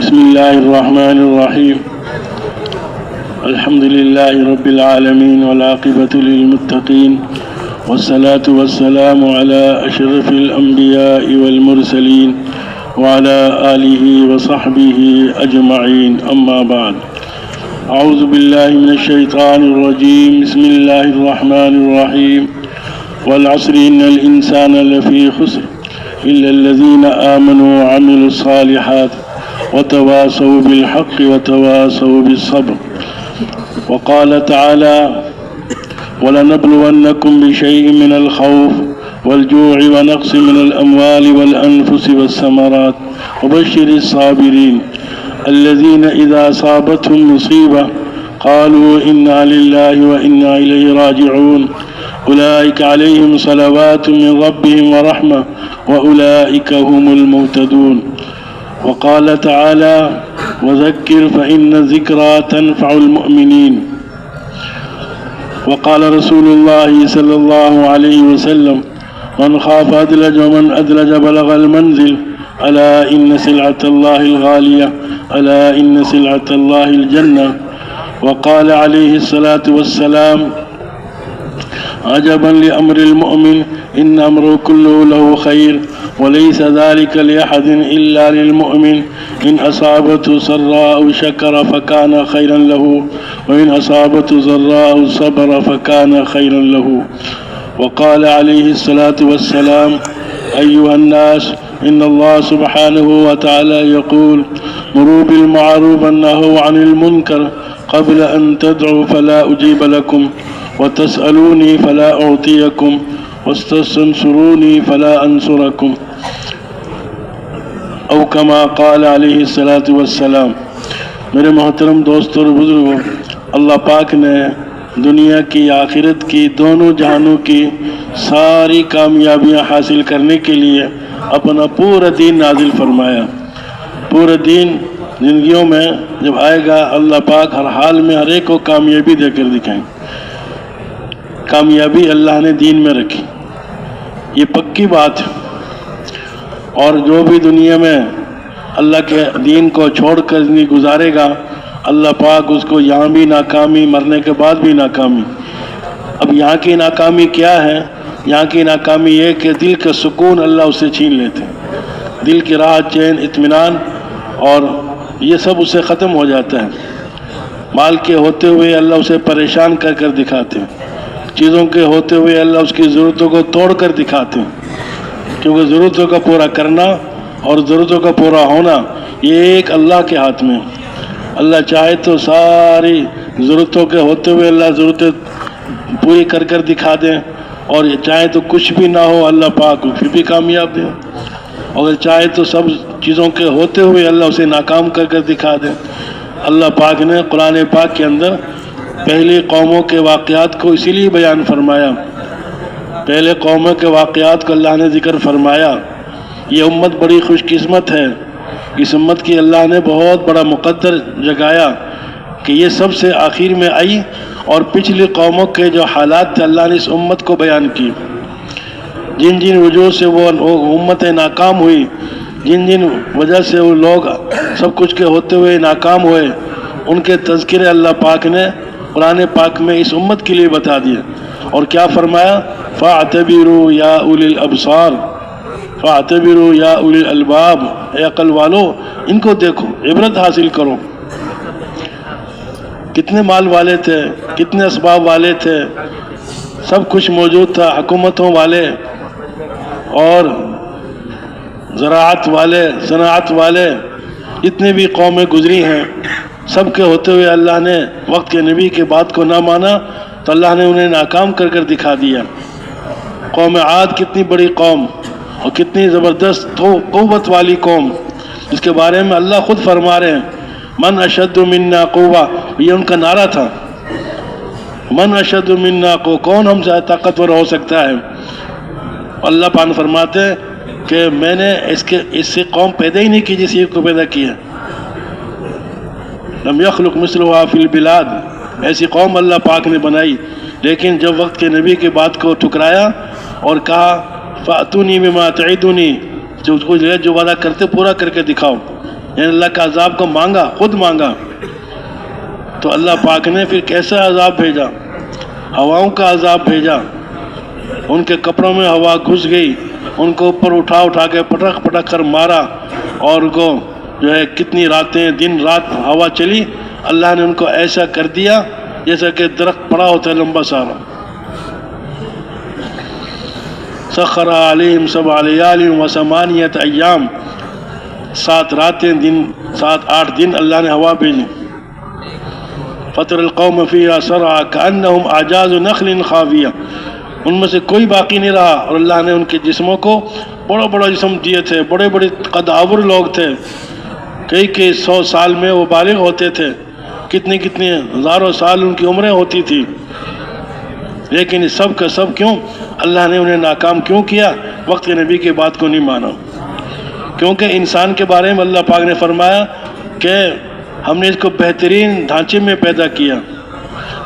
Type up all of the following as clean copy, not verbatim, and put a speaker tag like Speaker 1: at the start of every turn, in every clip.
Speaker 1: بسم الله الرحمن الرحيم. الحمد لله رب العالمين والعاقبة للمتقين والصلاة والسلام على أشرف الأنبياء والمرسلين وعلى آله وصحبه أجمعين. أما بعد، أعوذ بالله من الشيطان الرجيم. بسم الله الرحمن الرحيم. والعصر إن الإنسان لفي خسر إلا الذين آمنوا وعملوا الصالحات وتواصوا بالحق وتواصوا بالصبر. وقال تعالى: ولنبلونكم بشيء من الخوف والجوع ونقص من الأموال والأنفس والثمرات وبشر الصابرين الذين إذا أصابتهم مصيبة قالوا إنا لله وإنا إليه راجعون أولئك عليهم صلوات من ربهم ورحمة وأولئك هم المهتدون. وقال تعالى: وذكر فإن الذكرى تنفع المؤمنين. وقال رسول الله صلى الله عليه وسلم: من خاف أدلج ومن أدلج بلغ المنزل ألا إن سلعة الله الغالية ألا إن سلعة الله الجنة. وقال عليه الصلاة والسلام: عجبا لأمر المؤمن إن أمره كله له خير وليس ذلك لأحد إلا للمؤمن إن أصابته سراء شكر فكان خيرا له وإن أصابته ضراء صبر فكان خيرا له. وقال عليه الصلاة والسلام: أيها الناس إن الله سبحانه وتعالى يقول: مروا بالمعروف ونهوا عن المنكر قبل أن تدعوا فلا أجيب لكم وتسألوني فلا أعطيكم واستنصروني فلا أنصركم أو كما قال عليه الصلاة والسلام. میرے محترم دوستوں اور بزرگوں، اللہ پاک نے دنیا کی آخرت کی دونوں جہانوں کی ساری کامیابیاں حاصل کرنے کے لیے اپنا پورا دین نازل فرمایا. پورا دین زندگیوں میں جب آئے گا اللہ پاک ہر حال میں ہر ایک کو کامیابی دے کر دکھائیں. کامیابی اللہ نے دین میں رکھی، یہ پکی بات ہے. اور جو بھی دنیا میں اللہ کے دین کو چھوڑ کر زندگی گزارے گا اللہ پاک اس کو یہاں بھی ناکامی، مرنے کے بعد بھی ناکامی. اب یہاں کی ناکامی کیا ہے؟ یہاں کی ناکامی یہ کہ دل کا سکون اللہ اسے چھین لیتے ہیں. دل کی راحت، چین، اطمینان اور یہ سب اسے ختم ہو جاتا ہے. مال کے ہوتے ہوئے اللہ اسے پریشان کر کر دکھاتے ہیں. چیزوں کے ہوتے ہوئے اللہ اس کی ضرورتوں کو توڑ کر دکھاتے ہیں. کیونکہ ضرورتوں کا پورا کرنا اور ضرورتوں کا پورا ہونا یہ ایک اللہ کے ہاتھ میں. اللہ چاہے تو ساری ضرورتوں کے ہوتے ہوئے اللہ ضرورتیں پوری کر کر دکھا دیں، اور یہ چاہے تو کچھ بھی نہ ہو اللہ پاک پھر بھی کامیاب دے. اگر چاہے تو سب چیزوں کے ہوتے ہوئے اللہ اسے ناکام کر کر دکھا دیں. اللہ پاک نے قرآن پاک کے اندر پہلی قوموں کے واقعات کو اسی لیے بیان فرمایا. پہلے قوموں کے واقعات کو اللہ نے ذکر فرمایا. یہ امت بڑی خوش قسمت ہے. اس امت کی اللہ نے بہت بڑا مقدر جگایا کہ یہ سب سے آخر میں آئی، اور پچھلی قوموں کے جو حالات تھے اللہ نے اس امت کو بیان کی. جن جن وجوہ سے وہ امتیں ناکام ہوئی، جن جن وجہ سے وہ لوگ سب کچھ کے ہوتے ہوئے ناکام ہوئے، ان کے تذکرے اللہ پاک نے قرآن پاک میں اس امت کے لیے بتا دیا. اور کیا فرمایا؟ فَاعْتَبِرُوا يَا أُولِي الْأَبْصَارِ فَاعْتَبِرُوا يَا أُولِي الْأَلْبَابِ، اے عقل والو ان کو دیکھو، عبرت حاصل کرو. کتنے مال والے تھے، کتنے اسباب والے تھے، سب کچھ موجود تھا. حکومتوں والے اور زراعت والے، صنعت والے، جتنے بھی قومیں گزری ہیں سب کے ہوتے ہوئے اللہ نے وقت کے نبی کے بات کو نہ مانا تو اللہ نے انہیں ناکام کر کر دکھا دیا. قوم عاد کتنی بڑی قوم اور کتنی زبردست قوت والی قوم، جس کے بارے میں اللہ خود فرما رہے ہیں من اشد منا قوہ. یہ ان کا نعرہ تھا، من اشد منا قوہ، کون ہم سے طاقتور ہو سکتا ہے. اللہ پاک فرماتے ہیں کہ میں نے اس سے قوم پیدا ہی نہیں کی جس کو پیدا کیا. لم یخلق مثلها فی البلاد، ایسی قوم اللہ پاک نے بنائی. لیکن جب وقت کے نبی کی بات کو ٹھکرایا اور کہا فَأْتُونِي بِمَا تَعِدُونِي، جو وعدہ کرتے پورا کر کے دکھاؤ. یعنی اللہ کا عذاب کو مانگا، خود مانگا، تو اللہ پاک نے پھر کیسا عذاب بھیجا؟ ہواؤں کا عذاب بھیجا، ان کے کپڑوں میں ہوا گھس گئی، ان کو اوپر اٹھا کے پٹک پٹک کر مارا، اور ان کو جو ہے کتنی راتیں دن رات ہوا چلی، اللہ نے ان کو ایسا کر دیا جیسا کہ درخت پڑا ہوتا ہے لمبا سارا۔ سخر علیہم 7 لیال و 8 ایام، 7 راتیں دن 7-8 دن اللہ نے ہوا بھیجی۔ فطر القوم فیہا صرعا کأنہم اعجاز نخل خاویہ، ان میں سے کوئی باقی نہیں رہا، اور اللہ نے ان کے جسموں کو بڑا بڑا جسم دیے تھے، بڑے بڑے قدآور لوگ تھے، کئی 100 سال میں وہ بالغ ہوتے تھے، کتنے ہزاروں سال ان کی عمریں ہوتی تھی، لیکن اس سب کا سب کیوں؟ اللہ نے انہیں ناکام کیوں کیا؟ وقت کے نبی کی بات کو نہیں مانا۔ کیونکہ انسان کے بارے میں اللہ پاک نے فرمایا کہ ہم نے اس کو بہترین ڈھانچے میں پیدا کیا،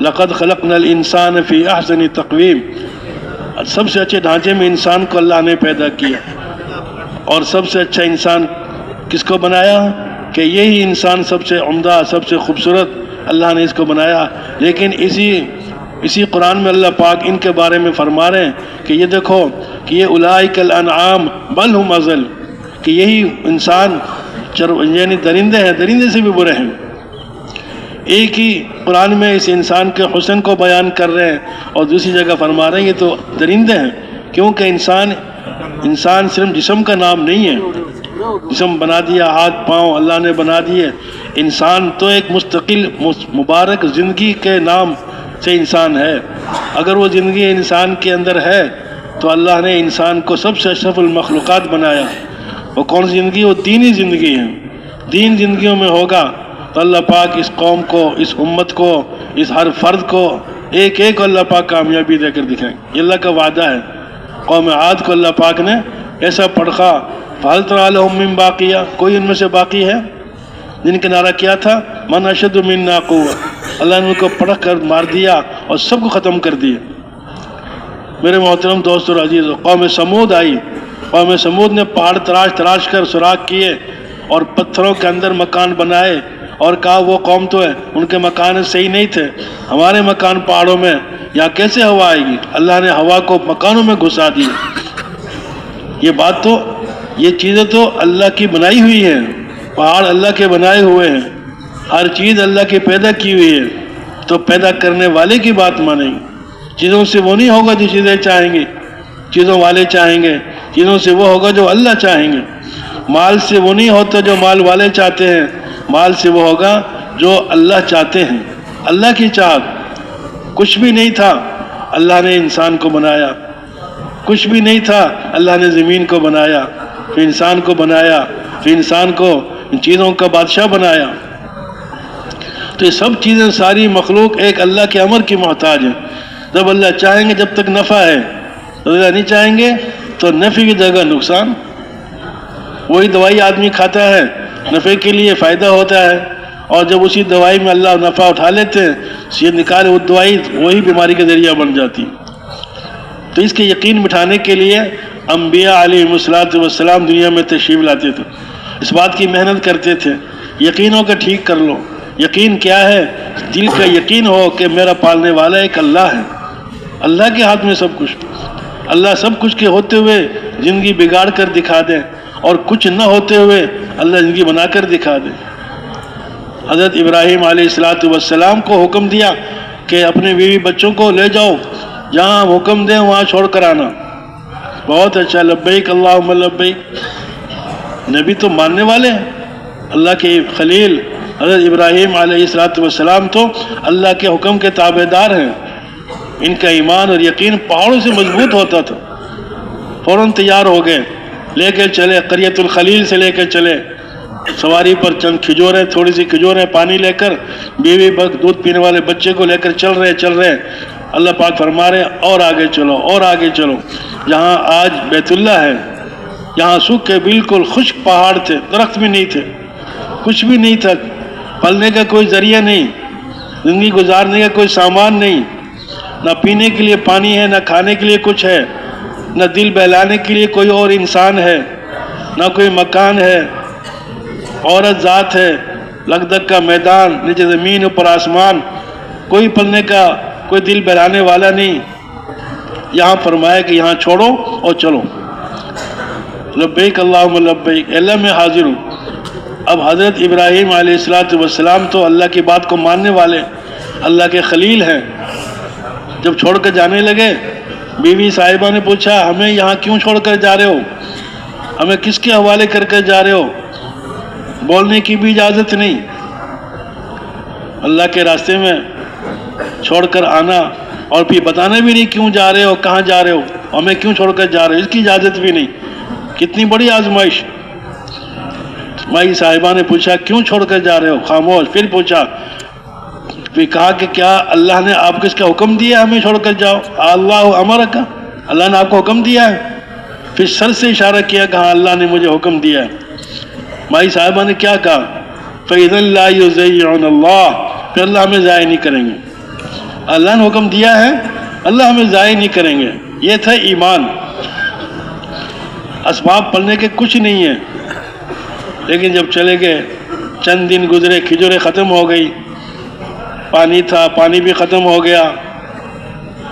Speaker 1: لقد خلقنا الانسان فی احسن تقویم، سب سے اچھے ڈھانچے میں انسان کو اللہ نے پیدا کیا، اور سب سے اچھا انسان کس کو بنایا؟ کہ یہی انسان سب سے عمدہ، سب سے خوبصورت اللہ نے اس کو بنایا۔ لیکن اسی قرآن میں اللہ پاک ان کے بارے میں فرما رہے ہیں کہ یہ دیکھو کہ یہ اولئک الانعام بل ہم اضل، کہ یہی انسان یعنی درندے ہیں، درندے سے بھی برے ہیں۔ ایک ہی قرآن میں اس انسان کے حسن کو بیان کر رہے ہیں، اور دوسری جگہ فرما رہے ہیں یہ تو درندے ہیں، کیونکہ انسان صرف جسم کا نام نہیں ہے، جسم بنا دیا، ہاتھ پاؤں اللہ نے بنا دیے، انسان تو ایک مستقل مبارک زندگی کے نام سے انسان ہے۔ اگر وہ زندگی انسان کے اندر ہے تو اللہ نے انسان کو سب سے اشرف المخلوقات بنایا۔ وہ کون سی زندگی؟ وہ دینی زندگی ہے۔ دین زندگیوں میں ہوگا تو اللہ پاک اس قوم کو، اس امت کو، اس ہر فرد کو ایک ایک اللہ پاک کامیابی دے کر دکھائیں گے، یہ اللہ کا وعدہ ہے۔ قوم عاد کو اللہ پاک نے ایسا پڑھا، فَهَلْ تَرَىٰ لَهُم مِّن بَاقِيَةٍ، کوئی ان میں سے باقی ہے؟ جن کا نعرہ کیا تھا مَنْ أَشَدُّ مِنَّا قُوَّةً، اللہ نے ان کو پڑھ کر مار دیا اور سب کو ختم کر دیا۔ میرے محترم دوست اور عزیز، قوم سمود آئی، قوم سمود نے پہاڑ تراش کر سوراخ کیے اور پتھروں کے اندر مکان بنائے، اور کہا وہ قوم تو ہے ان کے مکان صحیح نہیں تھے، ہمارے مکان پہاڑوں میں، یہاں کیسے ہوا آئے گی؟ اللہ نے ہوا کو مکانوں میں گھسا دی۔ یہ چیزیں تو اللہ کی بنائی ہوئی ہیں، پہاڑ اللہ کے بنائے ہوئے ہیں، ہر چیز اللہ کی پیدا کی ہوئی ہے، تو پیدا کرنے والے کی بات مانیں گے۔ چیزوں سے وہ نہیں ہوگا جو چیزیں چاہیں گے، چیزوں والے چاہیں گے، چیزوں سے وہ ہوگا جو اللہ چاہیں گے۔ مال سے وہ نہیں ہوتا جو مال والے چاہتے ہیں، مال سے وہ ہوگا جو اللہ چاہتے ہیں۔ اللہ کی چاہت، کچھ بھی نہیں تھا اللہ نے انسان کو بنایا، کچھ بھی نہیں تھا اللہ نے زمین کو بنایا، پھر انسان کو بنایا، پھر انسان کو ان چیزوں کا بادشاہ بنایا۔ تو یہ سب چیزیں، ساری مخلوق ایک اللہ کے امر کی محتاج ہے۔ جب اللہ چاہیں گے جب تک نفع ہے، اللہ نہیں چاہیں گے تو نفع کی جگہ نقصان۔ وہی دوائی آدمی کھاتا ہے، نفع کے لیے فائدہ ہوتا ہے، اور جب اسی دوائی میں اللہ نفع اٹھا لیتے ہیں، یہ نکال وہ دوائی وہی بیماری کا ذریعہ بن جاتی۔ تو اس کے یقین بٹھانے کے لیے انبیاء علیہ السلام دنیا میں تشریف لاتے تھے، اس بات کی محنت کرتے تھے، یقینوں کا ٹھیک کر لو۔ یقین کیا ہے؟ دل کا یقین ہو کہ میرا پالنے والا ایک اللہ ہے، اللہ کے ہاتھ میں سب کچھ، اللہ سب کچھ کے ہوتے ہوئے زندگی بگاڑ کر دکھا دے، اور کچھ نہ ہوتے ہوئے اللہ زندگی بنا کر دکھا دے۔ حضرت ابراہیم علیہ السلام کو حکم دیا کہ اپنے بیوی بچوں کو لے جاؤ، جہاں ہم حکم دیں وہاں چھوڑ کر آنا۔ بہت اچھا، لبیک اللہم لبیک۔ نبی تو ماننے والے ہیں، اللہ کے خلیل حضرت ابراہیم علیہ السلام تو اللہ کے حکم کے تابع دار ہیں۔ ان کا ایمان اور یقین پہاڑوں سے مضبوط ہوتا تھا، فوراً تیار ہو گئے، لے کر چلے، قریۃ الخلیل سے لے کر چلے، سواری پر چند کھجوریں، تھوڑی سی کھجوریں، پانی لے کر، بیوی دودھ پینے والے بچے کو لے کر چل رہے۔ اللہ پاک فرما رہے ہیں اور آگے چلو، اور آگے چلو، جہاں آج بیت اللہ ہے، یہاں سوکھ کے بالکل خشک پہاڑ تھے، درخت بھی نہیں تھے، کچھ بھی نہیں تھا، پلنے کا کوئی ذریعہ نہیں، زندگی گزارنے کا کوئی سامان نہیں، نہ پینے کے لیے پانی ہے، نہ کھانے کے لیے کچھ ہے، نہ دل بہلانے کے لیے کوئی اور انسان ہے، نہ کوئی مکان ہے، عورت ذات ہے، لگدگ کا میدان، نیچے زمین اوپر آسمان، کوئی پلنے کا کوئی دل بہلانے والا نہیں. یہاں فرمایا کہ یہاں چھوڑو اور چلو. لبیک اللہم لبیک، اللہ میں حاضر ہوں. اب حضرت ابراہیم علیہ السلام تو اللہ کی بات کو ماننے والے، اللہ کے خلیل ہیں. جب چھوڑ کر جانے لگے، بیوی صاحبہ نے پوچھا ہمیں یہاں کیوں چھوڑ کر جا رہے ہو، ہمیں کس کے حوالے کر کر جا رہے ہو؟ بولنے کی بھی اجازت نہیں. اللہ کے راستے میں چھوڑ کر آنا اور پھر بتانا بھی نہیں کیوں جا رہے ہو، کہاں جا رہے ہو، ہمیں کیوں چھوڑ کر جا رہے ہو، اس کی اجازت بھی نہیں. کتنی بڑی آزمائش. مائی صاحبہ نے پوچھا کیوں چھوڑ کر جا رہے ہو، خاموش. پھر پوچھا، پھر کہا کہ کیا اللہ نے آپ کو اس کا حکم دیا ہمیں چھوڑ کر جاؤ؟ اللہ امرک، اللہ نے آپ کو حکم دیا ہے؟ پھر سر سے اشارہ کیا کہ ہاں اللہ نے مجھے حکم دیا ہے. مائی صاحبہ نے کیا کہا؟ فَإِذًا لَا يُضَيِّعُونَ اللَّهَ، پھر اللہ ہمیں ضائع نہیں کریں گے. اللہ نے حکم دیا ہے، اللہ ہمیں ضائع نہیں کریں گے. یہ تھا ایمان. اسباب پڑھنے کے کچھ نہیں ہے، لیکن جب چلے گئے، چند دن گزرے، کھجوریں ختم ہو گئی، پانی تھا پانی بھی ختم ہو گیا.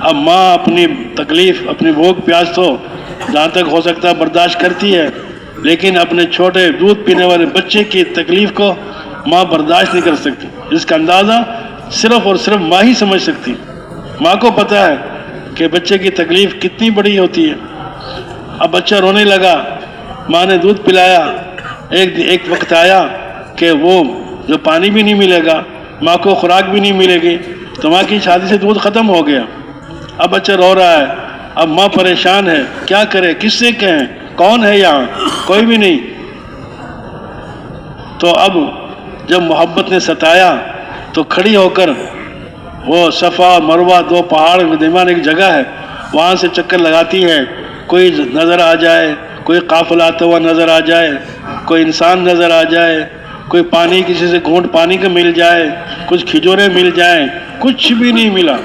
Speaker 1: اب ماں اپنی تکلیف، اپنی بھوک پیاس تو جہاں تک ہو سکتا ہے برداشت کرتی ہے، لیکن اپنے چھوٹے دودھ پینے والے بچے کی تکلیف کو ماں برداشت نہیں کر سکتی. اس کا اندازہ صرف اور صرف ماں ہی سمجھ سکتی. ماں کو پتہ ہے کہ بچے کی تکلیف کتنی بڑی ہوتی ہے. اب بچہ رونے لگا، ماں نے دودھ پلایا. ایک وقت آیا کہ وہ جو پانی بھی نہیں ملے گا، ماں کو خوراک بھی نہیں ملے گی، تو ماں کی شادی سے دودھ ختم ہو گیا. اب بچہ رو رہا ہے، اب ماں پریشان ہے، کیا کرے، کس سے کہیں، کون ہے یہاں، کوئی بھی نہیں. تو اب جب محبت نے ستایا تو کھڑی ہو کر وہ صفا مروہ دو پہاڑ کے درمیان ایک جگہ ہے، وہاں سے چکر لگاتی ہے. کوئی نظر آ جائے، کوئی قافلہ آتا ہوا نظر آ جائے، کوئی انسان نظر آ جائے، کوئی پانی کسی سے گھونٹ پانی کا مل جائے، کچھ کھجوریں مل جائیں، کچھ بھی نہیں ملا.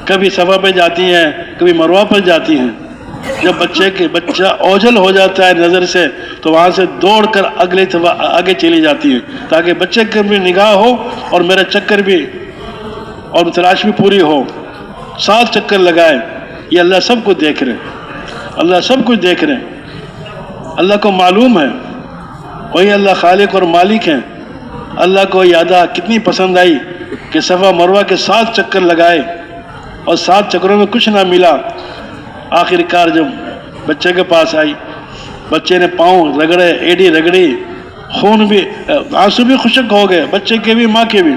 Speaker 1: کبھی صفا پہ جاتی ہیں، کبھی مروہ پر جاتی ہیں. جب بچہ اوجھل ہو جاتا ہے نظر سے، تو وہاں سے دوڑ کر آگے چلی جاتی ہیں تاکہ بچے کی بھی نگاہ ہو اور میرا چکر بھی اور تلاش بھی پوری ہو. 7 چکر لگائے. یہ اللہ سب کچھ دیکھ رہے ہیں، اللہ سب کچھ دیکھ رہے ہیں. اللہ کو معلوم ہے، وہی اللہ خالق اور مالک ہیں. اللہ کو یادہ کتنی پسند آئی کہ صفا مروہ کے 7 چکر لگائے اور 7 چکروں میں کچھ نہ ملا. آخر کار جب بچے کے پاس آئی، بچے نے پاؤں رگڑے، ایڑی رگڑی، خون بھی، آنسو بھی خشک ہو گئے، بچے کے بھی ماں کے بھی.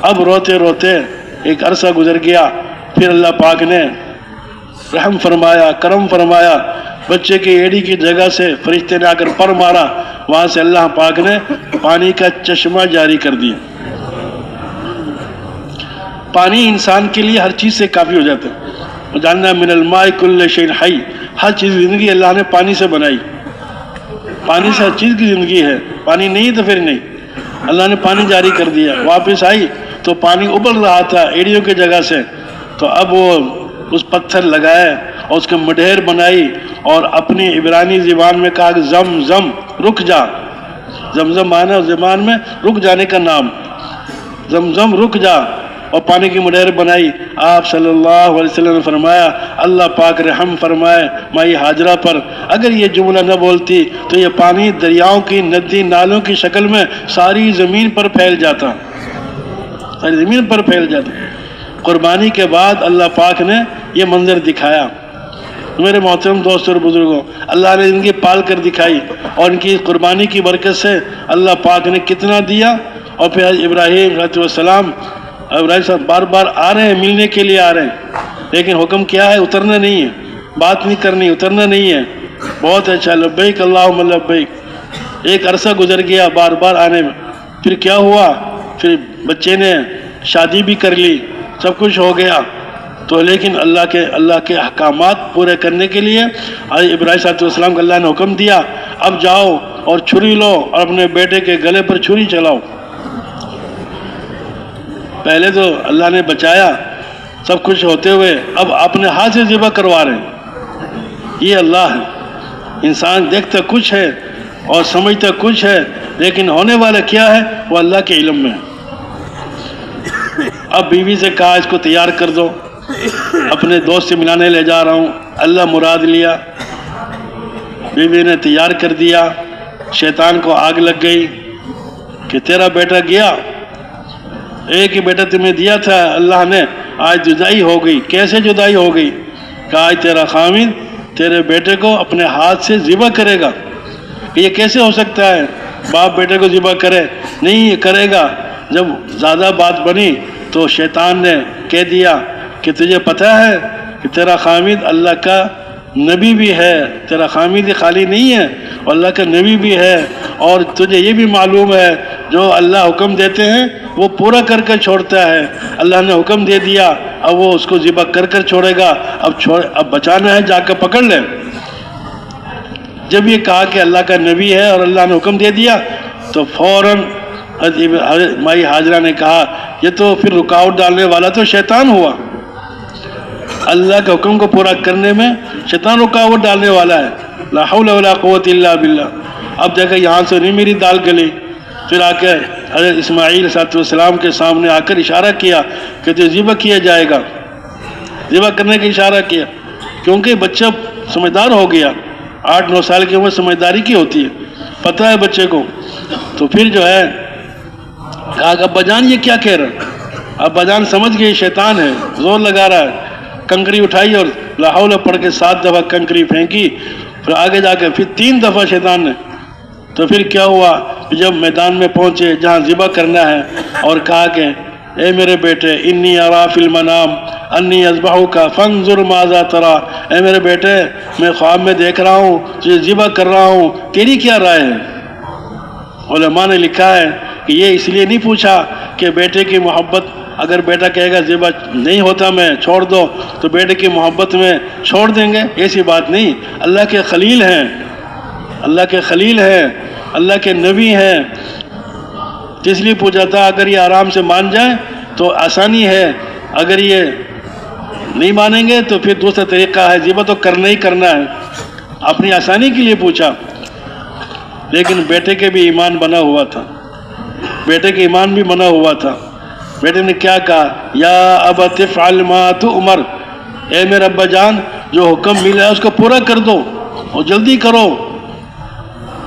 Speaker 1: اب روتے روتے ایک عرصہ گزر گیا. پھر اللہ پاک نے رحم فرمایا، کرم فرمایا. بچے کی ایڑی کی جگہ سے فرشتے نے آ کر پر مارا، وہاں سے اللہ پاک نے پانی کا چشمہ جاری کر دیا. پانی انسان کے لیے ہر چیز سے کافی ہو جاتا ہے. جاننا من الماء کل شیء حی، ہر چیز زندگی اللہ نے پانی سے بنائی. پانی سے ہر چیز کی زندگی ہے. پانی نہیں تو پھر نہیں. اللہ نے پانی جاری کر دیا. واپس آئی تو پانی ابل رہا تھا ایڑیوں کی جگہ سے. تو اب وہ اس پتھر لگائے اور اس کے مڈھیر بنائی اور اپنی عبرانی زبان میں کہا کہ زم زم، رک جا. زمزم معنی اس زبان میں رک جانے کا نام. زم زم، رک جا. اور پانی کی مڈھیر بنائی. آپ صلی اللہ علیہ وسلم نے فرمایا اللہ پاک رحم فرمائے مائی ہاجرہ پر. اگر یہ جملہ نہ بولتی تو یہ پانی دریاؤں کی، ندی نالوں کی شکل میں ساری زمین پر پھیل جاتا، ساری زمین پر پھیل جاتا. قربانی کے بعد اللہ پاک نے یہ منظر دکھایا. میرے محترم دوستوں اور بزرگوں، اللہ نے زندگی پال کر دکھائی اور ان کی قربانی کی برکت سے اللہ پاک نے کتنا دیا. اور پھر ابراہیم علیہ السلام، ابراہیم صاحب بار بار آ رہے ہیں، ملنے کے لیے آ رہے ہیں، لیکن حکم کیا ہے؟ اترنا نہیں ہے، بات نہیں کرنی، اترنا نہیں ہے. بہت اچھا، لبیک اللہم لبیک. ایک عرصہ گزر گیا بار بار آنے میں. پھر کیا ہوا؟ پھر بچے نے شادی بھی کر لی، سب کچھ ہو گیا. تو لیکن اللہ کے احکامات پورے کرنے کے لیے ابراہیم صلی اللہ علیہ وسلم کو اللہ نے حکم دیا اب جاؤ اور چھری لو اور اپنے بیٹے کے گلے پر چھری چلاؤ. پہلے تو اللہ نے بچایا سب کچھ ہوتے ہوئے، اب اپنے ہاتھ سے ذبح کروا رہے ہیں. یہ اللہ ہے. انسان دیکھتا کچھ ہے اور سمجھتا کچھ ہے، لیکن ہونے والا کیا ہے وہ اللہ کے علم میں ہے۔ اب بیوی سے کہا اس کو تیار کر دو، اپنے دوست سے ملانے لے جا رہا ہوں، اللہ مراد لیا، بیوی نے تیار کر دیا، شیطان کو آگ لگ گئی کہ تیرا بیٹا گیا، ایک ہی بیٹا تمہیں دیا تھا اللہ نے، آج جدائی ہو گئی۔ کیسے جدائی ہو گئی؟ کہا آج تیرا خامد تیرے بیٹے کو اپنے ہاتھ سے ذبح کرے گا۔ یہ کیسے ہو سکتا ہے باپ بیٹے کو ذبح کرے؟ نہیں، یہ کرے گا۔ جب زیادہ بات بنی تو شیطان نے کہہ دیا کہ تجھے پتہ ہے کہ تیرا خامد اللہ کا نبی بھی ہے، تیرا خامد خالی نہیں ہے، اللہ کا نبی بھی ہے، اور تجھے یہ بھی معلوم ہے جو اللہ حکم دیتے ہیں وہ پورا کر کر چھوڑتا ہے۔ اللہ نے حکم دے دیا، اب وہ اس کو ذبح کر کر چھوڑے گا، اب بچانا ہے، جا کر پکڑ لے۔ جب یہ کہا کہ اللہ کا نبی ہے اور اللہ نے حکم دے دیا تو فوراً حضرت مائی حاجرہ نے کہا یہ تو پھر رکاوٹ ڈالنے والا تو شیطان ہوا، اللہ کے حکم کو پورا کرنے میں شیطان رکاوٹ ڈالنے والا ہے۔ لا حول ولا قوت الا باللہ۔ اب دیکھا یہاں سے نہیں میری دال گلی، پھر آ کے حضرت اسماعیل علیہ السلام کے سامنے آ کر اشارہ کیا کہ تو ذبح کیا جائے گا، ذبح کرنے کا اشارہ کیا، کیونکہ بچہ سمجھدار ہو گیا، 8-9 سال کی عمر سمجھداری کی ہوتی ہے، پتہ ہے بچے کو۔ تو پھر جو ہے کہا کہ ابا جان یہ کیا کہہ رہا؟ ابا جان سمجھ گئے شیطان ہے، زور لگا رہا ہے، کنکری اٹھائی اور لا حول پڑھ کے 7 دفعہ کنکری پھینکی، پھر آگے جا کے پھر 3 دفعہ شیطان نے۔ تو پھر کیا ہوا؟ جب میدان میں پہنچے جہاں ذبح کرنا ہے، اور کہا کہ اے میرے بیٹے انی ارا فی المنام انی اذبحک فانظر ماذا تری، اے میرے بیٹے میں خواب میں دیکھ رہا ہوں تجھے ذبح کر رہا ہوں، تیری کیا رائے ہے؟ علماء نے لکھا ہے کہ یہ اس لیے نہیں پوچھا کہ بیٹے کی محبت، اگر بیٹا کہے گا ذبح نہیں ہوتا میں چھوڑ دو تو بیٹے کی محبت میں چھوڑ دیں گے، ایسی بات نہیں۔ اللہ کے خلیل ہیں، اللہ کے خلیل ہیں، اللہ کے نبی ہیں، اس لیے پوچھا تھا اگر یہ آرام سے مان جائیں تو آسانی ہے، اگر یہ نہیں مانیں گے تو پھر دوسرا طریقہ ہے، ذبح تو کرنا ہی کرنا ہے، اپنی آسانی کے لیے پوچھا۔ لیکن بیٹے کے بھی ایمان بنا ہوا تھا، بیٹے کے ایمان بھی بنا ہوا تھا۔ بیٹے نے کیا کہا؟ یا ابت افعل ما تؤمر، اے میرے ابا جان جو حکم ملا ہے اس کو پورا کر دو اور جلدی کرو،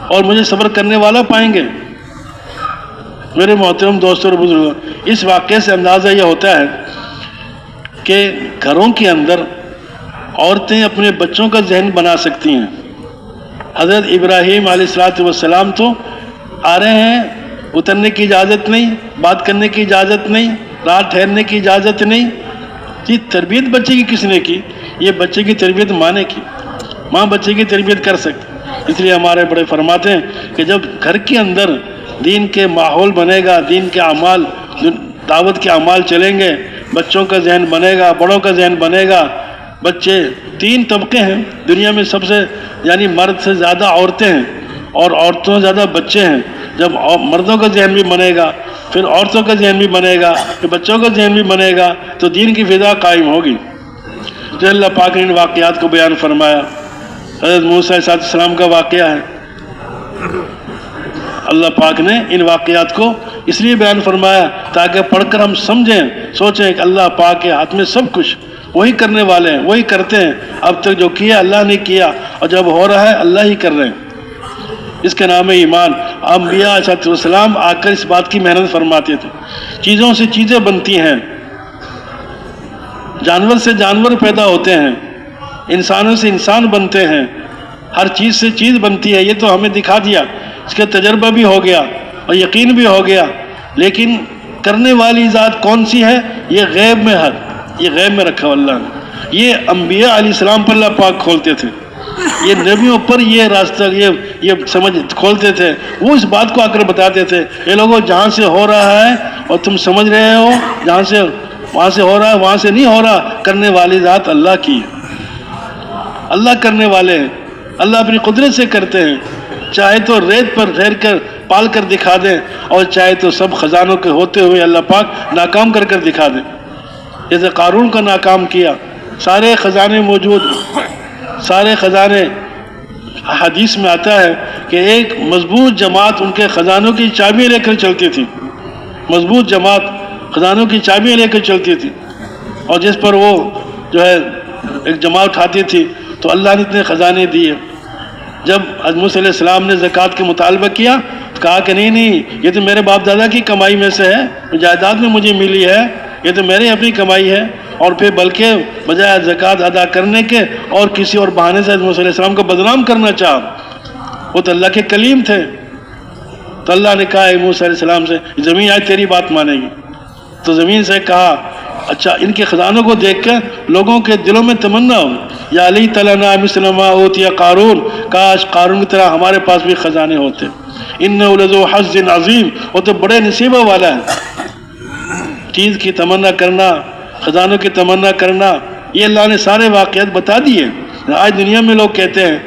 Speaker 1: اور مجھے صبر کرنے والا پائیں گے۔ میرے محترم دوستوں اور بزرگوں، اس واقعے سے اندازہ یہ ہوتا ہے کہ گھروں کے اندر عورتیں اپنے بچوں کا ذہن بنا سکتی ہیں۔ حضرت ابراہیم علیہ السلام تو آ رہے ہیں، اترنے کی اجازت نہیں، بات کرنے کی اجازت نہیں، رات ٹھہرنے کی اجازت نہیں۔ یہ تربیت بچے کی کس نے کی؟ یہ بچے کی تربیت ماں نے کی، ماں بچے کی تربیت کر سکتی۔ اس لیے ہمارے بڑے فرماتے ہیں کہ جب گھر کے اندر دین کے ماحول بنے گا، دین کے اعمال، دعوت کے اعمال چلیں گے، بچوں کا ذہن بنے گا، بڑوں کا ذہن بنے گا۔ بچے 3 طبقے ہیں دنیا میں، سب سے یعنی مرد سے زیادہ عورتیں ہیں اور عورتوں سے زیادہ بچے ہیں۔ جب مردوں کا ذہن بھی بنے گا، پھر عورتوں کا ذہن بھی بنے گا، پھر بچوں کا ذہن بھی بنے گا، تو دین کی فضا قائم ہوگی۔ تو اللہ پاک نے ان واقعات کو بیان فرمایا۔ حضرت موسیٰ علیہ السلام کا واقعہ ہے، اللہ پاک نے ان واقعات کو اس لیے بیان فرمایا تاکہ پڑھ کر ہم سمجھیں، سوچیں کہ اللہ پاک کے ہاتھ میں سب کچھ، وہی کرنے والے ہیں، وہی کرتے ہیں۔ اب تک جو کیا اللہ نے کیا، اور جب ہو رہا ہے اللہ ہی کر رہے ہیں۔ اس کا نام ہے ایمان۔ انبیاء علیہ السلام آ کر اس بات کی محنت فرماتے تھے۔ چیزوں سے چیزیں بنتی ہیں، جانور سے جانور پیدا ہوتے ہیں، انسانوں سے انسان بنتے ہیں، ہر چیز سے چیز بنتی ہے۔ یہ تو ہمیں دکھا دیا، اس کا تجربہ بھی ہو گیا اور یقین بھی ہو گیا، لیکن کرنے والی ذات کون سی ہے یہ غیب میں ہے، یہ غیب میں رکھا اللہ نے۔ یہ انبیاء علیہ السلام پر اللہ پاک کھولتے تھے، یہ نبیوں پر یہ راستہ یہ سمجھ کھولتے تھے۔ وہ اس بات کو آ کر بتاتے تھے، اے لوگوں جہاں سے ہو رہا ہے اور تم سمجھ رہے ہو جہاں سے وہاں سے ہو رہا ہے، وہاں سے نہیں ہو رہا، کرنے والی ذات اللہ کی ہے، اللہ کرنے والے ہیں، اللہ اپنی قدرت سے کرتے ہیں۔ چاہے تو ریت پر ٹھہر کر پال کر دکھا دیں، اور چاہے تو سب خزانوں کے ہوتے ہوئے اللہ پاک ناکام کر کر دکھا دیں، جیسے قارون کا ناکام کیا، سارے خزانے موجود، سارے خزانے حدیث میں آتا ہے کہ ایک مضبوط جماعت ان کے خزانوں کی چابیاں لے کر چلتی تھی، مضبوط جماعت خزانوں کی چابیاں لے کر چلتی تھی، اور جس پر وہ جو ہے ایک جماعت اٹھاتی تھی تو اللہ نے اتنے خزانے دیے۔ جب حضرت موسیٰ علیہ السلام نے زکوٰۃ کا مطالبہ کیا تو کہا کہ نہیں یہ تو میرے باپ دادا کی کمائی میں سے ہے، جائیداد میں مجھے ملی ہے، یہ تو میری اپنی کمائی ہے، اور پھر بلکہ بجائے زکوٰۃ ادا کرنے کے اور کسی اور بہانے سے حضرت موسیٰ علیہ السلام کو بدنام کرنا چاہا۔ وہ تو اللہ کے کلیم تھے، تو اللہ نے کہا اے موسیٰ علیہ السلام سے زمین آج تیری بات مانے گی۔ تو زمین سے کہا اچھا ان کے خزانوں کو دیکھ کر لوگوں کے دلوں میں تمنا ہو، یا لیت لنا مثل ما اوتی قارون، کاش قارون کی طرح ہمارے پاس بھی خزانے ہوتے، انہ لذو حظ عظیم، وہ تو بڑے نصیبہ والا ہے۔ چیز کی تمنا کرنا، خزانوں کی تمنا کرنا، یہ اللہ نے سارے واقعات بتا دیے۔ آج دنیا میں لوگ کہتے ہیں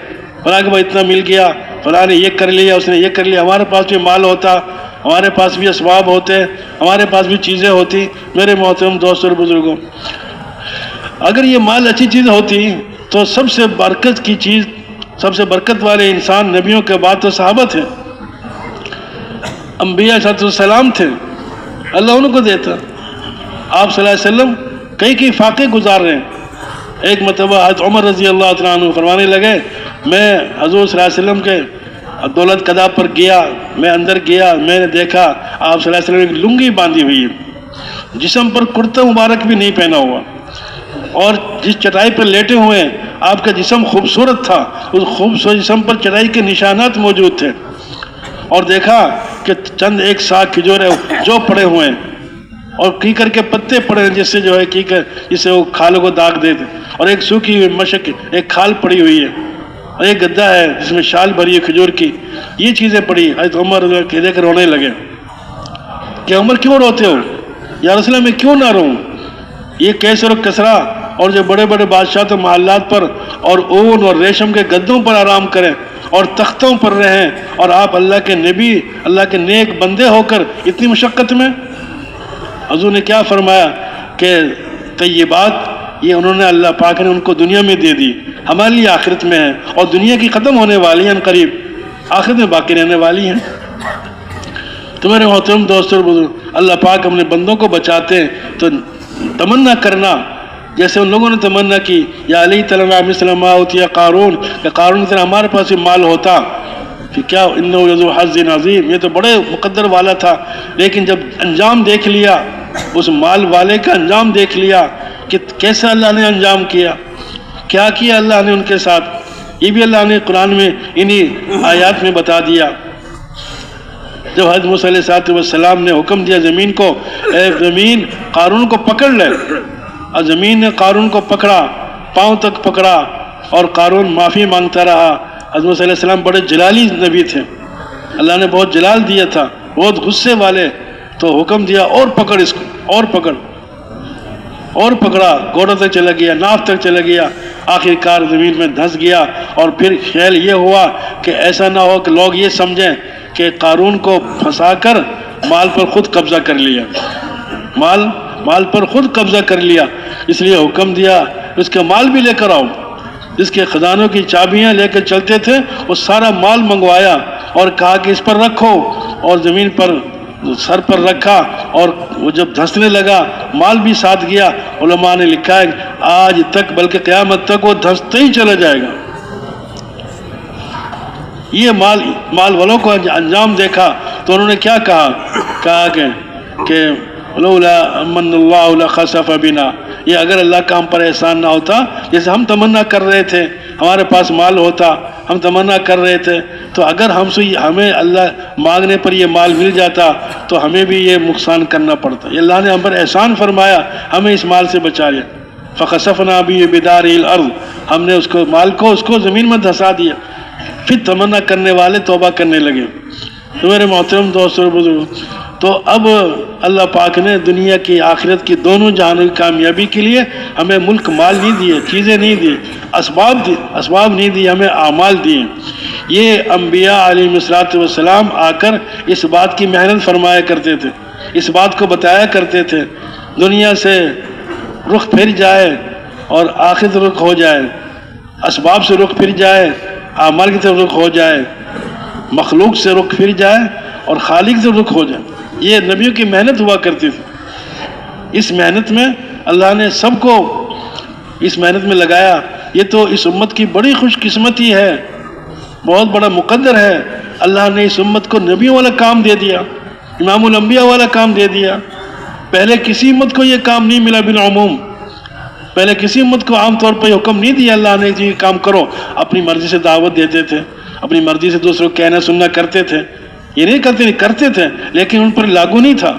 Speaker 1: فلاں کے بعد اتنا مل گیا، فلاں نے یہ کر لیا، اس نے یہ کر لیا، ہمارے پاس بھی مال ہوتا، ہمارے پاس بھی اسباب ہوتے، ہمارے پاس بھی چیزیں ہوتی۔ میرے محترم دوستوں اور بزرگوں، اگر یہ مال اچھی چیز ہوتی تو سب سے برکت کی چیز، سب سے برکت والے انسان نبیوں کے بعد تو صحابہ تھے، انبیاء علیہ السلام تھے، اللہ ان کو دیتا۔ آپ صلی اللہ علیہ وسلم کئی فاقے گزار رہے ہیں۔ ایک مرتبہ حضرت عمر رضی اللہ تعالیٰ عنہ فرمانے لگے میں حضور صلی اللہ علیہ وسلم کے دولت قضا پر گیا، میں اندر گیا، میں نے دیکھا آپ صلی اللہ علیہ وسلم ایک لنگی باندھی ہوئی ہے، جسم پر کرتا مبارک بھی نہیں پہنا ہوا، اور جس چٹائی پر لیٹے ہوئے ہیں آپ کا جسم خوبصورت تھا، اس خوبصورت جسم پر چٹائی کے نشانات موجود تھے، اور دیکھا کہ چند ایک ساکھ کھجور جو پڑے ہوئے ہیں اور کیکر کے پتے پڑے ہیں، جس سے جو ہے کیکر جسے وہ کھالوں کو داغ دے دے، اور ایک سوکھی ہوئی مشک ایک کھال پڑی ہوئی ہے، اور ایک گدا ہے جس میں شال بھری ہے کھجور کی، یہ چیزیں پڑی۔ حضرت عمر دیکھ کر رونے لگے کہ عمر کیوں روتے ہو؟ یا رسول اللہ میں کیوں نہ روؤں؟ یہ کیسر و کسرا اور جو بڑے بڑے بادشاہ تو محلات پر اور اون اور ریشم کے گدوں پر آرام کریں اور تختوں پر رہیں، اور آپ اللہ کے نبی، اللہ کے نیک بندے ہو کر اتنی مشقت میں۔ حضور نے کیا فرمایا کہ طیبات یہ انہوں نے اللہ پاک نے ان کو دنیا میں دے دی، ہمارے لیے آخرت میں ہے، اور دنیا کی ختم ہونے والی ہیں قریب، آخرت میں باقی رہنے والی ہیں۔ تو میرے محترم دوستوں بزرگ، اللہ پاک اپنے بندوں کو بچاتے ہیں تو تمنا کرنا جیسے ان لوگوں نے تمنا کی یا لیت لنا مثل ما اوتی قارون، کہ قارون کی طرح ہمارے پاس بھی مال ہوتا، کہ کیا انہ لذو حظ عظیم، یہ تو بڑے مقدر والا تھا، لیکن جب انجام دیکھ لیا، اس مال والے کا انجام دیکھ لیا کہ کیسا اللہ نے انجام کیا، کیا کیا اللہ نے ان کے ساتھ، یہ بھی اللہ نے قرآن میں انہی آیات میں بتا دیا۔ جب حضرت موسیٰ علیہ السلام نے حکم دیا زمین کو، اے زمین قارون کو پکڑ لے، اور زمین نے قارون کو پکڑا، پاؤں تک پکڑا، اور قارون معافی مانگتا رہا۔ حضرت موسیٰ علیہ السلام بڑے جلالی نبی تھے، اللہ نے بہت جلال دیا تھا، بہت غصے والے، تو حکم دیا اور پکڑ اس کو، اور پکڑ، اور پکڑا، گھوڑوں تک چلا گیا، ناف تک چلا گیا، آخر کار زمین میں دھنس گیا۔ اور پھر خیال یہ ہوا کہ ایسا نہ ہو کہ لوگ یہ سمجھیں کہ قارون کو پھنسا کر مال پر خود قبضہ کر لیا، مال پر خود قبضہ کر لیا، اس لیے حکم دیا اس کا مال بھی لے کر آؤ۔ جس کے خزانوں کی چابیاں لے کر چلتے تھے وہ سارا مال منگوایا اور کہا کہ اس پر رکھو، اور زمین پر سر پر رکھا، اور وہ جب دھنسنے لگا مال بھی ساتھ گیا۔ علماء نے لکھا ہے آج تک بلکہ قیامت تک وہ دھنستے ہی چلا جائے گا۔ یہ مال والوں کو انجام دیکھا تو انہوں نے کیا کہا کہ لولا من اللہ لخسف بنا، یہ اگر اللہ کا ہم پر احسان نہ ہوتا، جیسے ہم تمنا کر رہے تھے ہمارے پاس مال ہوتا، ہم تمنا کر رہے تھے، تو اگر ہمیں اللہ مانگنے پر یہ مال مل جاتا تو ہمیں بھی یہ نقصان کرنا پڑتا۔ یہ اللہ نے ہم پر احسان فرمایا، ہمیں اس مال سے بچا لیا۔ فخسفنا به بداره الارض، ہم نے اس کو زمین میں دھسا دیا۔ پھر تمنا کرنے والے توبہ کرنے لگے۔ تو میرے محترم دوستوں اور بزرگوں، تو اب اللہ پاک نے دنیا کی آخرت کی دونوں جہانوں کی کامیابی کے لیے ہمیں ملک مال نہیں دیے، چیزیں نہیں دی، اسباب نہیں دی، ہمیں اعمال دیے۔ یہ انبیاء علیہ السلام آ کر اس بات کی محنت فرمایا کرتے تھے، اس بات کو بتایا کرتے تھے، دنیا سے رخ پھر جائے اور آخرت رخ ہو جائے، اسباب سے رخ پھر جائے، اعمال کی طرف رخ ہو جائے، مخلوق سے رخ پھر جائے اور خالق سے رخ ہو جائے. یہ نبیوں کی محنت ہوا کرتی تھی. اس محنت میں اللہ نے سب کو اس محنت میں لگایا. یہ تو اس امت کی بڑی خوش قسمتی ہے، بہت بڑا مقدر ہے. اللہ نے اس امت کو نبیوں والا کام دے دیا، امام الانبیاء والا کام دے دیا. پہلے کسی امت کو یہ کام نہیں ملا بالعموم. پہلے کسی امت کو عام طور پر حکم نہیں دیا اللہ نے یہ کام کرو. اپنی مرضی سے دعوت دیتے تھے، اپنی مرضی سے دوسروں کو کہنا سننا کرتے تھے. یہ نہیں کرتے تھے لیکن ان پر لاگو نہیں تھا.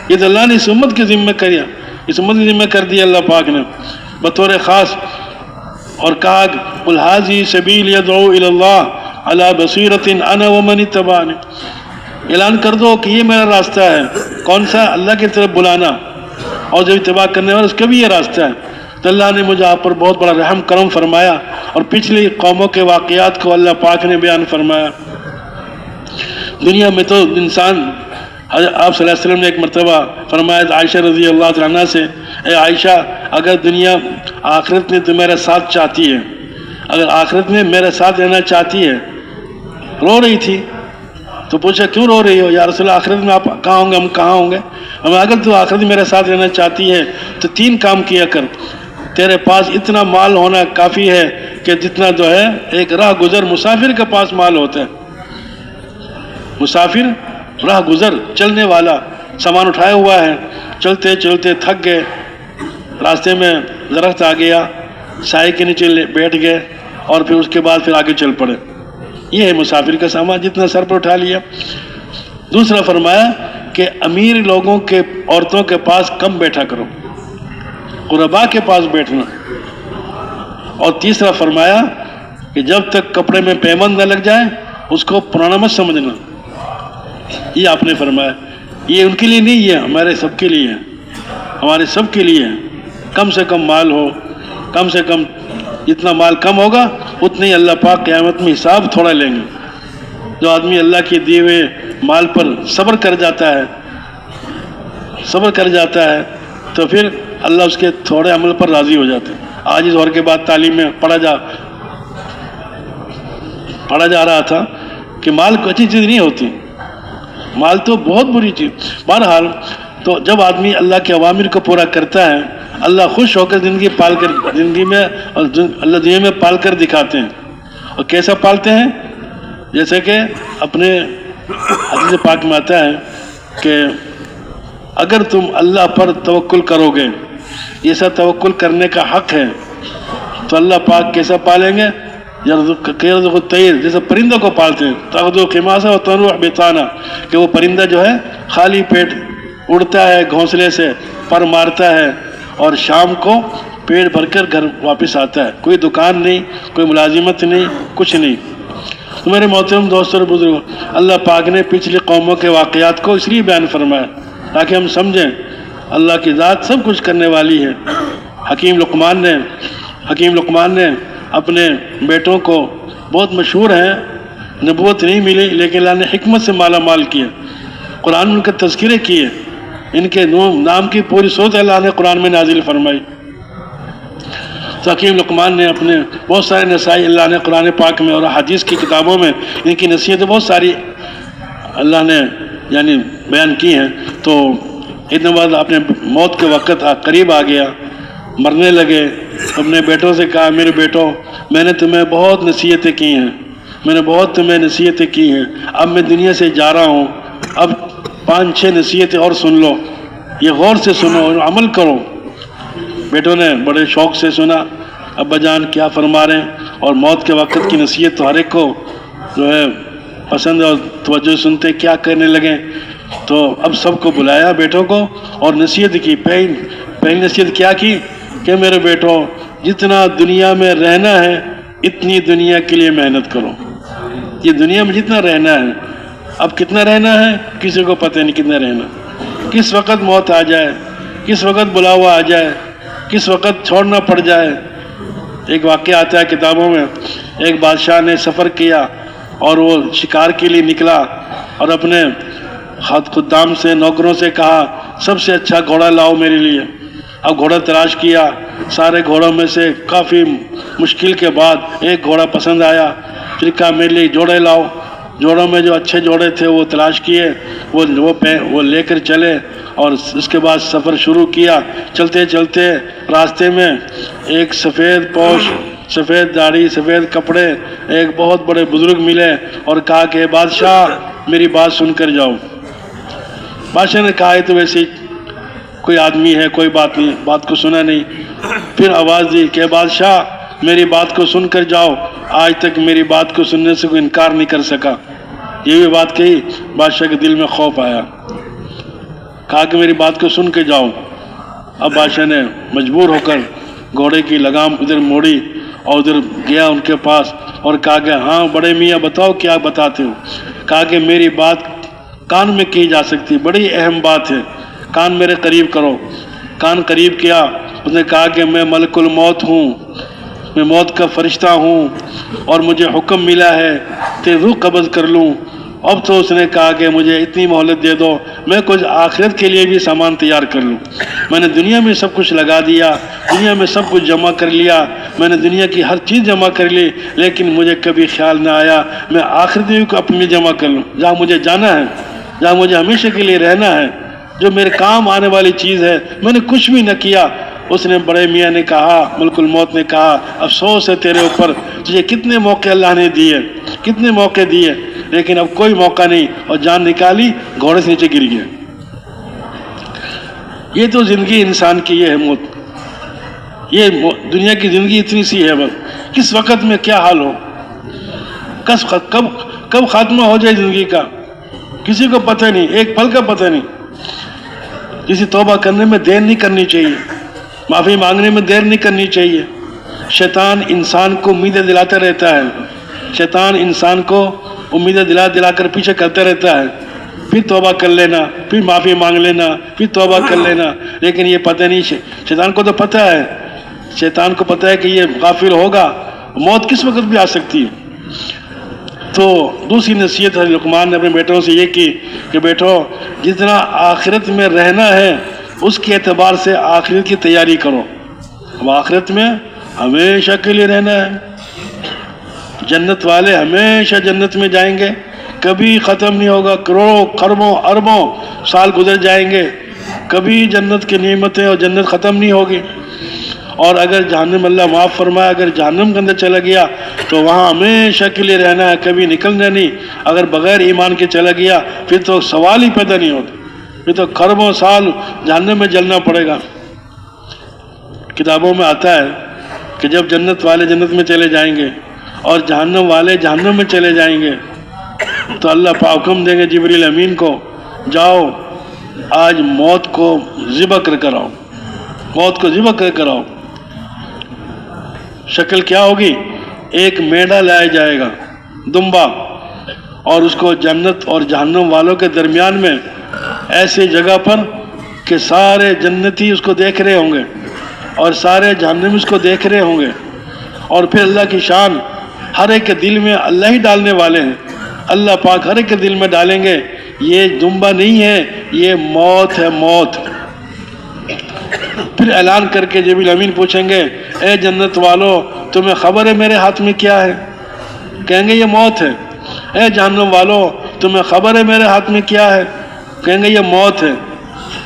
Speaker 1: یہ تو اللہ نے اس امت کے ذمہ کیا، اس امت کے ذمہ کر دیا اللہ پاک نے بطور خاص. اور کہا قل ھذہ سبیلی ادعو الی اللہ علی بصیرۃ انا ومن اتبعنی. اعلان کر دو کہ یہ میرا راستہ ہے. کون سا؟ اللہ کی طرف بلانا، اور جو اتباع کرنے والا اس کا بھی یہ راستہ ہے. تو اللہ نے مجھے آپ پر بہت بڑا رحم کرم فرمایا اور پچھلی قوموں کے واقعات کو اللہ پاک نے بیان فرمایا. دنیا میں تو انسان، آپ صلی اللہ علیہ وسلم نے ایک مرتبہ فرمایا عائشہ رضی اللہ عنہ سے، اے عائشہ اگر دنیا آخرت میں تو میرا ساتھ چاہتی ہے، اگر آخرت میں میرا ساتھ رہنا چاہتی ہے. رو رہی تھی تو پوچھا کیوں رو رہی ہو یا رسول اللہ، آخرت میں آپ کہاں ہوں گے، ہم کہاں ہوں گے؟ اگر تو آخرت میں میرے ساتھ رہنا چاہتی ہے تو 3 کام کیا کر. تیرے پاس اتنا مال ہونا کافی ہے کہ جتنا جو ہے ایک راہ گزر مسافر کے پاس مال ہوتا ہے. مسافر راہ گزر چلنے والا سامان اٹھایا ہوا ہے، چلتے چلتے تھک گئے، راستے میں درخت آ گیا، سائے کے نیچے بیٹھ گئے اور پھر اس کے بعد پھر آگے چل پڑے. یہ ہے مسافر کا سامان جتنا سر پر اٹھا لیا. دوسرا فرمایا کہ امیر لوگوں کے عورتوں کے پاس کم بیٹھا کرو، قربا کے پاس بیٹھنا. اور تیسرا فرمایا کہ جب تک کپڑے میں پیمند نہ لگ جائے اس کو پرانا مت سمجھنا. یہ آپ نے فرمایا. یہ ان کے لیے نہیں ہے، ہمارے سب کے لیے ہے، ہمارے سب کے لیے ہے. کم سے کم مال ہو، کم سے کم جتنا مال کم ہوگا اتنے ہی اللہ پاک قیامت میں حساب تھوڑا لیں گے. جو آدمی اللہ کے دیے ہوئے مال پر صبر کر جاتا ہے تو پھر اللہ اس کے تھوڑے عمل پر راضی ہو جاتے ہیں. آج اس دور کے بعد تعلیم میں پڑھا جا رہا تھا کہ مال کوئی اچھی چیز نہیں ہوتی، مال تو بہت بری چیز. بہرحال تو جب آدمی اللہ کے اوامر کو پورا کرتا ہے اللہ خوش ہو کر زندگی میں اور اللہ دنیا میں پال کر دکھاتے ہیں. اور کیسا پالتے ہیں؟ جیسے کہ اپنے حدیث پاک میں آتا ہے کہ اگر تم اللہ پر توکل کرو گے، جیسا توکل کرنے کا حق ہے، تو اللہ پاک کیسا پالیں گے؟ یرزق الطیر، جیسے پرندوں کو پالتے ہیں، تغدو خماسا و تروح بطانا، کہ وہ پرندہ جو ہے خالی پیٹ اڑتا ہے، گھونسلے سے پر مارتا ہے اور شام کو پیٹ بھر کر گھر واپس آتا ہے. کوئی دکان نہیں، کوئی ملازمت نہیں، کچھ نہیں. تو میرے محترم دوستوں اور بزرگوں، اللہ پاک نے پچھلی قوموں کے واقعات کو اس لیے بیان فرمایا تاکہ ہم سمجھیں اللہ کی ذات سب کچھ کرنے والی ہے. حکیم لقمان نے اپنے بیٹوں کو، بہت مشہور ہیں، نبوت نہیں ملی لیکن اللہ نے حکمت سے مالا مال کیا. قرآن میں ان کے تذکرے کیے، ان کے نام کی پوری صورت اللہ نے قرآن میں نازل فرمائی. تو حکیم لقمان نے اپنے بہت سارے نصائح اللہ نے قرآن پاک میں اور حدیث کی کتابوں میں ان کی نصیحتیں بہت ساری اللہ نے یعنی بیان کی ہیں. تو اتنے بعد اپنے موت کے وقت قریب آ گیا، مرنے لگے. اپنے بیٹوں سے کہا میرے بیٹوں میں نے تمہیں بہت نصیحتیں کی ہیں، اب میں دنیا سے جا رہا ہوں، اب 5-6 نصیحتیں اور سن لو، یہ غور سے سنو اور عمل کرو. بیٹوں نے بڑے شوق سے سنا ابا جان کیا فرما رہے ہیں. اور موت کے وقت کی نصیحت تو ہر ایک کو جو ہے پسند اور توجہ سنتے کیا کرنے لگے. تو اب سب کو بلایا بیٹوں کو اور نصیحت کی. پہلی نصیحت کیا کی کہ میرے بیٹوں جتنا دنیا میں رہنا ہے اتنی دنیا کے لیے محنت کرو. یہ دنیا میں جتنا رہنا ہے، اب کتنا رہنا ہے کسی کو پتہ نہیں کتنا رہنا، کس وقت موت آ جائے، کس وقت بلاوا آ جائے، کس وقت چھوڑنا پڑ جائے. ایک واقعہ آتا ہے کتابوں میں، ایک بادشاہ نے سفر کیا اور وہ شکار کے لیے نکلا اور اپنے خدام سے، نوکروں سے کہا سب سے اچھا گھوڑا لاؤ میرے لیے. اب گھوڑا تلاش کیا، سارے گھوڑوں میں سے کافی مشکل کے بعد ایک گھوڑا پسند آیا پھر کہا میرے لیے جوڑے لاؤ. جوڑوں میں جو اچھے جوڑے تھے وہ تلاش کیے, وہ لے کر چلے اور اس کے بعد سفر شروع کیا. چلتے چلتے راستے میں ایک سفید پوش, سفید داڑھی, سفید کپڑے ایک بہت بڑے بزرگ ملے اور کہا کہ بادشاہ میری بات سن کر جاؤ. بادشاہ نے کہا یہ تو ویسے کوئی آدمی ہے, کوئی بات نہیں, بات کو سنا نہیں. پھر آواز دی کہ بادشاہ میری بات کو سن کر جاؤ, آج تک میری بات کو سننے سے کوئی انکار نہیں کر سکا. یہ بھی بات کہی, بادشاہ کے دل میں خوف آیا, کہا کہ میری بات کو سن کے جاؤ. اب بادشاہ نے مجبور ہو کر گھوڑے کی لگام ادھر موڑی اور ادھر گیا ان کے پاس اور کہا کہ ہاں بڑے میاں بتاؤ کیا بتاتے ہو. کہا کہ میری بات کان میں کی جا سکتی, بڑی اہم بات ہے, کان میرے قریب کرو. کان قریب کیا, اس نے کہا کہ میں ملک الموت ہوں, میں موت کا فرشتہ ہوں اور مجھے حکم ملا ہے کہ روح قبض کر لوں. اب تو اس نے کہا کہ مجھے اتنی مہلت دے دو, میں کچھ آخرت کے لیے بھی سامان تیار کر لوں. میں نے دنیا میں سب کچھ لگا دیا, دنیا میں سب کچھ جمع کر لیا, میں نے دنیا کی ہر چیز جمع کر لی, لیکن مجھے کبھی خیال نہ آیا میں آخرت میں بھی اپنے جمع کر لوں. جہاں مجھے جانا ہے, جہاں مجھے ہمیشہ کے لیے رہنا ہے, جو میرے کام آنے والی چیز ہے, میں نے کچھ بھی نہ کیا. اس نے بڑے میاں نے کہا, ملک الموت نے کہا افسوس ہے تیرے اوپر, تجھے کتنے موقع اللہ نے دیے, کتنے موقع دیے, لیکن اب کوئی موقع نہیں. اور جان نکالی, گھوڑے سے نیچے گر گیا. یہ تو زندگی انسان کی یہ ہے موت, یہ دنیا کی زندگی اتنی سی ہے, بس کس وقت میں کیا حال ہو, کب خاتمہ ہو جائے زندگی کا کسی کو پتہ نہیں, ایک پل کا پتہ نہیں. کسی توبہ کرنے میں دیر نہیں کرنی چاہیے, معافی مانگنے میں دیر نہیں کرنی چاہیے. شیطان انسان کو امیدیں دلاتا رہتا ہے, شیطان انسان کو امیدیں دلا کر پیچھے کرتا رہتا ہے. پھر توبہ کر لینا, پھر معافی مانگ لینا, پھر توبہ کر لینا, لیکن یہ پتہ نہیں, شیطان کو تو پتہ ہے, شیطان کو پتہ ہے کہ یہ غافل ہوگا, موت کس وقت بھی آ سکتی ہے. تو دوسری نصیحت حضرت لقمان نے اپنے بیٹوں سے یہ کی کہ بیٹو جتنا آخرت میں رہنا ہے اس کے اعتبار سے آخرت کی تیاری کرو. اب آخرت میں ہمیشہ کے لیے رہنا ہے, جنت والے ہمیشہ جنت میں جائیں گے, کبھی ختم نہیں ہوگا, کروڑوں خربوں اربوں سال گزر جائیں گے, کبھی جنت کی نعمتیں اور جنت ختم نہیں ہوگی. اور اگر جہنم, اللہ معاف فرمائے, اگر جہنم کے اندر چلا گیا تو وہاں ہمیشہ کے لیے رہنا ہے, کبھی نکلنا نہیں. اگر بغیر ایمان کے چلا گیا پھر تو سوال ہی پیدا نہیں ہوتا, پھر تو خربوں سال جہنم میں جلنا پڑے گا. کتابوں میں آتا ہے کہ جب جنت والے جنت میں چلے جائیں گے اور جہنم والے جہنم میں چلے جائیں گے تو اللہ پاک حکم دیں گے جبریل امین کو, جاؤ آج موت کو ذبح کر کر آؤ, موت کو ذبح کر کر آؤ. شکل کیا ہوگی, ایک میڈا لایا جائے گا, دمبا, اور اس کو جنت اور جہنم والوں کے درمیان میں ایسی جگہ پر کہ سارے جنتی اس کو دیکھ رہے ہوں گے اور سارے جہنمی اس کو دیکھ رہے ہوں گے. اور پھر اللہ کی شان, ہر ایک کے دل میں اللہ ہی ڈالنے والے ہیں, اللہ پاک ہر ایک کے دل میں ڈالیں گے یہ دمبا نہیں ہے, یہ موت ہے, موت. پھر اعلان کر کے جبریل امین پوچھیں گے اے جنت والو تمہیں خبر ہے میرے ہاتھ میں کیا ہے, کہیں گے یہ موت ہے. اے جہنم والو تمہیں خبر ہے میرے ہاتھ میں کیا ہے, کہیں گے یہ موت ہے.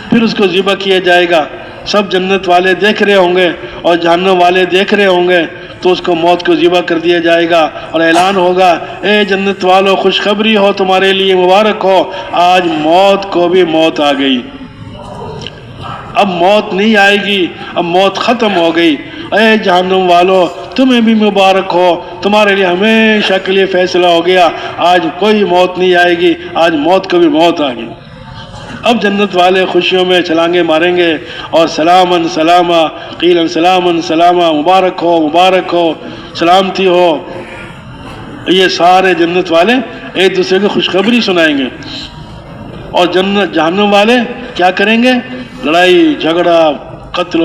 Speaker 1: پھر اس کو ذبح کیا جائے گا, سب جنت والے دیکھ رہے ہوں گے اور جہنم والے دیکھ رہے ہوں گے, تو اس کو موت کو ذبح کر دیا جائے گا اور اعلان ہوگا اے جنت والو خوشخبری ہو تمہارے لیے, مبارک ہو, آج موت کو بھی موت آ گئی. اب موت نہیں آئے گی, اب موت ختم ہو گئی. اے جہنم والو تمہیں بھی مبارک ہو, تمہارے لیے ہمیشہ کے لیے فیصلہ ہو گیا, آج کوئی موت نہیں آئے گی, آج موت کو بھی موت آ گئی. اب جنت والے خوشیوں میں چھلانگے ماریں گے اور سلامن سلاما قیلن سلامن سلاما, مبارک ہو مبارک ہو, سلامتی ہو. یہ سارے جنت والے ایک دوسرے کو خوشخبری سنائیں گے. اور جہنم والے کیا کریں گے, لڑائی جھگڑا قتل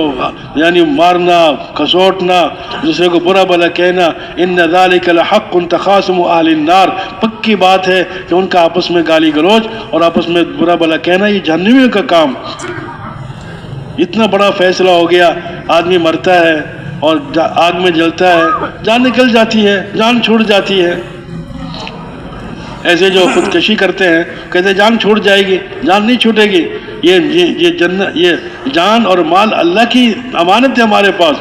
Speaker 1: یعنی مارنا کسوٹنا, دوسرے کو برا بھلا کہنا. ان ذالک لحق تخاصم اہل النار, پکی بات ہے کہ ان کا آپس میں گالی گلوچ اور آپس میں برا بھلا کہنا یہ جہنمیوں کا کام. اتنا بڑا فیصلہ ہو گیا, آدمی مرتا ہے اور آگ میں جلتا ہے, جان نکل جاتی ہے, جان چھوٹ جاتی ہے, ایسے جو خودکشی کرتے ہیں کہتے ہیں جان چھوٹ جائے گی، جان نہیں چھوٹے گی. یہ جان اور مال اللہ کی امانت ہے ہمارے پاس،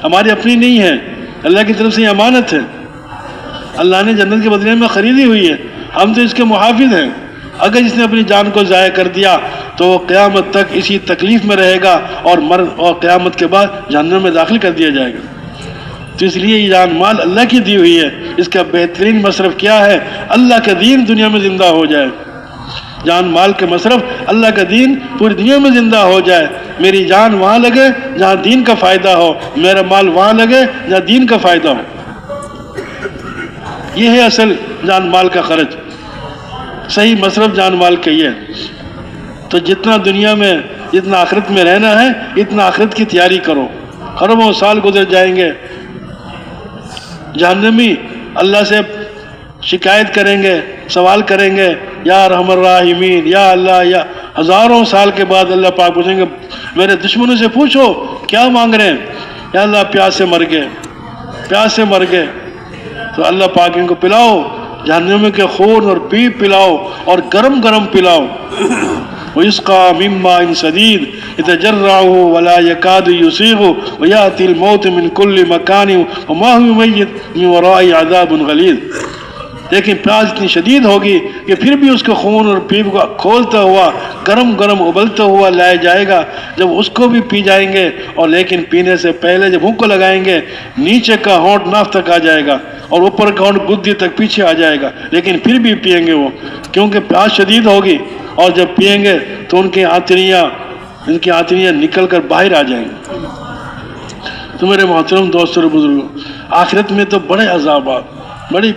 Speaker 1: ہماری اپنی نہیں ہے، اللہ کی طرف سے یہ امانت ہے. اللہ نے جنت کے بدلے میں خریدی ہوئی ہے، ہم تو اس کے محافظ ہیں. اگر جس نے اپنی جان کو ضائع کر دیا تو وہ قیامت تک اسی تکلیف میں رہے گا اور قیامت کے بعد جہنم میں داخل کر دیا جائے گا. تو اس لیے یہ جان مال اللہ کی دی ہوئی ہے، اس کا بہترین مصرف کیا ہے؟ اللہ کا دین دنیا میں زندہ ہو جائے. جان مال کے مصرف اللہ کا دین پوری دنیا میں زندہ ہو جائے. میری جان وہاں لگے جہاں دین کا فائدہ ہو، میرا مال وہاں لگے جہاں دین کا فائدہ ہو. یہ ہے اصل جان مال کا خرچ، صحیح مصرف جان مال کا یہ ہے. تو جتنا دنیا میں جتنا آخرت میں رہنا ہے اتنا آخرت کی تیاری کرو. خربوں سال گزر جائیں گے، جہنمی اللہ سے شکایت کریں گے، سوال کریں گے یا ارحم الراحمین، یا اللہ. یا ہزاروں سال کے بعد اللہ پاک پوچھیں گے میرے دشمنوں سے پوچھو کیا مانگ رہے ہیں. یا اللہ پیاس سے مر گئے، پیاس سے مر گئے. تو اللہ پاک ان کو پلاؤ جہنم کے خون اور پیپ پلاؤ اور گرم گرم پلاؤ. وَيُسْقَى مِن مَّاءٍ شَدِيدٍ يَتَجَرَّعُهُ وَلَا يَكَادُ يُسِيغُهُ وَيَأْتِي الْمَوْتُ مِن كُلِّ مَكَانٍ وَمَا هُوَ بِمَيِّتٍ مِّن وَرَائِهِ عَذَابٌ غَلِيظٌ. لیکن پیاس اتنی شدید ہوگی کہ پھر بھی اس کے خون اور پیپ کو کھولتا ہوا گرم گرم ابلتا ہوا لایا جائے گا. جب اس کو بھی پی جائیں گے اور لیکن پینے سے پہلے جب منہ کو لگائیں گے نیچے کا ہونٹ ناف تک آ جائے گا اور اوپر کا ہونٹ گدی تک پیچھے آ جائے گا، لیکن پھر بھی پئیں گے وہ، کیونکہ پیاس شدید ہوگی. اور جب پئیں گے تو ان کی آنتڑیاں نکل کر باہر آ جائیں گے. تو میرے محترم دوستوں اور بزرگوں، آخرت میں تو بڑے عذابات، بڑی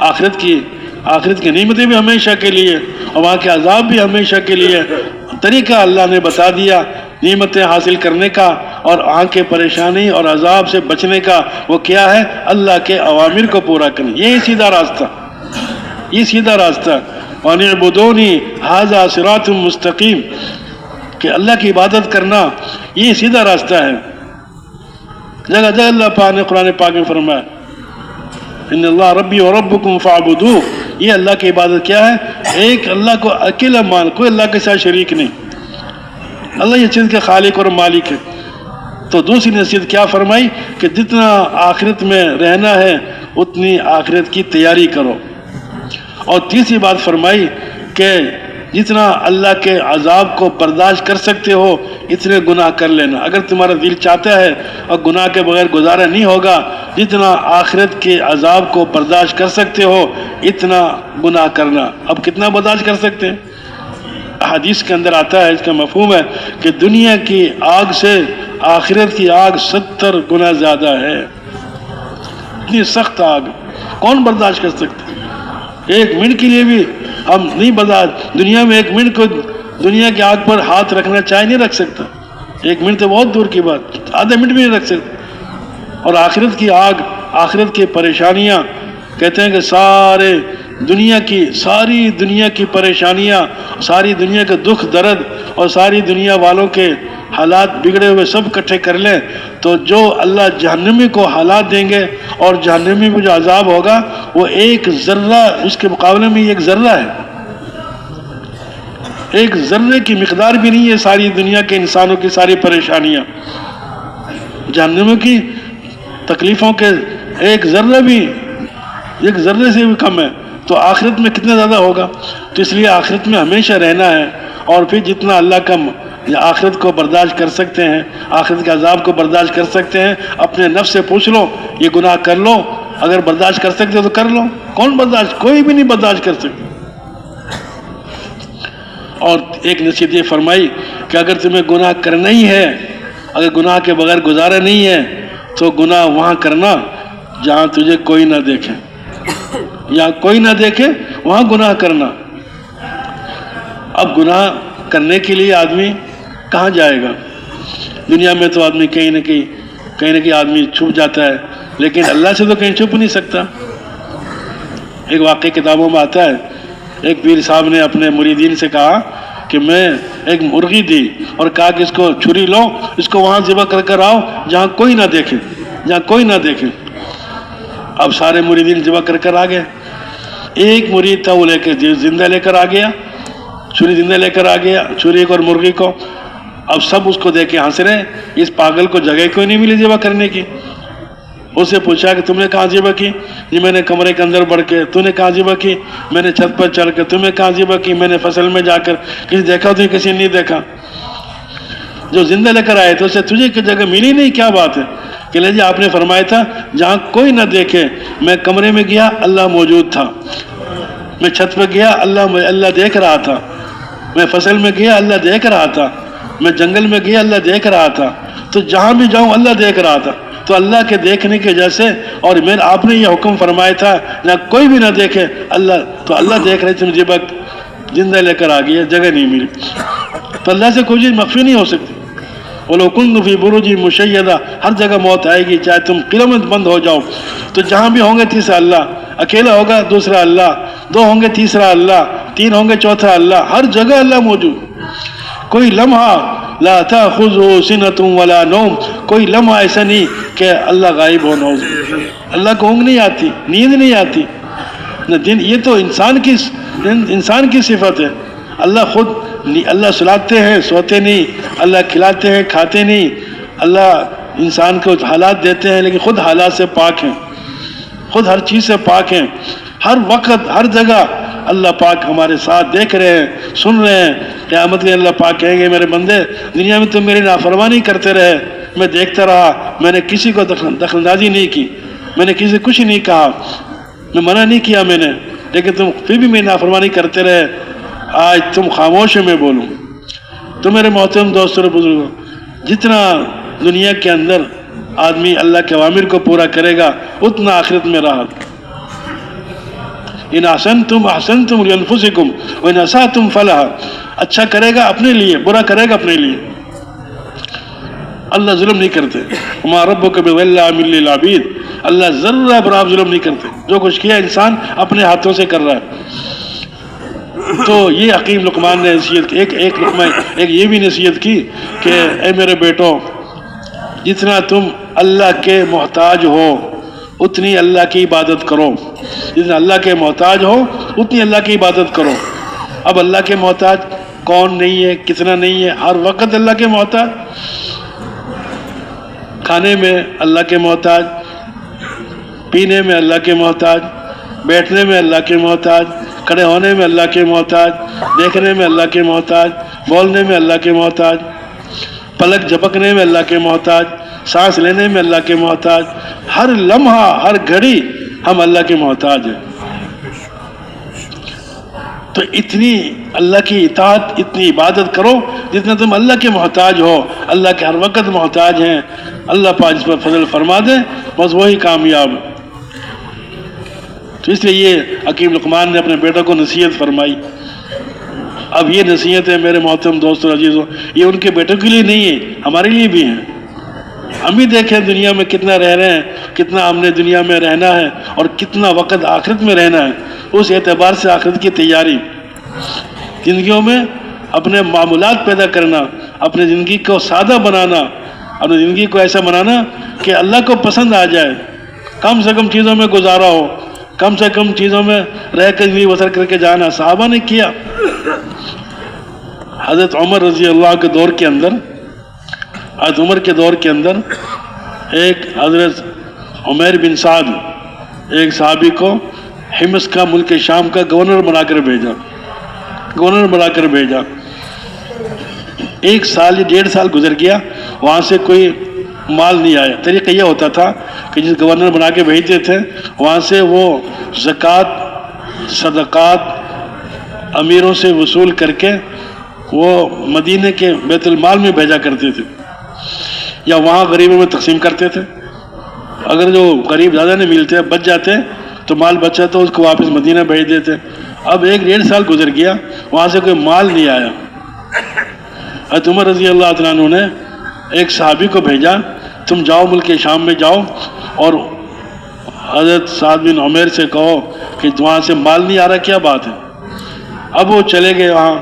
Speaker 1: آخرت کی نعمتیں بھی ہمیشہ کے لیے اور وہاں کے عذاب بھی ہمیشہ کے لیے. طریقہ اللہ نے بتا دیا نعمتیں حاصل کرنے کا اور آنکھ کے پریشانی اور عذاب سے بچنے کا. وہ کیا ہے؟ اللہ کے اوامر کو پورا کرنا. یہی سیدھا راستہ، یہ سیدھا راستہ. وَأَنِ اعْبُدُونِي هَذَا صِرَاطٌ مُسْتَقِيمٌ، کہ اللہ کی عبادت کرنا یہ سیدھا راستہ ہے. جگہ جگہ اللہ پاک نے قرآن پاک میں فرمایا ان اللہ ربی و ربکم فاعبدوہ. یہ اللہ کی عبادت کیا ہے؟ ایک اللہ کو اکیلا مان، کوئی اللہ کے ساتھ شریک نہیں. اللہ یہ چیز کے خالق اور مالک ہے. تو دوسری نصیحت کیا فرمائی کہ جتنا آخرت میں رہنا ہے اتنی آخرت کی تیاری کرو. اور تیسری بات فرمائی کہ جتنا اللہ کے عذاب کو برداشت کر سکتے ہو اتنے گناہ کر لینا. اگر تمہارا دل چاہتا ہے اور گناہ کے بغیر گزارا نہیں ہوگا، جتنا آخرت کے عذاب کو برداشت کر سکتے ہو اتنا گناہ کرنا. اب کتنا برداشت کر سکتے ہیں؟ حدیث کے اندر آتا ہے، اس کا مفہوم ہے کہ دنیا کی آگ سے آخرت کی آگ 70 گنا زیادہ ہے. اتنی سخت آگ کون برداشت کر سکتے؟ ایک منٹ کے لیے بھی ہم نہیں برداشت. دنیا میں ایک منٹ کو دنیا کی آگ پر ہاتھ رکھنا چاہے نہیں رکھ سکتا. ایک منٹ تو بہت دور کی بات، آدھا منٹ بھی نہیں رکھ سکتا. اور آخرت کی آگ، آخرت کی پریشانیاں، کہتے ہیں کہ ساری دنیا کی پریشانیاں، ساری دنیا کے دکھ درد اور ساری دنیا والوں کے حالات بگڑے ہوئے سب اکٹھے کر لیں تو جو اللہ جہنمی کو حالات دیں گے اور جہنمی میں جو عذاب ہوگا وہ ایک ذرہ، اس کے مقابلے میں ایک ذرہ ہے. ایک ذرے کی مقدار بھی نہیں ہے ساری دنیا کے انسانوں کی ساری پریشانیاں. جہنم کی تکلیفوں کے ایک ذرہ بھی، ایک ذرے سے بھی کم ہے. تو آخرت میں کتنا زیادہ ہوگا. تو اس لیے آخرت میں ہمیشہ رہنا ہے. اور پھر جتنا اللہ کا آخرت کو برداشت کر سکتے ہیں، آخرت کے عذاب کو برداشت کر سکتے ہیں، اپنے نفس سے پوچھ لو یہ گناہ کر لو، اگر برداشت کر سکتے تو کر لو. کون برداشت؟ کوئی بھی نہیں برداشت کر سکتا. اور ایک نصیحت یہ فرمائی کہ اگر تمہیں گناہ کرنا ہی ہے، اگر گناہ کے بغیر گزارا نہیں ہے تو گناہ وہاں کرنا جہاں تجھے کوئی نہ دیکھے. یا کوئی نہ دیکھے وہاں گناہ کرنا. اب گناہ کرنے کے لیے آدمی کہاں جائے گا؟ دنیا میں تو آدمی کہیں نہ کہیں آدمی چھپ جاتا ہے، لیکن اللہ سے تو کہیں چھپ نہیں سکتا. ایک واقعہ کتابوں میں آتا ہے، ایک پیر صاحب نے اپنے مریدین سے کہا کہ میں ایک مرغی دی اور کہا کہ اس کو چھری لو، اس کو وہاں ذبح کر کر آؤ جہاں کوئی نہ دیکھے. اب سارے مریدین ذبح کر آ گئے. ایک مرید تھا وہ لے کے زندہ لے کر آ گیا, چھری زندہ لے کر آ گیا, چھری کو اور مرغی کو. اب سب اس کو دیکھ کے ہنس رہے, اس پاگل کو جگہ کیوں نہیں ملی ذبح کرنے کی. اسے پوچھا کہ تم نے کہاں ذبح کی؟ جی میں نے کمرے کے اندر بڑھ کے. تو نے کہاں ذبح کی؟ میں نے چھت پر چڑھ کے. تم نے کہاں ذبح کی؟ میں نے فصل میں جا کر. کسی دیکھا تو کسی نے نہیں دیکھا. جو زندہ لے کر آئے تھے اسے تجھے کی جگہ ملی نہیں, کیا بات ہے؟ کہ لے جی آپ نے فرمایا تھا جہاں کوئی نہ دیکھے. میں کمرے میں گیا اللہ موجود تھا, میں چھت پہ گیا اللہ دیکھ رہا تھا, میں فصل میں گیا اللہ دیکھ رہا تھا, میں جنگل میں گیا اللہ دیکھ رہا تھا. تو جہاں بھی جاؤں اللہ دیکھ رہا تھا. تو اللہ کے دیکھنے کی وجہ سے, اور آپ نے یہ حکم فرمایا تھا نہ کوئی بھی نہ دیکھے اللہ, تو اللہ دیکھ رہے تھے, مجھے زندہ لے کر آ گیا, جگہ نہیں ملی. تو اللہ سے کوئی چیز مخفی نہیں ہو سکتی. وَلَوْ كُنْتُ فِي بُرُوجٍ مُشَيَّدَةٍ, ہر جگہ موت آئے گی, چاہے تم قلعوں میں بند ہو جاؤ. تو جہاں بھی ہوں گے تیسرا اللہ, اکیلا ہوگا دوسرا اللہ, دو ہوں گے تیسرا اللہ, تین ہوں گے چوتھا اللہ, ہر جگہ اللہ موجود. کوئی لمحہ لا تأخذه سنة ولا نوم, کوئی لمحہ ایسا نہیں کہ اللہ غائب ہو. نوز, اللہ کو اونگ نہیں آتی, نیند نہیں آتی نہ دن. یہ تو انسان کی صفت ہے. اللہ خود, اللہ سلاتے ہیں سوتے نہیں, اللہ کھلاتے ہیں کھاتے نہیں, اللہ انسان کو حالات دیتے ہیں لیکن خود حالات سے پاک ہیں, خود ہر چیز سے پاک ہیں. ہر وقت ہر جگہ اللہ پاک ہمارے ساتھ دیکھ رہے ہیں, سن رہے ہیں. قیامت میں اللہ پاک کہیں گے میرے بندے دنیا میں تم میری نافرمانی کرتے رہے, میں دیکھتا رہا, میں نے کسی کو دخل اندازی نہیں کی, میں نے کسی سے کچھ نہیں کہا, میں منع نہیں کیا میں نے, لیکن تم پھر بھی میری نافرمانی کرتے رہے. آج تم خاموش میں بولوں. تو میرے محترم دوستوں اور بزرگوں, جتنا دنیا کے اندر آدمی اللہ کے اوامر کو پورا کرے گا اتنا آخرت میں راحت. ان احسنتم احسنتم لانفسکم وان اسأتم فلہا, اچھا کرے گا اپنے لیے, برا کرے گا اپنے لیے. اللہ ظلم نہیں کرتے. وما ربک بظلام للعبید, اللہ ذرہ برابر ظلم نہیں کرتے. جو کچھ کیا انسان اپنے ہاتھوں سے کر رہا ہے. تو یہ حکیم لقمان نے نصیحت کی, ایک یہ بھی نصیحت کی کہ اے میرے بیٹو, جتنا تم اللہ کے محتاج ہو اتنی اللہ کی عبادت کرو. جتنا اللہ کے محتاج ہو اتنی اللہ کی عبادت کرو. اب اللہ کے محتاج کون نہیں ہے, کتنا نہیں ہے, ہر وقت اللہ کے محتاج. کھانے میں اللہ کے محتاج, پینے میں اللہ کے محتاج, بیٹھنے میں اللہ کے محتاج, کھڑے ہونے میں اللہ کے محتاج, دیکھنے میں اللہ کے محتاج, بولنے میں اللہ کے محتاج, پلک جھپکنے میں اللہ کے محتاج, سانس لینے میں اللہ کے محتاج. ہر لمحہ ہر گھڑی ہم اللہ کے محتاج ہیں. تو اتنی اللہ کی اطاعت, اتنی عبادت کرو جتنا تم اللہ کے محتاج ہو. اللہ کے ہر وقت محتاج ہیں. اللہ پاک جس پر فضل فرما دے بس وہی کامیاب. تو اس لیے یہ حکیم لقمان نے اپنے بیٹوں کو نصیحت فرمائی. اب یہ نصیحت ہے میرے محترم دوستوں عزیزوں, یہ ان کے بیٹوں کے لیے نہیں ہے, ہمارے لیے بھی ہیں. ہم بھی دیکھیں دنیا میں کتنا رہ رہے ہیں, کتنا ہم نے دنیا میں رہنا ہے اور کتنا وقت آخرت میں رہنا ہے. اس اعتبار سے آخرت کی تیاری, زندگیوں میں اپنے معمولات پیدا کرنا, اپنے زندگی کو سادہ بنانا, اپنی زندگی کو ایسا بنانا کہ اللہ کو پسند آ جائے. کم سے کم چیزوں میں گزارا ہو, کم سے کم چیزوں میں رہ کر زندگی بسر کر کے جانا. صحابہ نے کیا. حضرت عمر رضی اللہ کے دور کے اندر, حضرت عمر کے دور کے اندر ایک حضرت عمیر بن سعد ایک صحابی کو حمص کا, ملک شام کا گورنر بنا کر بھیجا. ایک سال یا 1.5 سال گزر گیا, وہاں سے کوئی مال نہیں آیا. طریقہ یہ ہوتا تھا کہ جس گورنر بنا کے بھیجتے تھے وہاں سے وہ زکوٰۃ صدقات امیروں سے وصول کر کے وہ مدینے کے بیت المال میں بھیجا کرتے تھے, یا وہاں غریبوں میں تقسیم کرتے تھے. اگر جو غریب زیادہ نہیں ملتے, بچ جاتے تو مال بچا تو اس کو واپس مدینہ بھیج دیتے. اب 1.5 سال گزر گیا, وہاں سے کوئی مال نہیں آیا. حضرت عمر رضی اللہ تعالیٰ عنہ نے ایک صحابی کو بھیجا, تم جاؤ ملک شام میں جاؤ اور حضرت سعد بن عمیر سے کہو کہ وہاں سے مال نہیں آ رہا, کیا بات ہے. اب وہ چلے گئے, وہاں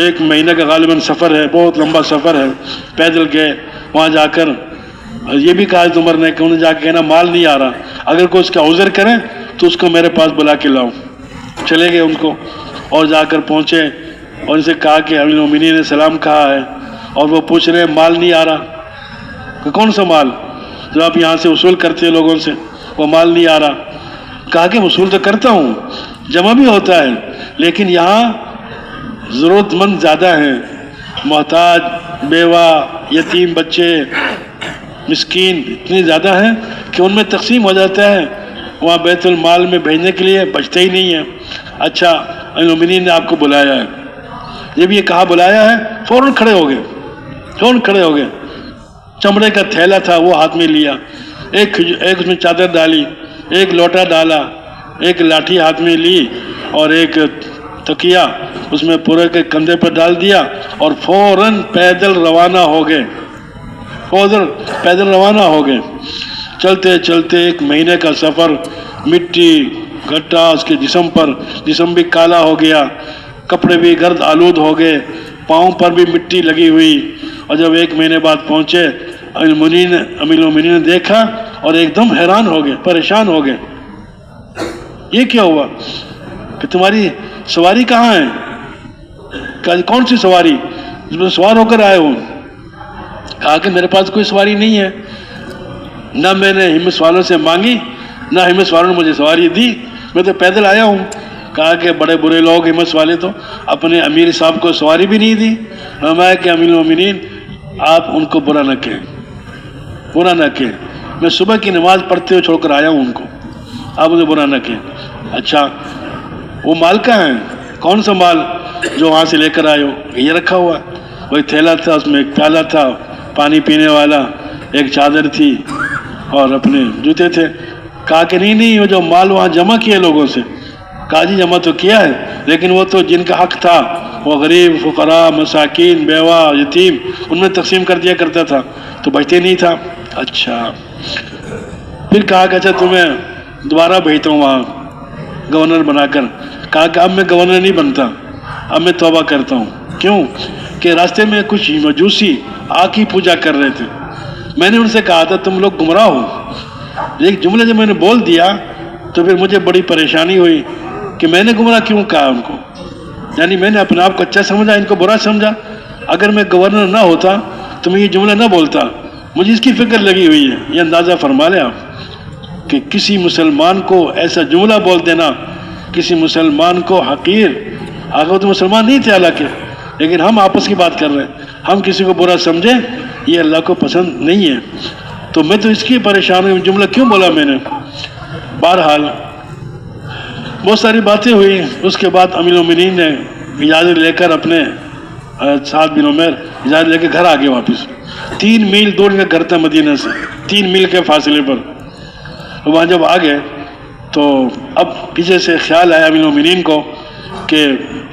Speaker 1: 1 مہینہ کا غالباً سفر ہے, بہت لمبا سفر ہے, پیدل گئے. وہاں جا کر یہ بھی کہا عمر نے کہ انہیں جا کے کہنا مال نہیں آ رہا, اگر کوئی اس کا عذر کرے تو اس کو میرے پاس بلا کے لاؤ. چلے گئے ان کو اور جا کر پہنچے اور ان سے کہا کہ امیر المومنین نے سلام کہا ہے. اور وہ پوچھ رہے ہیں مال نہیں آ رہا. کہ کون سا مال جو آپ یہاں سے وصول کرتے ہیں لوگوں سے؟ وہ مال نہیں آ رہا. کہا کہ وصول تو کرتا ہوں، جمع بھی ہوتا ہے، لیکن یہاں ضرورت مند زیادہ ہیں، محتاج، بیوہ، یتیم بچے، مسکین اتنے زیادہ ہیں کہ ان میں تقسیم ہو جاتا ہے، وہاں بیت المال میں بھیجنے کے لیے بچتے ہی نہیں ہے. اچھا المومنین نے آپ کو بلایا ہے. جب یہ کہا بلایا ہے فوراً کھڑے ہو گئے، فوراً کھڑے ہو گئے. چمڑے کا تھیلا تھا وہ ہاتھ میں لیا، ایک اس میں چادر ڈالی، ایک لوٹا ڈالا، ایک لاٹھی ہاتھ میں لی اور ایک تکیا اس میں پورے کے کندھے پر ڈال دیا اور فوراً پیدل روانہ ہو گئے. فوراً پیدل روانہ ہو گئے. چلتے چلتے 1 مہینے کا سفر، مٹی گھٹا اس کے جسم پر، جسم بھی کالا ہو گیا، کپڑے بھی گرد آلود ہو گئے، پاؤں پر بھی مٹی لگی ہوئی. اور جب 1 مہینے بعد پہنچے امیر المومنین نے دیکھا اور ایک دم حیران ہو گئے، پریشان ہو گئے. یہ کیا ہوا کہ تمہاری سواری کہاں ہے؟ کہا کون سی سواری جس میں سوار ہو کر آئے ہوں؟ کہا کہ میرے پاس کوئی سواری نہیں ہے، نہ میں نے ہمت والوں سے مانگی نہ ہمت والوں نے مجھے سواری دی، میں تو پیدل آیا ہوں. کہا کہ بڑے برے لوگ ہمت والے تو اپنے امیر صاحب کو سواری بھی نہیں دی. فرمایا کہ امیر المومنین آپ ان کو برا نہ کہیں، برا نہ کہیں، میں صبح کی نماز پڑھتے ہوئے چھوڑ کر آیا ہوں ان کو، آپ انہیں برا نہ کہیں. اچھا وہ مال کہاں ہے؟ کون سا مال جو وہاں سے لے کر آئے ہو؟ یہ رکھا ہوا. وہی تھیلا تھا، اس میں ایک پیالہ تھا پانی پینے والا، ایک چادر تھی اور اپنے جوتے تھے. کہا کہ نہیں وہ جو مال وہاں جمع کیے لوگوں سے. کہا جی جمع تو کیا ہے، لیکن وہ تو جن کا حق تھا وہ غریب، فقراء، مساکین، بیوہ، یتیم، ان میں تقسیم کر دیا کرتا تھا، تو بچتے نہیں تھا. اچھا پھر کہا کہ اچھا تمہیں دوبارہ بھیجتا ہوں وہاں گورنر بنا کر. کہا کہ اب میں گورنر نہیں بنتا، اب میں توبہ کرتا ہوں. کیوں؟ کہ راستے میں کچھ مجوسی آگ کی پوجا کر رہے تھے. میں نے ان سے کہا تھا تم لوگ گمراہ ہو. ایک جملہ جب میں نے بول دیا تو پھر مجھے بڑی پریشانی ہوئی کہ میں نے گمراہ کیوں کہا ان کو. یعنی میں نے اپنے آپ کو اچھا سمجھا، ان کو برا سمجھا. اگر میں گورنر نہ ہوتا تو میں یہ جملہ نہ بولتا. مجھے اس کی فکر لگی ہوئی ہے. یہ اندازہ فرما لیں آپ کہ کسی مسلمان کو ایسا جملہ بول دینا، کسی مسلمان کو حقیر، آگے تو مسلمان نہیں تھے حالانکہ، لیکن ہم آپس کی بات کر رہے ہیں، ہم کسی کو برا سمجھیں یہ اللہ کو پسند نہیں ہے. تو میں تو اس کی پریشان ہوں جملہ کیوں بولا میں نے. بہرحال بہت ساری باتیں ہوئی. اس کے بعد امیر المومنین نے اجازت لے کر اپنے سعد بن عمیر اجازت لے کے گھر آ گئے واپس. 3 میل دور کا گھر تھا مدینہ سے، 3 میل کے فاصلے پر. وہاں جب آ گئے تو اب پیچھے سے خیال آیا امیر المومنین کو کہ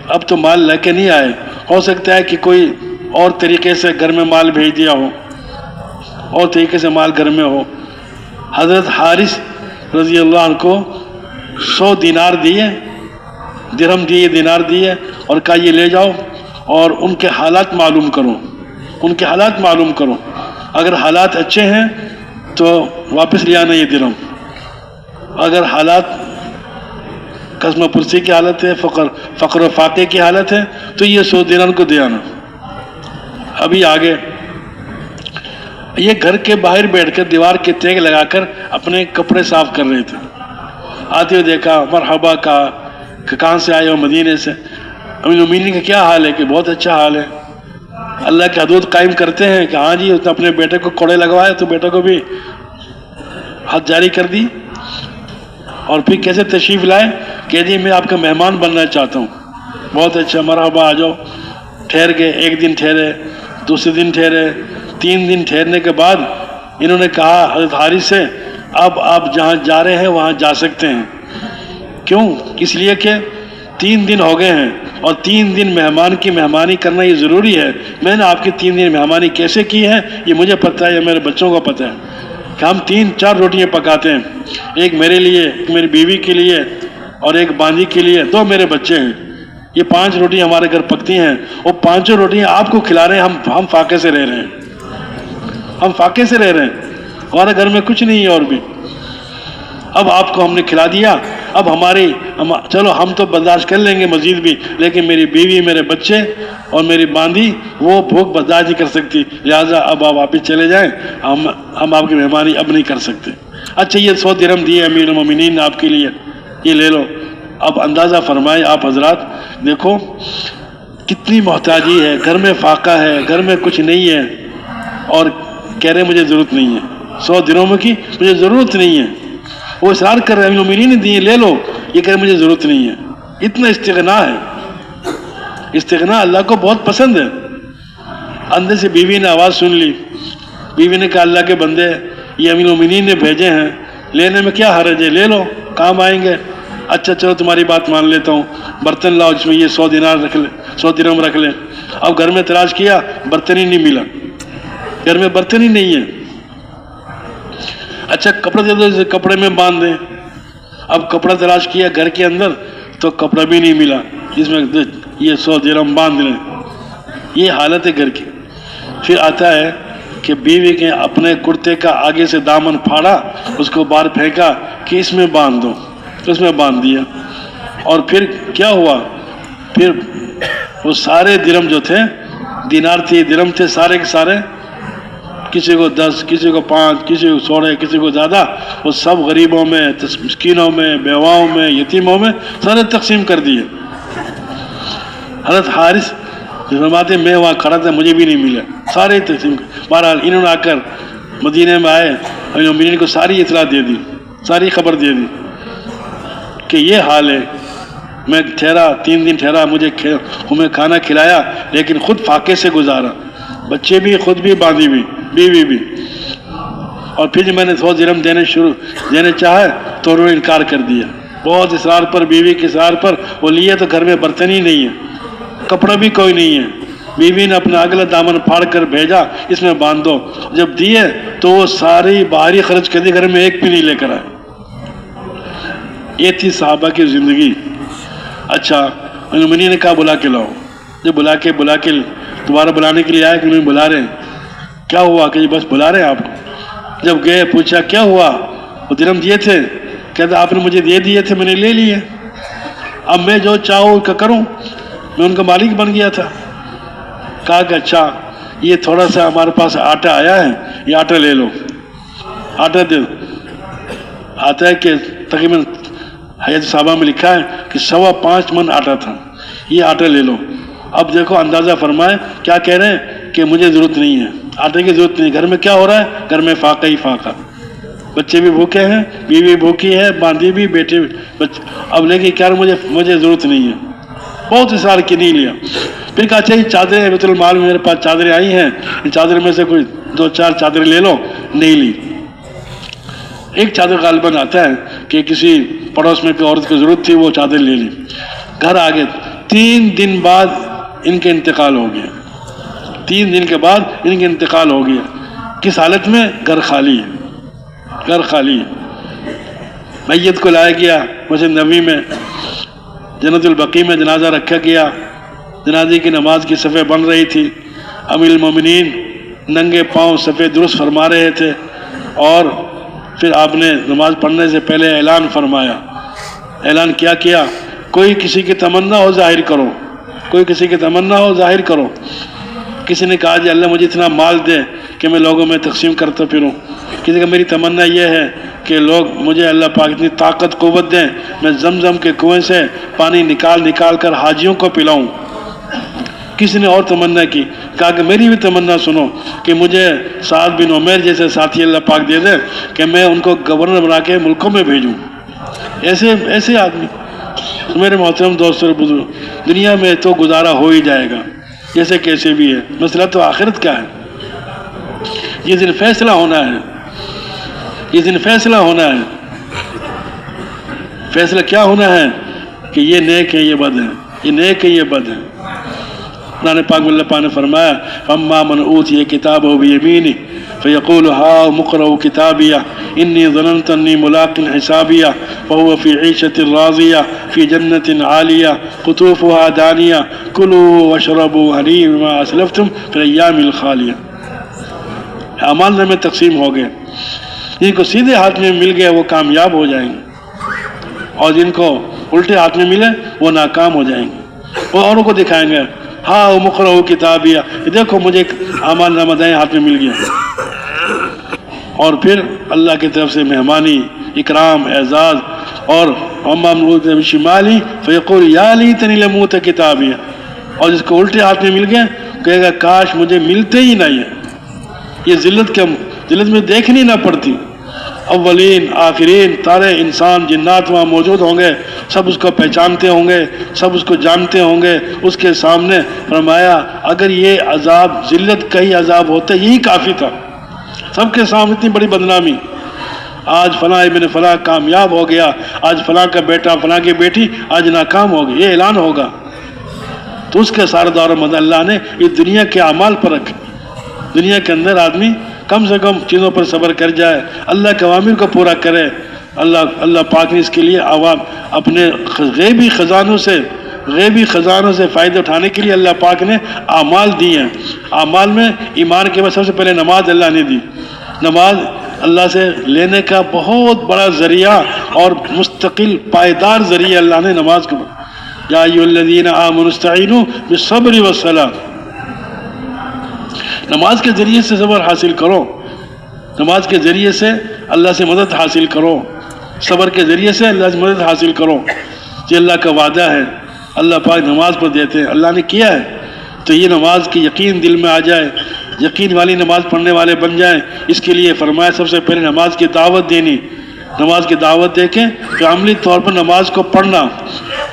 Speaker 1: اب تو مال لے کے نہیں آئے، ہو سکتا ہے کہ کوئی اور طریقے سے گھر میں مال بھیج دیا ہو، اور طریقے سے مال گھر میں ہو. حضرت حارث رضی اللہ عنہ کو 100 دینار دیے، درہم دیے، دینار دیے اور کہا یہ لے جاؤ اور ان کے حالات معلوم کرو، ان کے حالات معلوم کرو. اگر حالات اچھے ہیں تو واپس لے آنا یہ درہم، اگر حالات قسم پرسی کی حالت ہے، فقر و فاقے کی حالت ہے تو یہ 100 دینار کو دے آنا. ابھی آگے یہ گھر کے باہر بیٹھ کر دیوار کے تیگ لگا کر اپنے کپڑے صاف کر رہے تھے. آتے ہوئے دیکھا، مرحبا کہا کہ کہاں سے آئے ہو؟ مدینے سے. امیر المومنین کا کیا حال ہے؟ کہ بہت اچھا حال ہے، اللہ کے حدود قائم کرتے ہیں. کہ ہاں جی. اس نے اپنے بیٹے کو کوڑے لگوائے تو بیٹے کو بھی حد جاری کر دی. اور پھر کیسے تشریف لائے کہ جی میں آپ کا مہمان بننا چاہتا ہوں. بہت اچھا، مرحبا آ جاؤ. ٹھہر گئے، 1 دن ٹھہرے، دوسرے دن ٹھہرے، 3 دن ٹھہرنے کے بعد انہوں نے کہا حضرت حارث سے اب آپ جہاں جا رہے ہیں وہاں جا سکتے ہیں. کیوں؟ اس لیے کہ 3 دن ہو گئے ہیں اور 3 دن مہمان کی مہمانی کرنا یہ ضروری ہے. میں نے آپ کی 3 دن مہمانی کیسے کی ہے یہ مجھے پتہ ہے، یہ میرے بچوں کو پتہ ہے کہ ہم 3-4 روٹیاں پکاتے ہیں، ایک میرے لیے، ایک میری بیوی کے لیے اور ایک باندھی کے لیے، 2 میرے بچے ہیں. یہ 5 روٹیاں ہمارے گھر پکتی ہیں اور 5 روٹیاں آپ کو کھلا رہے ہیں. ہم فاقے سے رہ رہے ہیں، ہم فاقے سے رہ رہے ہیں، ہمارے گھر میں کچھ نہیں ہے. اور بھی اب آپ کو ہم نے کھلا دیا، اب چلو ہم تو برداشت کر لیں گے مزید بھی، لیکن میری بیوی، میرے بچے اور میری باندھی وہ بھوک برداشت نہیں کر سکتی، لہٰذا اب آپ واپس چلے جائیں، ہم آپ کی مہمانی اب نہیں کر سکتے۔ اچھا یہ 100 درہم دیے امیر المومنین نے آپ کے لیے، یہ لے لو۔ اب اندازہ فرمائے آپ حضرات، دیکھو کتنی محتاجی ہے، گھر میں فاقہ ہے، گھر میں کچھ نہیں ہے، اور کہہ رہے مجھے ضرورت نہیں ہے، 100 درہموں کی مجھے ضرورت نہیں ہے۔ وہ اصرار کر رہے ہیں، امیر المومنین نے دیے، لے لو، یہ کہہ رہے مجھے ضرورت نہیں ہے۔ اتنا استغنا ہے، استغنا اللہ کو بہت پسند ہے۔ اندر سے بیوی نے آواز سن لی، بیوی نے کہا اللہ کے بندے یہ امیر المومنین نے بھیجے ہیں، لینے میں کیا حرج ہے، لے لو، کام آئیں گے۔ اچھا چلو تمہاری بات مان لیتا ہوں، برتن لاؤ جس میں یہ 100 دینار رکھ لیں، 100 درہم رکھ لیں۔ اب گھر میں تلاش کیا، برتن ہی نہیں ملا، گھر میں برتن ہی نہیں ہے۔ اچھا کپڑا دے دو، جسے کپڑے میں باندھ دیں۔ اب کپڑا تلاش کیا گھر کے اندر تو کپڑا بھی نہیں ملا جس میں یہ 100 درہم باندھ لیں۔ یہ حالت ہے گھر کی۔ پھر آتا ہے کہ بیوی کے اپنے کرتے کا آگے سے دامن پھاڑا، اس کو باہر پھینکا کہ اس میں باندھ دو، اس میں باندھ دیا۔ اور پھر کیا ہوا، پھر وہ سارے درہم جو تھے، دینار تھے، درہم تھے، سارے کے سارے، کسی کو 10، کسی کو 5، کسی کو 16، کسی کو زیادہ، وہ سب غریبوں میں، مسکینوں میں، بیواؤں میں، یتیموں میں سارے تقسیم کر دیے۔ حضرت حارث فرماتے میں وہاں کھڑا تھا، مجھے بھی نہیں ملا، سارے تقسیم۔ بہرحال انہوں نے آ کر مدینے میں آئے اور مومنین کو ساری اطلاع دے دی، ساری خبر دے دی کہ یہ حال ہے۔ میں ٹھہرا، 3 دن ٹھہرا، مجھے کھانا کھلایا، لیکن خود فاقے سے گزارا، بچے بھی، خود بھی، باندھی بھی، بیوی بھی۔ اور پھر جب میں نے 100 درہم دینے چاہے تو انہوں نے انکار کر دیا، بہت اصرار پر، بیوی کے اصرار پر وہ لیے تو گھر میں برتن ہی نہیں ہے، کپڑا بھی کوئی نہیں ہے۔ بیوی نے اپنا اگلا دامن پھاڑ کر بھیجا، اس میں باندھ دو۔ جب دیے تو وہ ساری باہری خرچ کر دی، گھر میں ایک بھی نہیں لے کر آئے۔ یہ تھی صحابہ کی زندگی۔ اچھا مومنین نے کہا بلا کے لاؤ، جب بلا کے دوبارہ بلانے کے لیے آئے کہ انہیں بلا رہے ہیں، کیا ہوا کہ بس بلا رہے ہیں آپ کو۔ جب گئے پوچھا کیا ہوا، وہ درہم دیے تھے، کہتا آپ نے مجھے دے دیے تھے، میں نے لے لیے، اب میں جو چاہوں کا کروں، میں ان کا مالک بن گیا تھا۔ کہا کہ اچھا یہ تھوڑا سا ہمارے پاس آٹا آیا ہے، یہ آٹا لے لو، آٹا دے دو۔ آتا ہے کہ تقریباً حیات صحابہ میں لکھا ہے کہ 5.25 من آٹا تھا، یہ آٹا لے لو۔ اب دیکھو اندازہ فرمائے کیا کہہ رہے ہیں کہ مجھے ضرورت نہیں ہے، آٹے کی ضرورت نہیں، گھر میں کیا ہو رہا ہے، گھر میں فاقہ ہی فاقہ، بچے بھی بھوکے ہیں، بیوی بھوکی ہے، باندھی بھی، بیٹے بھی، اب لے کے کیا مجھے ضرورت نہیں ہے، بہت اصرار کی، نہیں لیا۔ پھر کہا اچھا یہ چادریں بیت المال میں میرے پاس چادریں آئی ہیں، ان چادر میں سے کوئی 2-4 چادریں لے لو، نہیں لی۔ ایک چادر غالباً آتا ہے کہ کسی پڑوس میں کوئی عورت کو ضرورت تھی، وہ چادر لے لی، گھر آ گئے۔ 3 دن بعد ان کے انتقال ہو گیا، 3 دن کے بعد ان کے انتقال ہو گیا۔ کس حالت میں؟ گھر خالی ہے، گھر خالی ہے۔ میت کو لایا گیا مسجد نبوی میں، جنت البقیع میں جنازہ رکھا گیا، جنازے کی نماز کی صفیں بن رہی تھی، امیر المومنین ننگے پاؤں صفیں درست فرما رہے تھے، اور پھر آپ نے نماز پڑھنے سے پہلے اعلان فرمایا۔ اعلان کیا کوئی کسی کی تمنا ہو ظاہر کرو، کوئی کسی کی تمنا ہو ظاہر کرو۔ کسی نے کہا جی اللہ مجھے اتنا مال دے کہ میں لوگوں میں تقسیم کرتا پھروں، کسی کا میری تمنا یہ ہے کہ لوگ مجھے اللہ پاک اتنی طاقت قوت دیں، میں زمزم کے کنویں سے پانی نکال کر حاجیوں کو پلاؤں۔ کسی نے اور تمنا کی، کہا کہ میری بھی تمنا سنو کہ مجھے سعد بن عمیر جیسے ساتھی اللہ پاک دے دے کہ میں ان کو گورنر بنا کے ملکوں میں بھیجوں۔ ایسے آدمی، میرے محترم دوستوں اور بزرگ، دنیا میں تو گزارا ہو ہی جائے گا جیسے کیسے بھی ہے، مسئلہ تو آخرت کا ہے۔ یہ دن فیصلہ ہونا ہے، یہ دن فیصلہ ہونا ہے۔ فیصلہ کیا ہونا ہے کہ یہ نیک ہے، یہ بد ہے، یہ نیک ہے، یہ بد ہے۔ قرآن پاک میں اللہ پاک نے فرمایا فَأَمَّا مَنْ أُوتِيَ كِتَابَهُ بِيَمِينِهِ فَيَقُولُ هَاؤُمُ اقْرَءُوا كِتَابِيَهْ إِنِّي ظَنَنتُ أَنِّي مُلَاقٍ حِسَابِيَهْ فَهُوَ فِي عِيشَةٍ رَاضِيَةٍ فِي جَنَّةٍ عَالِيَةٍ قُطُوفُهَا دَانِيَةٌ كُلُوا وَاشْرَبُوا هَنِيئًا بِمَا أَسْلَفْتُمْ فِي الْأَيَّامِ الْخَالِيَةِ۔ اعمال میں تقسیم ہو گئے، جن کو سیدھے ہاتھ میں مل گئے وہ کامیاب ہو جائیں گے، اور جن کو الٹے ہاتھ میں ملے وہ ناکام ہو جائیں گے۔ وہ اوروں کو دکھائیں گے، ہاں وہ مقرہ کتابیہ، دیکھو مجھے اعمال نامہ دائیں ہاتھ میں مل گیا۔ اور پھر اللہ کی طرف سے مہمانی، اکرام، اعزاز، اور اما من شمالی فیقول یا لیتنی لم اوت کتابیہ، اور جس کو الٹے ہاتھ میں مل گئے کہے گا کاش مجھے ملتے ہی نہیں ہے۔ یہ ذلت میں دیکھنی نہ پڑتی۔ اولین آخرین سارے انسان جنات وہاں موجود ہوں گے، سب اس کو پہچانتے ہوں گے، سب اس کو جانتے ہوں گے۔ اس کے سامنے فرمایا اگر یہ عذاب ذلت کا ہی عذاب ہوتا یہی کافی تھا۔ سب کے سامنے اتنی بڑی بدنامی، آج فلاں ابن فلاں کامیاب ہو گیا، آج فلاں کا بیٹا فلاں کی بیٹی آج ناکام ہو گئی، یہ اعلان ہوگا۔ تو اس کے سارے دور و مدار اللہ نے یہ دنیا کے اعمال پر رکھے۔ دنیا کے اندر آدمی کم سے کم چیزوں پر صبر کر جائے، اللہ کے اوامر کو پورا کرے۔ اللہ پاک نے اس کے لیے عوام اپنے غیبی خزانوں سے فائدہ اٹھانے کے لیے اللہ پاک نے اعمال دی ہیں۔ اعمال میں ایمان کے بعد سب سے پہلے نماز اللہ نے دی۔ نماز اللہ سے لینے کا بہت بڑا ذریعہ اور مستقل پائیدار ذریعہ اللہ نے نماز کو۔ یا ایھا الذین آمنوا استعینوا بالصبر والصلاۃ، نماز کے ذریعے سے صبر حاصل کرو، نماز کے ذریعے سے اللہ سے مدد حاصل کرو، صبر کے ذریعے سے اللہ سے مدد حاصل کرو۔ یہ اللہ کا وعدہ ہے، اللہ پاک نماز پر دیتے ہیں، اللہ نے کیا ہے۔ تو یہ نماز کی یقین دل میں آ جائے، یقین والی نماز پڑھنے والے بن جائیں۔ اس کے لیے فرمایا سب سے پہلے نماز کی دعوت دینی، نماز کی دعوت دے کے پھر عملی طور پر نماز کو پڑھنا،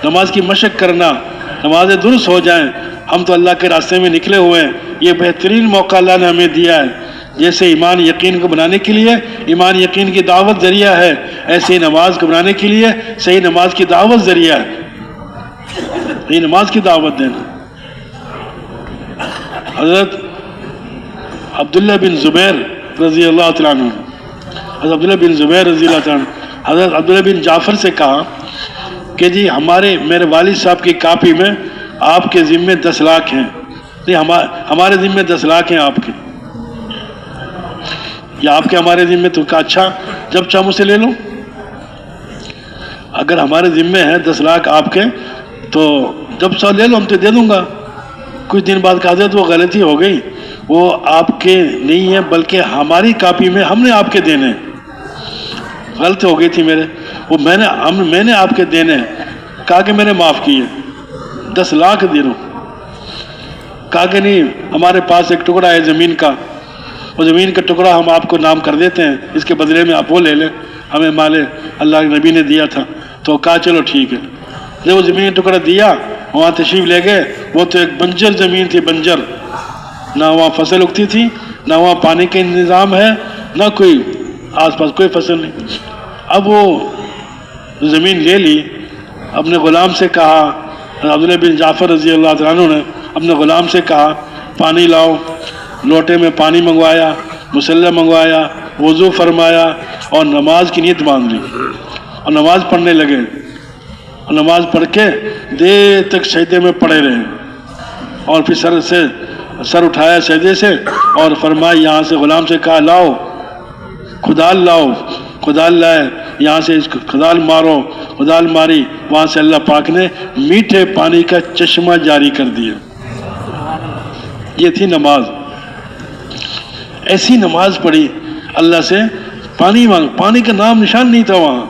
Speaker 1: نماز کی مشق کرنا، نمازیں درست ہو جائیں۔ ہم تو اللہ کے راستے میں نکلے ہوئے ہیں، یہ بہترین موقع اللہ نے ہمیں دیا ہے۔ جیسے ایمان یقین کو بنانے کے لیے ایمان یقین کی دعوت ذریعہ ہے، ایسے ہی نماز کو بنانے کے لیے صحیح نماز کی دعوت ذریعہ ہے۔ یہ نماز کی دعوت دینا۔ حضرت عبداللہ بن زبیر رضی اللہ تعالیٰ عنہ، حضرت عبداللہ بن زبیر رضی اللہ تعالیٰ عنہ حضرت عبداللہ بن جعفر سے کہا کہ جی میرے والد صاحب کی کاپی میں آپ کے ذمے 10 لاکھ ہیں، نہیں ہمارے ذمے 10 لاکھ ہیں آپ کے، یا آپ کے ہمارے ذمے؟ تو کہا اچھا جب چاہ مجھ سے لے لو، اگر ہمارے ذمے ہیں 10 لاکھ آپ کے تو جب چاہ لے لو، ہم تو دے دوں گا۔ کچھ دن بعد کہا حضرت وہ غلطی ہو گئی، وہ آپ کے نہیں ہیں بلکہ ہماری کاپی میں ہم نے آپ کے دینے ہیں، غلط ہو گئی تھی میرے، وہ میں نے آپ کے دینے ہیں۔ کہا کہ میں نے معاف کیے، 10 لاکھ دے رہا ہوں۔ کہا کہ نہیں، ہمارے پاس ایک ٹکڑا ہے زمین کا، وہ زمین کا ٹکڑا ہم آپ کو نام کر دیتے ہیں، اس کے بدلے میں آپ وہ لے لیں، ہمیں مال اللہ کے نبی نے دیا تھا۔ تو کہا چلو ٹھیک ہے۔ جب وہ زمین کا ٹکڑا دیا وہاں تشریف لے گئے، وہ تو ایک بنجر زمین تھی، بنجر، نہ وہاں فصل اگتی تھی، نہ وہاں پانی کا انتظام ہے، نہ کوئی آس پاس کوئی فصل نہیں۔ اب وہ زمین لے لی، اپنے غلام سے کہا، عبداللہ بن جعفر رضی اللہ تعالیٰ عنہ نے اپنے غلام سے کہا پانی لاؤ، لوٹے میں پانی منگوایا، مصلی منگوایا، وضو فرمایا اور نماز کی نیت باندھ لی اور نماز پڑھنے لگے، اور نماز پڑھ کے دیر تک سجدے میں پڑے رہے، اور پھر سر اٹھایا سجدے سے اور فرمایا، یہاں سے غلام سے کہا لاؤ کدال لاؤ، کدال لائے، یہاں سے اس کو کدال مارو، کدال ماری، وہاں سے اللہ پاک نے میٹھے پانی کا چشمہ جاری کر دیا۔ یہ تھی نماز۔ ایسی نماز پڑھی، اللہ سے پانی مانگ، پانی کا نام نشان نہیں تھا وہاں،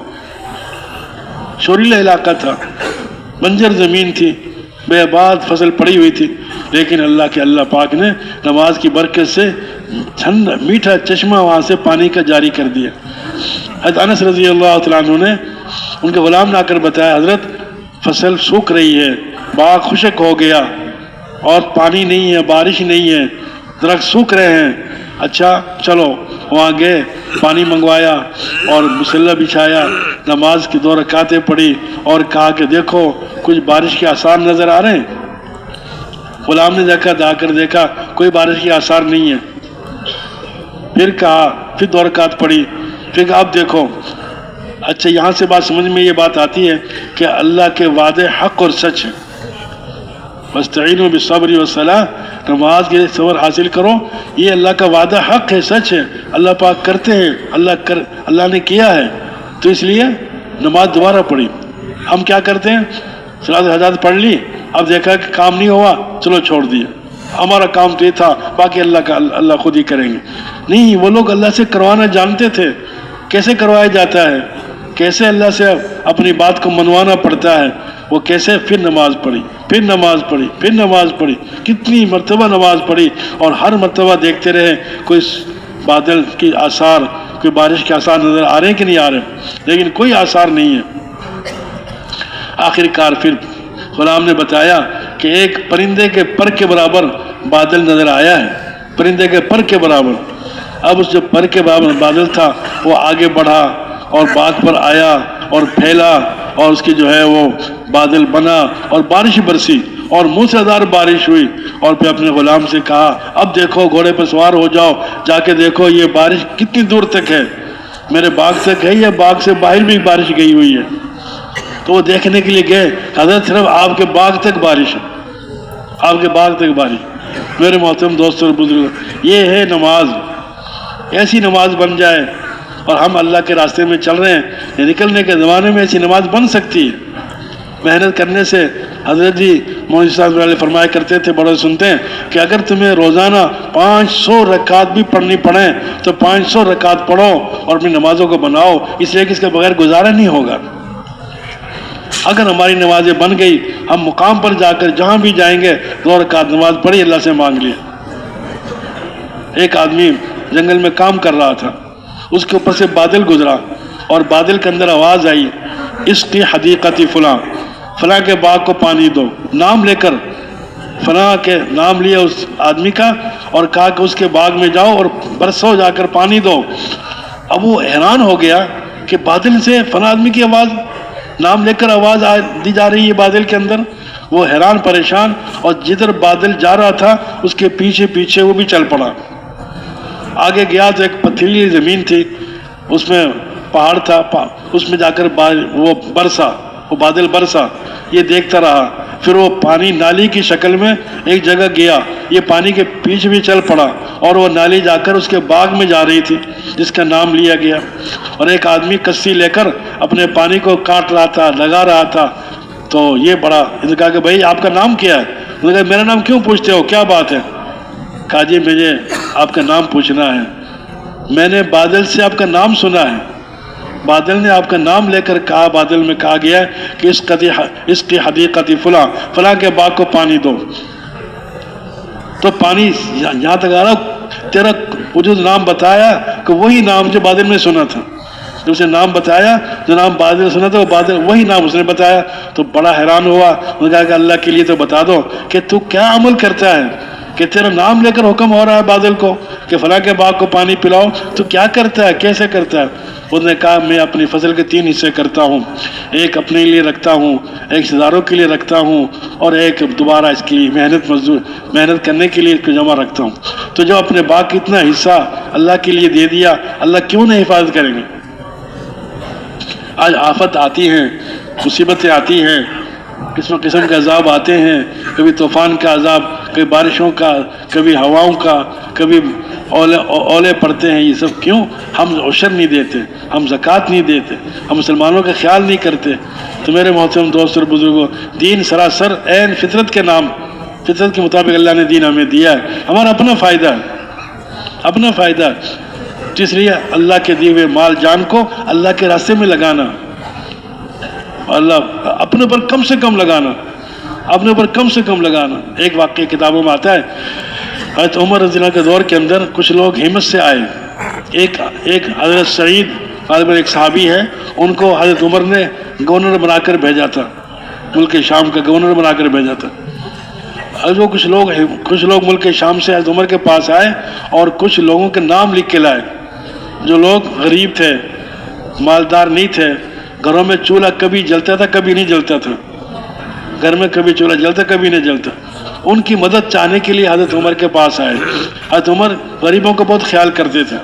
Speaker 1: شوریلا علاقہ تھا، بنجر زمین تھی، بے آباد فصل پڑی ہوئی تھی، لیکن اللہ پاک نے نماز کی برکت سے ٹھنڈا میٹھا چشمہ وہاں سے پانی کا جاری کر دیا۔ حضرت انس رضی اللہ تعالیٰ عنہ نے ان کے غلام نے آ کر بتایا، حضرت فصل سوکھ رہی ہے، باغ خشک ہو گیا اور پانی نہیں ہے، بارش نہیں ہے، درخت سوکھ رہے ہیں۔ اچھا چلو، وہاں گئے، پانی منگوایا اور مصلی بچھایا، نماز کی 2 رکعتیں پڑھی اور کہا کہ دیکھو کچھ بارش کے آثار نظر آ رہے ہیں؟ غلام نے جا کر دیکھا کوئی بارش کے آثار نہیں ہے۔ پھر کہا، پھر 2 رکعت پڑھی، پھر کہا اب دیکھو۔ اچھا یہاں سے بات سمجھ میں یہ بات آتی ہے کہ اللہ کے وعدے حق اور سچ ہیں۔ وَاسْتَعِينُوا بِالصَّبْرِ وَالصَّلَاةِ، نماز کے صبر حاصل کرو، یہ اللہ کا وعدہ حق ہے، سچ ہے، اللہ پاک کرتے ہیں، اللہ نے کیا ہے، تو اس لیے نماز دوبارہ پڑھی۔ ہم کیا کرتے ہیں، صلاۃ حاجات پڑھ لی، اب دیکھا کہ کام نہیں ہوا، چلو چھوڑ دیا، ہمارا کام تو یہ تھا، باقی اللہ خود ہی کریں گے۔ نہیں، وہ لوگ اللہ سے کروانا جانتے تھے، کیسے کروایا جاتا ہے، کیسے اللہ سے اپنی بات کو منوانا پڑتا ہے، وہ کیسے، پھر نماز پڑھی، پھر نماز پڑھی، پھر نماز پڑھی، کتنی مرتبہ نماز پڑھی، اور ہر مرتبہ دیکھتے رہے کوئی بادل کی آثار، کوئی بارش کے آثار نظر آ رہے ہیں کہ نہیں آ رہے، لیکن کوئی آثار نہیں ہے۔ آخر کار پھر غلام نے بتایا کہ ایک پرندے کے پر کے برابر بادل نظر آیا ہے، پرندے کے پر کے برابر۔ اب اس جو پر کے برابر بادل تھا وہ آگے بڑھا اور باغ پر آیا اور پھیلا، اور اس کی جو ہے وہ بادل بنا اور بارش برسی اور موسیدھار بارش ہوئی، اور پھر اپنے غلام سے کہا اب دیکھو، گھوڑے پر سوار ہو جاؤ، جا کے دیکھو یہ بارش کتنی دور تک ہے، میرے باغ تک ہے یا باغ سے باہر بھی بارش گئی ہوئی ہے؟ تو وہ دیکھنے کے لیے گئے، حضرت صرف آپ کے باغ تک بارش ہے، آپ کے باغ تک بارش۔ میرے محترم دوستوں اور بزرگوں، یہ ہے نماز، ایسی نماز بن جائے، اور ہم اللہ کے راستے میں چل رہے ہیں، نکلنے کے زمانے میں ایسی نماز بن سکتی ہے محنت کرنے سے۔ حضرت جی مولوی صاحب علیہ فرمایا کرتے تھے، بڑے سنتے ہیں کہ اگر تمہیں روزانہ 500 رکعات بھی پڑھنی پڑیں تو 500 رکعات پڑھو اور اپنی نمازوں کو بناؤ، اس لیے کہ اس کے بغیر گزارا نہیں ہوگا۔ اگر ہماری نمازیں بن گئی، ہم مقام پر جا کر جہاں بھی جائیں گے 2 رکعت نماز پڑھی، اللہ سے مانگ لیا۔ ایک آدمی جنگل میں کام کر رہا تھا، اس کے اوپر سے بادل گزرا اور بادل کے اندر آواز آئی، اسقی حدیقتی فلاں، فلاں کے باغ کو پانی دو، نام لے کر فلاں کے نام لیا اس آدمی کا، اور کہا کہ اس کے باغ میں جاؤ اور برسو جا کر پانی دو۔ اب وہ حیران ہو گیا کہ بادل سے فلاں آدمی کی آواز، نام لے کر آواز دی جا رہی ہے بادل کے اندر۔ وہ حیران پریشان، اور جدھر بادل جا رہا تھا اس کے پیچھے پیچھے وہ بھی چل پڑا۔ آگے گیا تو ایک پتھریلی زمین تھی، اس میں پہاڑ تھا، اس میں جا کر وہ برسا، وہ بادل برسا، یہ دیکھتا رہا۔ پھر وہ پانی نالی کی شکل میں ایک جگہ گیا، یہ پانی کے پیچھے بھی چل پڑا، اور وہ نالی جا کر اس کے باغ میں جا رہی تھی جس کا نام لیا گیا۔ اور ایک آدمی کسی لے کر اپنے پانی کو کاٹ رہا تھا، لگا رہا تھا۔ تو یہ بڑا، اس نے کہا کہ بھائی آپ کا نام کیا ہے؟ اس نے کہا میرا نام کیوں پوچھتے ہو، کیا بات ہے؟ کہا جی مجھے آپ کا نام پوچھنا ہے، میں نے بادل سے آپ کا نام سنا ہے، بادل نے آپ کا نام لے کر کہا، بادل میں کہا گیا ہے کہ اس کی حدیقتی فلاں، فلاں کے باغ کو پانی دو۔ تو پانی یہاں تک آ رہا، تیرا جو نام بتایا کہ وہی نام جو بادل میں سنا تھا، جب اسے نام بتایا جو نام بادل سنا تھا، وہ بادل وہی نام اس نے بتایا۔ تو بڑا حیران ہوا، اس نے کہا کہ اللہ کے لیے تو بتا دو کہ تو کیا عمل کرتا ہے کہ تیرا نام لے کر حکم ہو رہا ہے بادل کو کہ فلاں کے باغ کو پانی پلاؤ، تو کیا کرتا ہے، کیسے کرتا ہے؟ اس نے کہا میں اپنی فصل کے 3 حصے کرتا ہوں، ایک اپنے لیے رکھتا ہوں، ایک رشتہ داروں کے لیے رکھتا ہوں، اور ایک دوبارہ اس کی محنت کرنے کے لیے اس کو جمع رکھتا ہوں۔ تو جب اپنے باغ کی اتنا حصہ اللہ کے لیے دے دیا، اللہ کیوں نہیں حفاظت کریں گے؟ آج آفت آتی ہیں، مصیبتیں آتی ہیں، قسم قسم کے عذاب آتے ہیں، کبھی طوفان کا عذاب، کبھی بارشوں کا، کبھی ہواؤں کا، کبھی اولے پڑتے ہیں۔ یہ سب کیوں؟ ہم عشر نہیں دیتے، ہم زکوٰۃ نہیں دیتے، ہم مسلمانوں کا خیال نہیں کرتے۔ تو میرے محترم دوست اور بزرگوں، دین سراسر عین فطرت کے نام، فطرت کے مطابق اللہ نے دین ہمیں دیا ہے، ہمارا اپنا فائدہ ہے، اپنا فائدہ ہے۔ اس لیے اللہ کے دیے ہوئے مال جان کو اللہ کے راستے میں لگانا، اللہ اپنے پر کم سے کم لگانا، اپنے پر کم سے کم لگانا۔ ایک واقعہ کتابوں میں آتا ہے، حضرت عمر رضی اللہ کے دور کے اندر کچھ لوگ ہمت سے آئے، ایک حضرت سعید غالباً ایک صحابی ہے، ان کو حضرت عمر نے گورنر بنا کر بھیجا تھا، ملک شام کا گورنر بنا کر بھیجا تھا۔ جو کچھ لوگ ملک شام سے حضرت عمر کے پاس آئے اور کچھ لوگوں کے نام لکھ کے لائے، جو لوگ غریب تھے، مالدار نہیں تھے، گھروں میں چولہا کبھی جلتا تھا کبھی نہیں جلتا تھا، گھر میں کبھی چولہا جلتا کبھی نہیں جلتا، ان کی مدد چاہنے کے لیے حضرت عمر کے پاس آئے۔ حضرت عمر غریبوں کا بہت خیال کرتے تھے،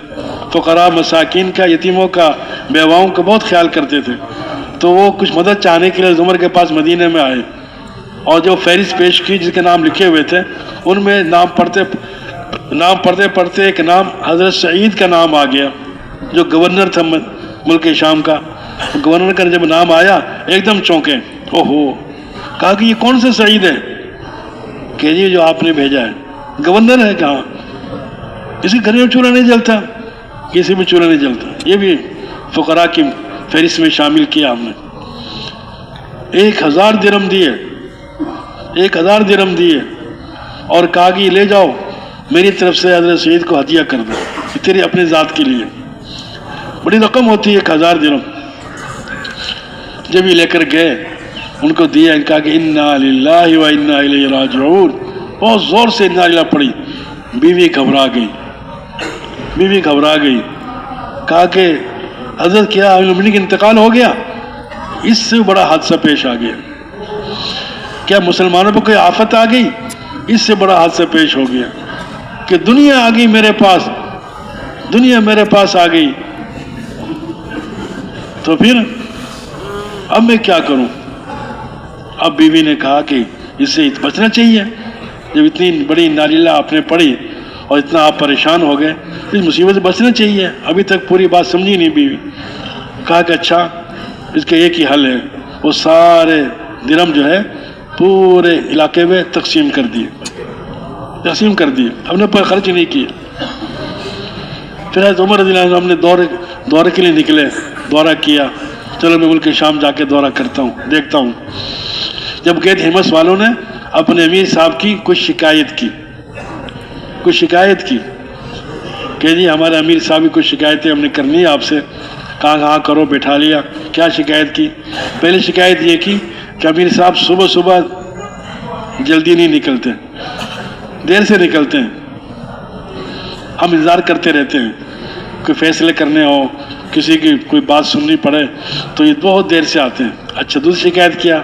Speaker 1: فقراء مساکین کا، یتیموں کا، بیواؤں کا بہت خیال کرتے تھے۔ تو وہ کچھ مدد چاہنے کے لیے حضرت عمر کے پاس مدینے میں آئے، اور جو فہرست پیش کی جس کے نام لکھے ہوئے تھے ان میں نام پڑھتے پڑھتے ایک نام حضرت سعید کا نام آ گیا جو گورنر تھا ملک شام کا. گورنر کا جب نام آیا ایک دم چونکے. اوہو, کہا کہ یہ کون سا سعید ہے؟ کہ جی جو آپ نے بھیجا ہے. گورنر ہے کہاں؟ کسی گھر میں چولہا نہیں جلتا, کسی میں چولہا نہیں جلتا. یہ بھی فقراء کی فہرست میں شامل کیا ہم نے. 1000 درہم دیے, 1000 درہم دیے اور کہا کہ لے جاؤ میری طرف سے حضرت سعید کو ہدیہ کر دو تیری اپنی ذات کے لیے. بڑی رقم ہوتی ہے 1000 درہم. جب یہ لے کر گئے ان کو دیا, کہا کہ انا للہ و انا الیہ راجعون. بہت زور سے انا للہ پڑی. بیوی گھبرا گئی. کہا کہ حضرت کیا امیر المومنین کا انتقال ہو گیا؟ اس سے بڑا حادثہ پیش آ گیا. کیا مسلمانوں پہ کوئی آفت آ گئی؟ اس سے بڑا حادثہ پیش ہو گیا کہ دنیا آ گئی میرے پاس, دنیا میرے پاس آ گئی. تو پھر اب میں کیا کروں؟ اب بیوی نے کہا کہ اس سے بچنا چاہیے. جب اتنی بڑی نالیلہ آپ نے پڑھی اور اتنا آپ پریشان ہو گئے, اس مصیبت سے بچنا چاہیے. ابھی تک پوری بات سمجھی نہیں بیوی. کہا کہ اچھا اس کا ایک ہی حل ہے. وہ سارے درہم جو ہے پورے علاقے میں تقسیم کر دیے. ہم نے پر خرچ نہیں کیے. پھر حضرت عمر رضی اللہ عنہ ہم نے دورے کے لیے نکلے, دورہ کیا. چلو میں ملک شام جا کے دورہ کرتا ہوں, دیکھتا ہوں. جب گئے تھے ہمس والوں نے اپنے امیر صاحب کی کچھ شکایت کی کہ جی ہمارے امیر صاحب کی کچھ شکایتیں ہم نے کرنی ہے آپ سے. کہاں کرو, بیٹھا لیا. کیا شکایت کی؟ پہلی شکایت یہ کی کہ امیر صاحب صبح جلدی نہیں نکلتے, دیر سے نکلتے ہیں. ہم انتظار کرتے رہتے ہیں, کوئی فیصلے کرنے ہو, کسی کی کوئی بات سننی پڑے تو یہ بہت دیر سے آتے ہیں. اچھا, دوسری شکایت کیا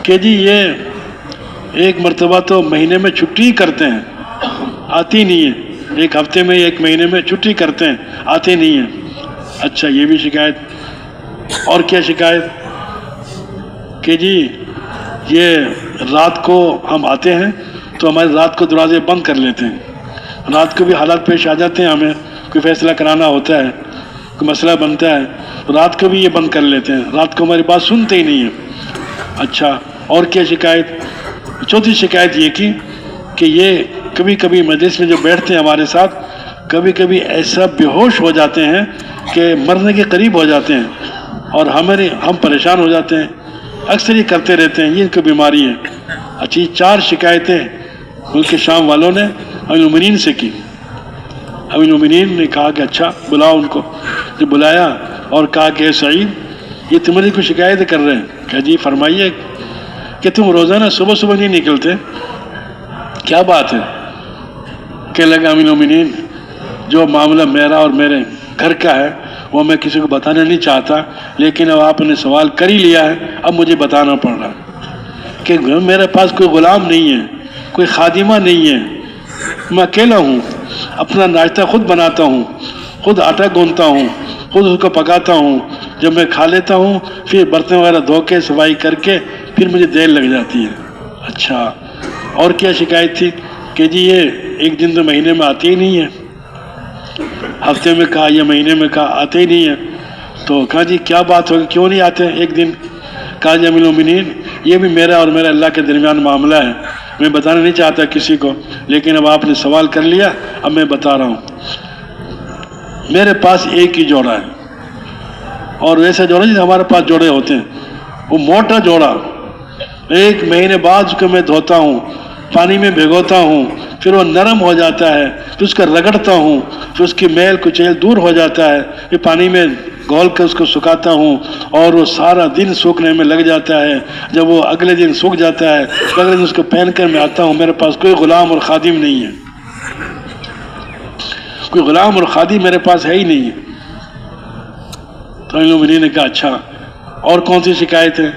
Speaker 1: کہ جی یہ ایک مرتبہ تو مہینے میں چھٹی کرتے ہیں, آتی نہیں ہے. ایک ہفتے میں, ایک مہینے میں چھٹی کرتے ہیں, آتے نہیں ہیں. اچھا, یہ بھی شکایت. اور کیا شکایت کہ جی یہ رات کو ہم آتے ہیں تو ہمارے رات کو دروازے بند کر لیتے ہیں. رات کو بھی حالات پیش آ جاتے ہیں, ہمیں کوئی فیصلہ کرانا ہوتا ہے, کوئی مسئلہ بنتا ہے, رات کو بھی یہ بند کر لیتے ہیں. رات کو ہماری بات سنتے ہی نہیں ہیں. اچھا, اور کیا شکایت؟ چوتھی شکایت یہ کی کہ یہ کبھی کبھی مجلس میں جو بیٹھتے ہیں ہمارے ساتھ, کبھی کبھی ایسا بے ہوش ہو جاتے ہیں کہ مرنے کے قریب ہو جاتے ہیں اور ہم پریشان ہو جاتے ہیں. اکثر یہ کرتے رہتے ہیں, یہ ان کی بیماری ہے. اچھی 4 شکایتیں ملک شام والوں نے امیر المومنین سے کی. امیر المومنین نے کہا کہ اچھا بلاؤ ان کو. جب بلایا اور کہا کہ سعید یہ تمہاری کوئی شکایت کر رہے ہیں؟ کہ جی فرمائیے. کہ تم روزانہ صبح نہیں نکلتے, کیا بات ہے؟ کہ لگا امیر المومنین جو معاملہ میرا اور میرے گھر کا ہے وہ میں کسی کو بتانا نہیں چاہتا, لیکن اب آپ نے سوال کر ہی لیا ہے, اب مجھے بتانا پڑ رہا کہ میرے پاس کوئی غلام نہیں ہے, کوئی خادمہ نہیں ہے, میں اکیلا ہوں. اپنا ناشتہ خود بناتا ہوں, خود آٹا گوندتا ہوں, خود اس کو پکاتا ہوں. جب میں کھا لیتا ہوں پھر برتن وغیرہ دھو کے صفائی کر کے پھر مجھے دیر لگ جاتی ہے. اچھا, اور کیا شکایت تھی؟ کہ جی یہ ایک دن تو مہینے میں آتی ہی نہیں ہے. ہفتے میں کہا یا مہینے میں کہا آتے ہی نہیں ہے. تو کہا جی کیا بات ہوگی, کیوں نہیں آتے ایک دن؟ کہا جی امیر المومنین یہ بھی میرا اور میرے اللہ کے درمیان معاملہ ہے, میں بتانا نہیں چاہتا کسی کو, لیکن اب آپ نے سوال کر لیا, اب میں بتا رہا ہوں. میرے پاس ایک ہی جوڑا ہے, اور ویسا جوڑا جیسے ہمارے پاس جوڑے ہوتے ہیں, وہ موٹا جوڑا. 1 مہینے بعد اس کو میں دھوتا ہوں, پانی میں بھگوتا ہوں, پھر وہ نرم ہو جاتا ہے, پھر اس کو رگڑتا ہوں, پھر اس کی میل کچیل دور ہو جاتا ہے, پھر پانی میں گھول کر اس کو سکھاتا ہوں اور وہ سارا دن سوکھنے میں لگ جاتا ہے. جب وہ اگلے دن سوکھ جاتا ہے تو اگلے دن اس کو پہن کر میں آتا ہوں. میرے پاس کوئی غلام اور خادم نہیں ہے, کوئی غلام اور خادم میرے پاس ہے ہی نہیں ہے. تو ان لوگوں نے کہا اچھا اور کون سی شکایت ہے؟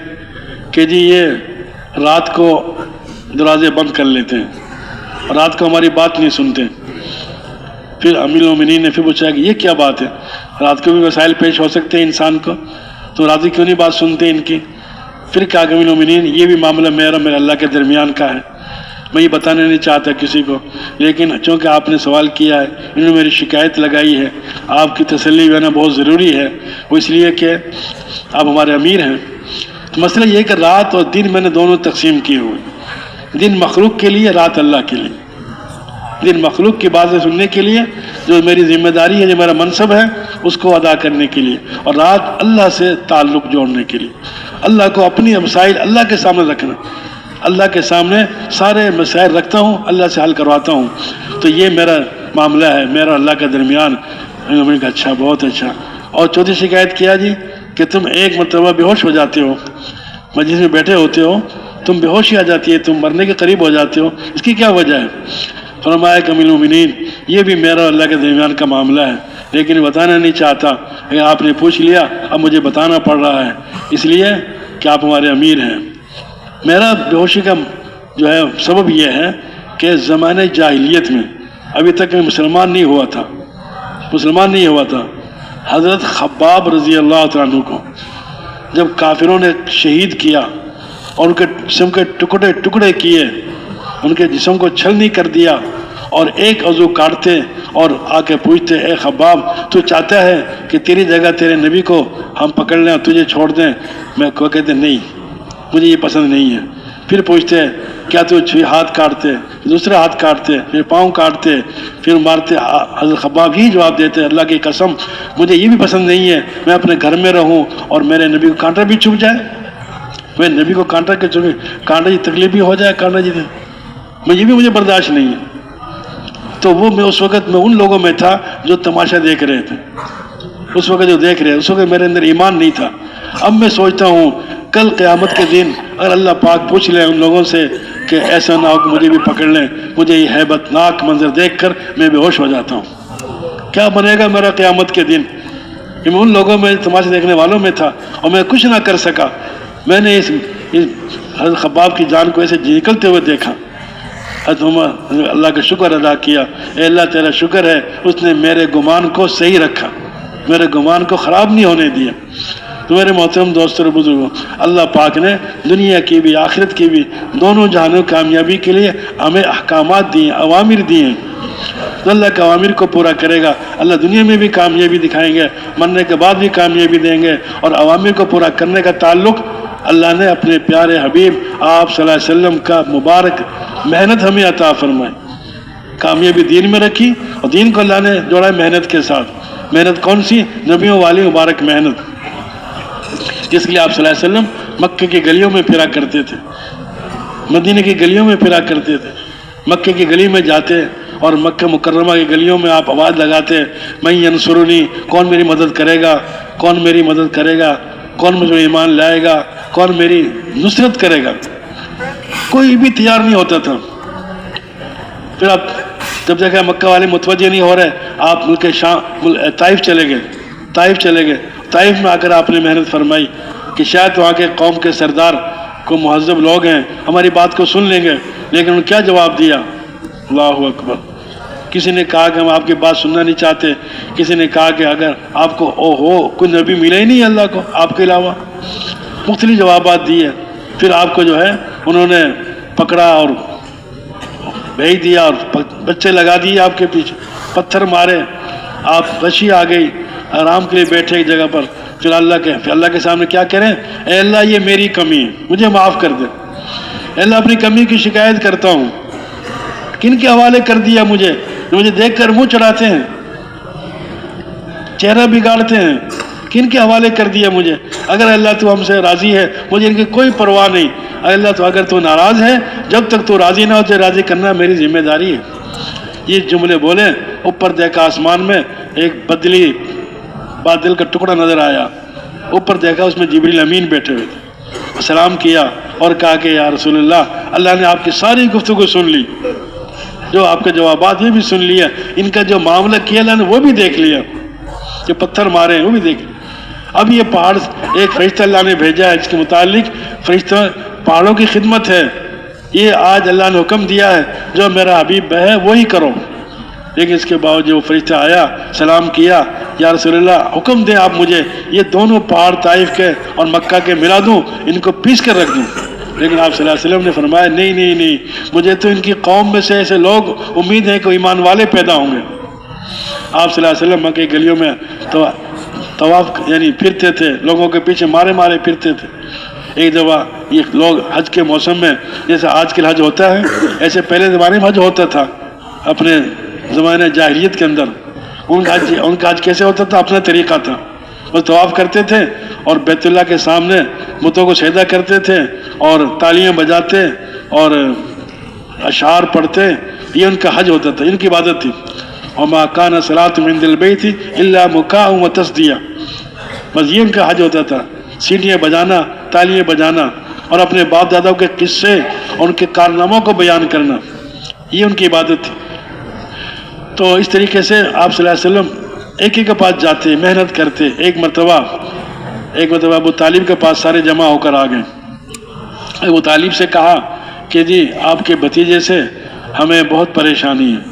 Speaker 1: کہ جی یہ رات کو دروازے بند کر لیتے ہیں, رات کو ہماری بات نہیں سنتے. پھر امیر المومنین نے پھر پوچھا کہ یہ کیا بات ہے, رات کو بھی مسائل پیش ہو سکتے ہیں انسان کو, تو رات کو کیوں نہیں بات سنتے ان کی؟ پھر کہا کہ مومنین یہ بھی معاملہ میرا میرے اللہ کے درمیان کا ہے، میں یہ بتانا نہیں چاہتا کسی کو، لیکن چونکہ آپ نے سوال کیا ہے، انہوں نے میری شکایت لگائی ہے، آپ کی تسلی ہونا بہت ضروری ہے، وہ اس لیے کہ آپ ہمارے امیر ہیں۔ تو مسئلہ یہ ہے کہ رات اور دن میں نے دونوں تقسیم کیے ہوئے، دن مخلوق کے لیے، رات اللہ کے لیے۔ دن مخلوق کی باتیں سننے کے لیے جو میری ذمہ داری ہے، جو میرا منصب ہے، اس کو ادا کرنے کے لیے، اور رات اللہ سے تعلق جوڑنے کے لیے، اللہ کو اپنی مسائل اللہ کے سامنے رکھنا، اللہ کے سامنے سارے مسائل رکھتا ہوں، اللہ سے حل کرواتا ہوں۔ تو یہ میرا معاملہ ہے، میرا اللہ کا درمیان۔ میں نے کہا اچھا، بہت اچھا۔ اور چوتھی شکایت کیا جی کہ تم ایک مرتبہ بے ہوش ہو جاتے ہو، مجلس میں بیٹھے ہوتے ہو، تم بے ہوشی آ جاتی ہے، تم مرنے کے قریب ہو جاتے ہو، اس کی کیا وجہ ہے؟ فرمایا کہ امیر المومنین یہ بھی میرا اللہ کے درمیان کا معاملہ ہے، لیکن بتانا نہیں چاہتا، اگر آپ نے پوچھ لیا اب مجھے بتانا پڑ رہا ہے، اس لیے کہ آپ ہمارے امیر ہیں۔ میرا بے ہوشی کا جو ہے سبب یہ ہے کہ زمانے جاہلیت میں ابھی تک میں مسلمان نہیں ہوا تھا، حضرت خباب رضی اللہ تعالیٰ عنہ کو جب کافروں نے شہید کیا اور ان کے جسم کے ٹکڑے ٹکڑے کیے، ان کے جسم کو چھلنی کر دیا، اور ایک عضو کاٹتے اور آ کے پوچھتے اے خباب تو چاہتا ہے کہ تیری جگہ تیرے نبی کو ہم پکڑ لیں اور تجھے چھوڑ دیں؟ میں کو کہتے نہیں، مجھے یہ پسند نہیں ہے۔ پھر پوچھتے کیا تو ہاتھ کاٹتے، دوسرے ہاتھ کاٹتے، پھر پاؤں کاٹتے، پھر مارتے؟ حضرت خباب ہی جواب دیتے اللہ کی قسم مجھے یہ بھی پسند نہیں ہے، میں اپنے گھر میں رہوں اور میرے نبی کو کانٹا بھی چبھ جائے، میں نبی کو کانٹا کے چبھے، کانٹا جی تکلیف بھی ہو جائے، کانٹا جی میں یہ بھی مجھے برداشت نہیں ہے۔ تو وہ میں اس وقت میں ان لوگوں میں تھا جو تماشا دیکھ رہے تھے، اس وقت جو دیکھ رہے، اس وقت میرے اندر ایمان نہیں تھا۔ اب میں سوچتا ہوں کل قیامت کے دن اگر اللہ پاک پوچھ لیں ان لوگوں سے کہ ایسا نہ ہو کہ مجھے بھی پکڑ لیں، مجھے یہ ہیبت ناک منظر دیکھ کر میں بے ہوش ہو جاتا ہوں، کیا بنے گا میرا قیامت کے دن؟ میں ان لوگوں میں تماشا دیکھنے والوں میں تھا اور میں کچھ نہ کر سکا۔ میں نے اس حضرت خباب کی جان کو ایسے نکلتے ہوئے دیکھا، اللہ کا شکر ادا کیا، اے اللہ تیرا شکر ہے اس نے میرے گمان کو صحیح رکھا، میرے گمان کو خراب نہیں ہونے دیا۔ تو میرے محترم دوستوں اور بزرگوں، اللہ پاک نے دنیا کی بھی آخرت کی بھی دونوں جہانوں کامیابی کے لیے ہمیں احکامات دیے، اوامر دیے ہیں۔ تو اللہ کے اوامر کو پورا کرے گا، اللہ دنیا میں بھی کامیابی دکھائیں گے، مرنے کے بعد بھی کامیابی دیں گے، اور اوامر کو پورا کرنے کا تعلق اللہ نے اپنے پیارے حبیب آپ صلی اللہ علیہ وسلم کا مبارک محنت ہمیں عطا فرمائی، کامیابی دین میں رکھی، اور دین کو اللہ نے جوڑا محنت کے ساتھ۔ محنت کون سی؟ نبیوں والی مبارک محنت، جس کے لیے آپ صلی اللہ علیہ وسلم مکے کی گلیوں میں پھرا کرتے تھے، مدینہ کی گلیوں میں پھرا کرتے تھے، مکے کی گلی میں جاتے اور مکہ مکرمہ کی گلیوں میں آپ آواز لگاتے من ینصرنی، کون میری مدد کرے گا، کون میری مدد کرے گا، کون مجھے ایمان لائے گا، کون میری نصرت کرے گا؟ کوئی بھی تیار نہیں ہوتا تھا۔ پھر آپ جب دیکھا مکہ والے متوجہ نہیں ہو رہے، آپ ملک شام طائف چلے گئے، طائف میں آ کر آپ نے محنت فرمائی کہ شاید وہاں کے قوم کے سردار کو مہذب لوگ ہیں، ہماری بات کو سن لیں گے، لیکن انہوں نے کیا جواب دیا؟ اللہ اکبر۔ کسی نے کہا کہ ہم آپ کی بات سننا نہیں چاہتے، کسی نے کہا کہ اگر آپ کو کوئی نبی ملا ہی نہیں اللہ کو آپ کے علاوہ، مختلف جوابات دیے۔ پھر آپ کو جو ہے انہوں نے پکڑا اور بھیج دیا اور بچے لگا دیے آپ کے پیچھے، پتھر مارے، آپ غشی آ گئی، آرام کے لیے بیٹھے ایک جگہ پر۔ پھر اللہ کے سامنے کیا کریں؟ اے اللہ یہ میری کمی ہے، مجھے معاف کر دے، اے اللہ اپنی کمی کی شکایت کرتا ہوں۔ کن کے حوالے کر دیا مجھے دیکھ کر منہ چڑھاتے ہیں، چہرہ بگاڑتے ہیں، کن کے حوالے کر دیا مجھے؟ اگر اللہ تو ہم سے راضی ہے مجھے ان کی کوئی پرواہ نہیں، اگر تو ناراض ہے، جب تک تو راضی نہ ہو تو راضی کرنا میری ذمہ داری ہے۔ یہ جملے بولے، اوپر دیکھا آسمان میں ایک بادل کا ٹکڑا نظر آیا، اوپر دیکھا اس میں جبریل امین بیٹھے ہوئے تھے، سلام کیا اور کہا کہ یا رسول اللہ نے آپ کی ساری گفتگو سن لی، جو آپ کے جوابات یہ بھی سن لیا، ان کا جو معاملہ کیا اللہ نے وہ بھی دیکھ لیا، جو پتھر مارے ہیں وہ بھی دیکھ لیا۔ اب یہ پہاڑ ایک فرشتہ اللہ نے بھیجا ہے، اس کے متعلق فرشتہ پہاڑوں کی خدمت ہے، یہ آج اللہ نے حکم دیا ہے جو میرا حبیب ہے وہی کرو، لیکن اس کے باوجود وہ فرشتہ آیا، سلام کیا، یا رسول اللہ حکم دیں آپ مجھے یہ دونوں پہاڑ طائف کے اور مکہ کے ملا دوں، ان کو پیس کر رکھ دوں. لیکن آپ صلی اللہ علیہ وسلم نے فرمایا نہیں نہیں نہیں، مجھے تو ان کی قوم میں سے ایسے لوگ امید ہے کہ ایمان والے پیدا ہوں گے. آپ صلی اللہ علیہ وسلم مکہ کی گلیوں میں طواف یعنی پھرتے تھے، لوگوں کے پیچھے مارے مارے پھرتے تھے. ایک دفعہ یہ لوگ حج کے موسم میں، جیسے آج کل حج ہوتا ہے ایسے پہلے زمانے میں حج ہوتا تھا، اپنے زمانے جاہلیت کے اندر ان کا حج کیسے ہوتا تھا، اپنا طریقہ تھا. وہ طواف کرتے تھے اور بیت اللہ کے سامنے بتوں کو سجدہ کرتے تھے اور تالیاں بجاتے اور اشعار پڑھتے. یہ ان کا حج ہوتا تھا، ان کی عبادت تھی. وما کان صلاۃ من عند البیت الا مکاء وتصدیہ، بس یہ ان کا حج ہوتا تھا، سیٹیاں بجانا، تالیاں بجانا اور اپنے باپ داداؤں کے قصے اور ان کے کارناموں کو بیان کرنا، یہ ان کی عبادت تھی. تو اس طریقے سے آپ صلی اللہ علیہ وسلم ایک کے پاس جاتے، محنت کرتے. ایک مرتبہ ابو طالب کے پاس سارے جمع ہو کر آ گئے. ابو طالب سے کہا کہ جی آپ کے بھتیجے سے ہمیں بہت پریشانی ہے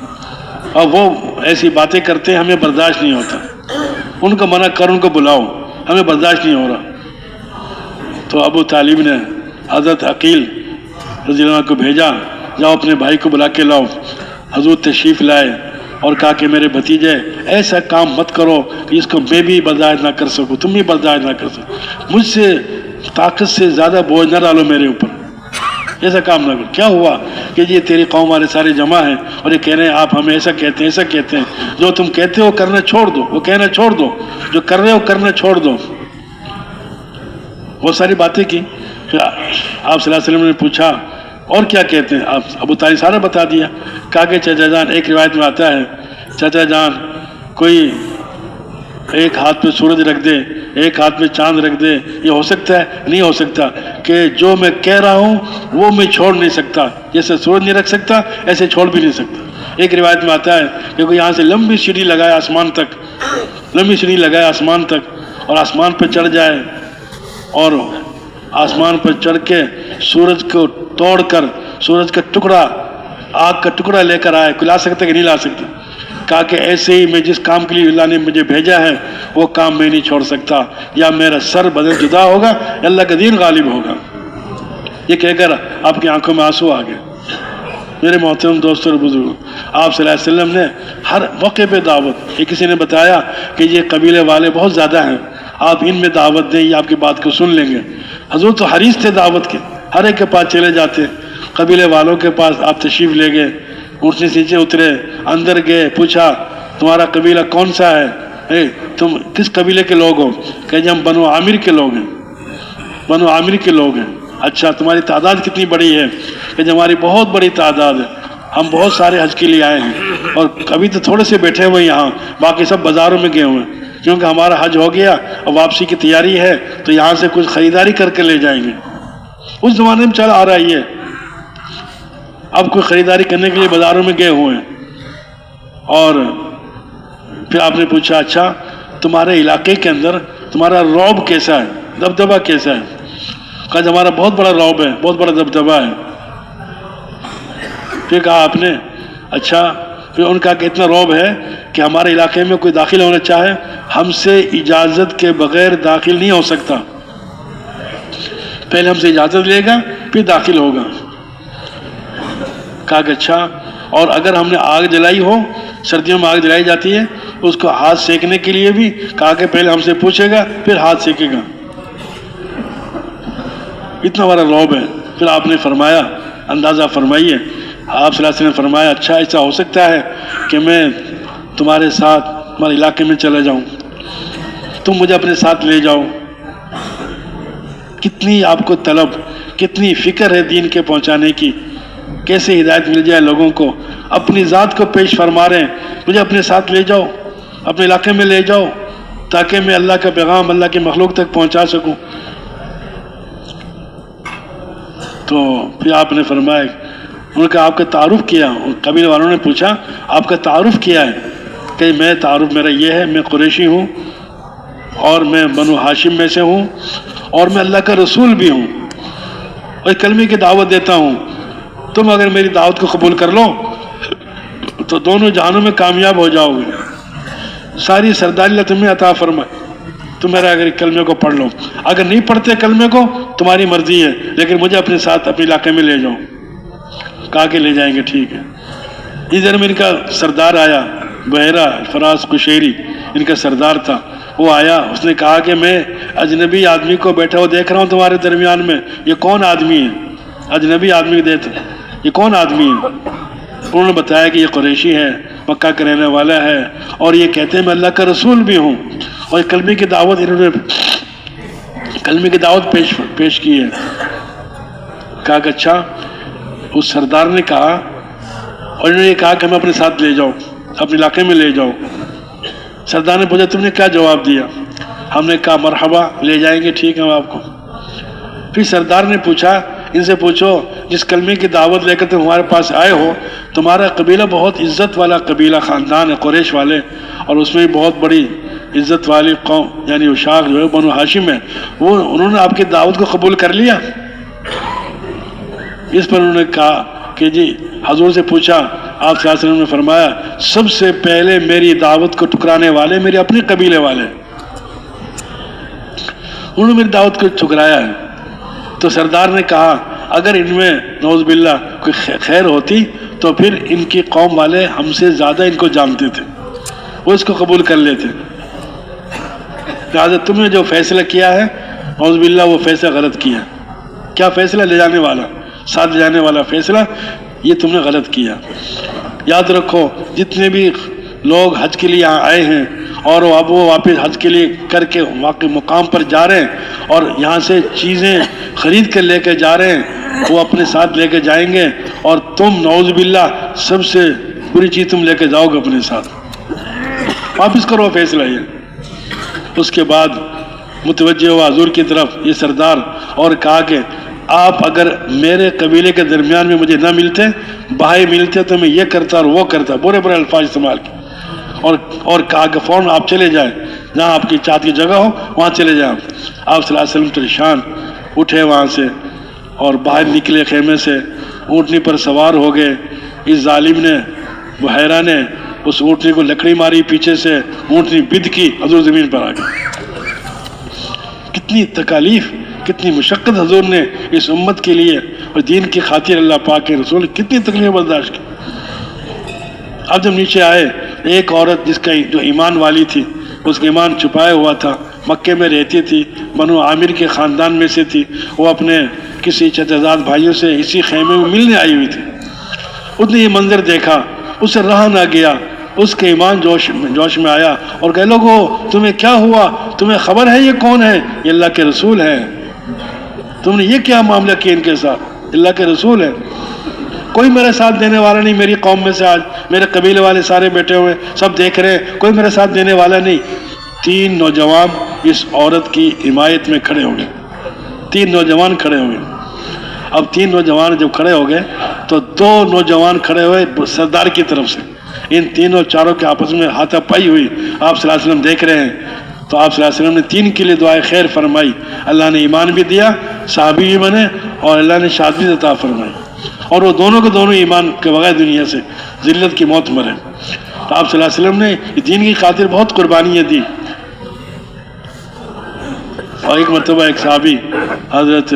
Speaker 1: اور وہ ایسی باتیں کرتے ہیں ہمیں برداشت نہیں ہوتا، ان کو منع کر، ان کو بلاؤ، ہمیں برداشت نہیں ہو رہا. تو ابو طالب نے حضرت عقیل رضی اللہ عنہ کو بھیجا، جاؤ اپنے بھائی کو بلا کے لاؤ. حضور تشریف لائے اور کہا کہ میرے بھتیجے ایسا کام مت کرو کہ اس کو میں بھی برداشت نہ کر سکوں، تم بھی برداشت نہ کر سکو، مجھ سے طاقت سے زیادہ بوجھ نہ ڈالو میرے اوپر، ایسا کام نہ کرو. کیا ہوا کہ یہ تیری قوم والے سارے جمع ہیں اور یہ کہہ رہے ہیں آپ ہمیں ایسا کہتے ہیں ایسا کہتے ہیں، جو تم کہتے ہو کرنا چھوڑ دو، وہ کہنا چھوڑ دو، جو کر رہے ہو کرنا چھوڑ دو. وہ ساری باتیں کی. پھر آپ صلی اللہ علیہ وسلم نے پوچھا اور کیا کہتے ہیں؟ آپ ابو طالب سارا بتا دیا. کہا کہ چچا جان، ایک روایت میں آتا ہے چچا جان کوئی ایک ہاتھ پہ سورج رکھ دے، ایک ہاتھ میں چاند رکھ دے، یہ ہو سکتا ہے؟ نہیں ہو سکتا. کہ جو میں کہہ رہا ہوں وہ میں چھوڑ نہیں سکتا، جیسے سورج نہیں رکھ سکتا ایسے چھوڑ بھی نہیں سکتا. ایک روایت میں آتا ہے کہ کوئی یہاں سے لمبی سیڑھی لگائے آسمان تک، لمبی سیڑھی لگائے آسمان تک اور آسمان پہ چڑھ جائے اور آسمان پر چڑھ کے سورج کو توڑ کر سورج کا ٹکڑا، آگ کا ٹکڑا لے کر آئے، کوئی لا سکتا کہ نہیں لا سکتا؟ کہا کہ ایسے ہی میں جس کام کے لیے اللہ نے مجھے بھیجا ہے وہ کام میں نہیں چھوڑ سکتا، یا میرا سر بدن جدا ہوگا یا اللہ کا دین غالب ہوگا. یہ کہہ کر آپ کی آنکھوں میں آنسو آ گئے. میرے محترم دوستوں اور بزرگوں، آپ صلی اللہ علیہ وسلم نے ہر موقع پہ دعوت. یہ کسی نے بتایا کہ یہ قبیلے والے بہت زیادہ ہیں، آپ ان میں دعوت دیں، یہ آپ کی بات کو سن لیں گے. حضور تو حریص تھے دعوت کے، ہر ایک کے پاس چلے جاتے. قبیلے والوں کے پاس آپ تشریف لے گئے، اونٹنی سے نیچے اترے، اندر گئے، پوچھا تمہارا قبیلہ کون سا ہے، تم کس قبیلے کے لوگ ہو؟ کہ ہم بنو عامر کے لوگ ہیں، بنو عامر کے لوگ ہیں. اچھا تمہاری تعداد کتنی بڑی ہے؟ کہ ہماری بہت بڑی تعداد ہے، ہم بہت سارے حج کے لیے آئے ہیں اور کبھی تو تھوڑے سے بیٹھے ہوئے یہاں، باقی سب بازاروں میں گئے ہوئے ہیں، کیونکہ ہمارا حج ہو گیا اور واپسی کی تیاری ہے تو یہاں سے کچھ خریداری کر کے لے جائیں گے. اس زمانے میں چل آ رہا ہے یہ. اب کوئی خریداری کرنے کے لیے بازاروں میں گئے ہوئے ہیں. اور پھر آپ نے پوچھا اچھا تمہارے علاقے کے اندر تمہارا رعب کیسا ہے، دبدبہ کیسا ہے؟ کہا ہمارا بہت بڑا رعب ہے، بہت بڑا دبدبہ ہے. پھر کہا آپ نے اچھا، پھر ان کا کہ اتنا رعب ہے کہ ہمارے علاقے میں کوئی داخل ہونا چاہے ہم سے اجازت کے بغیر داخل نہیں ہو سکتا، پہلے ہم سے اجازت لے گا پھر داخل ہوگا. کہا کہ اچھا، اور اگر ہم نے آگ جلائی ہو، سردیوں میں آگ جلائی جاتی ہے، اس کو ہاتھ سینکنے کے لیے بھی کہا کہ پہلے ہم سے پوچھے گا پھر ہاتھ سینکے گا. اتنا بڑا رعب ہے. پھر آپ نے فرمایا اندازہ فرمائیے، آپ صلی اللہ علیہ وسلم نے فرمایا اچھا ایسا ہو سکتا ہے کہ میں تمہارے ساتھ ہمارے علاقے میں چلا جاؤں، تم مجھے اپنے ساتھ لے جاؤ. کتنی آپ کو طلب، کتنی فکر ہے دین کے پہنچانے کی، کیسے ہدایت مل جائے لوگوں کو. اپنی ذات کو پیش فرما رہے ہیں، مجھے اپنے ساتھ لے جاؤ، اپنے علاقے میں لے جاؤ تاکہ میں اللہ کا پیغام اللہ کی مخلوق تک پہنچا سکوں. تو پھر آپ نے فرمایا، انہوں نے کہا آپ کا تعارف کیا؟ قبیلے والوں نے پوچھا آپ کا تعارف کیا ہے؟ کہ میں تعارف میرا یہ ہے، میں قریشی ہوں اور میں بنو ہاشم میں سے ہوں اور میں اللہ کا رسول بھی ہوں اور کلمے کی دعوت دیتا ہوں. تم اگر میری دعوت کو قبول کر لو تو دونوں جہانوں میں کامیاب ہو جاؤ گے. ساری سرداری اللہ تمہیں عطا فرمائے. تم میرا اگر کلمے کو پڑھ لو، اگر نہیں پڑھتے کلمے کو تمہاری مرضی ہے، لیکن مجھے اپنے ساتھ اپنے علاقے میں لے جاؤ. کہا کہ لے جائیں گے، ٹھیک ہے. ادھر میں ان کا سردار آیا، بحیرہ فراز قشیری ان کا سردار تھا. وہ آیا، اس نے کہا کہ میں اجنبی آدمی کو بیٹھا ہوا دیکھ رہا ہوں تمہارے درمیان میں، یہ کون آدمی ہے؟ اجنبی آدمی دیکھ، یہ کون آدمی ہے؟ انہوں نے بتایا کہ یہ قریشی ہے، مکہ کا رہنے والا ہے، اور یہ کہتے ہیں میں اللہ کا رسول بھی ہوں. اور کلمے کی دعوت انہوں نے کلمے کی دعوت پیش کی ہے. کہا کہ اچھا. اس سردار نے کہا، اور انہوں نے کہا کہ ہمیں اپنے ساتھ لے جاؤ، اپنے علاقے میں لے جاؤ. سردار نے پوچھا تم نے کیا جواب دیا؟ ہم نے کہا مرحبا، لے جائیں گے، ٹھیک ہے ہم آپ کو. پھر سردار نے پوچھا ان سے پوچھو جس کلمے کی دعوت لے کر تم ہمارے پاس آئے ہو، تمہارا قبیلہ بہت عزت والا قبیلہ خاندان ہے، قریش والے، اور اس میں بہت بڑی عزت والی قوم یعنی اشاق جو ہے بنو ہاشم ہے، وہ انہوں نے آپ کی دعوت کو قبول کر لیا؟ اس پر انہوں نے کہا کہ جی. حضور سے پوچھا، آپ صلی اللہ علیہ وسلم نے فرمایا سب سے پہلے میری دعوت کو ٹھکرانے والے میرے اپنے قبیلے والے، انہوں نے میری دعوت کو ٹھکرایا ہے. تو سردار نے کہا اگر ان میں نعوذ باللہ کوئی خیر ہوتی تو پھر ان کی قوم والے ہم سے زیادہ ان کو جانتے تھے، وہ اس کو قبول کر لیتے. لہٰذا تم نے جو فیصلہ کیا ہے نعوذ باللہ وہ فیصلہ غلط کیا. کیا فیصلہ؟ لے جانے والا، ساتھ لے جانے والا فیصلہ، یہ تم نے غلط کیا. یاد رکھو جتنے بھی لوگ حج کے لیے یہاں آئے ہیں اور اب وہ واپس حج کے لیے کر کے واقعی مقام پر جا رہے ہیں اور یہاں سے چیزیں خرید کر لے کے جا رہے ہیں، وہ اپنے ساتھ لے کے جائیں گے، اور تم نعوذ باللہ سب سے بری چیز تم لے کے جاؤ گے اپنے ساتھ. واپس کرو فیصلہ یہ. اس کے بعد متوجہ ہوا حضور کی طرف یہ سردار اور کہا کہ آپ اگر میرے قبیلے کے درمیان میں مجھے نہ ملتے، بھائی ملتے، تو میں یہ کرتا اور وہ کرتا. برے برے الفاظ استعمال کیے اور کہا کہ فوراً آپ چلے جائیں، جہاں آپ کی چاہت کی جگہ ہو وہاں چلے جائیں. آپ صلی اللہ علیہ وسلم پریشان اٹھے وہاں سے اور باہر نکلے خیمے سے، اونٹنی پر سوار ہو گئے. اس ظالم نے، بحیرہ نے اس اونٹنی کو لکڑی ماری پیچھے سے، اونٹنی بد کی، حضور زمین پر آ گئے. کتنی تکالیف، کتنی مشقت حضور نے اس امت کے لیے اور دین کی خاطر اللہ پاک کے رسول کتنی تکلیف برداشت کی. اب جب نیچے آئے، ایک عورت جس کا جو ایمان والی تھی، اس کا ایمان چھپایا ہوا تھا، مکے میں رہتی تھی، بنو عامر کے خاندان میں سے تھی، وہ اپنے کسی چچازاد بھائیوں سے اسی خیمے میں ملنے آئی ہوئی تھی. اس نے یہ منظر دیکھا، اسے رہا نہ گیا، اس کے ایمان جوش میں آیا اور کہے لوگو تمہیں کیا ہوا؟ تمہیں خبر ہے یہ کون ہے؟ یہ اللہ کے رسول ہیں. تم نے یہ کیا معاملہ کیا ان کے ساتھ؟ اللہ کے رسول ہیں. کوئی میرے ساتھ دینے والا نہیں، میری قوم میں سے آج میرے قبیلے والے سارے بیٹھے ہوئے سب دیکھ رہے ہیں، کوئی میرے ساتھ دینے والا نہیں. 3 نوجوان اس عورت کی حمایت میں کھڑے ہو گئے. 3 نوجوان کھڑے ہو گئے. اب 3 نوجوان جب کھڑے ہو گئے تو 2 نوجوان کھڑے ہوئے سردار کی طرف سے. ان تینوں چاروں کے آپس میں ہاتھا پائی ہوئی آپ صلی اللہ علیہ وسلم دیکھ رہے ہیں. تو آپ صلی اللہ علیہ وسلم نے 3 کے لیے دعائے خیر فرمائی. اللہ نے ایمان بھی دیا، صحابی بھی بنے، اور اللہ نے شادی عطا فرمائی، اور وہ دونوں کے دونوں ایمان کے بغیر دنیا سے ذلت کی موت مرے. تو آپ صلی اللہ علیہ وسلم نے دین کی خاطر بہت قربانیاں دی. اور ایک مرتبہ ایک صحابی حضرت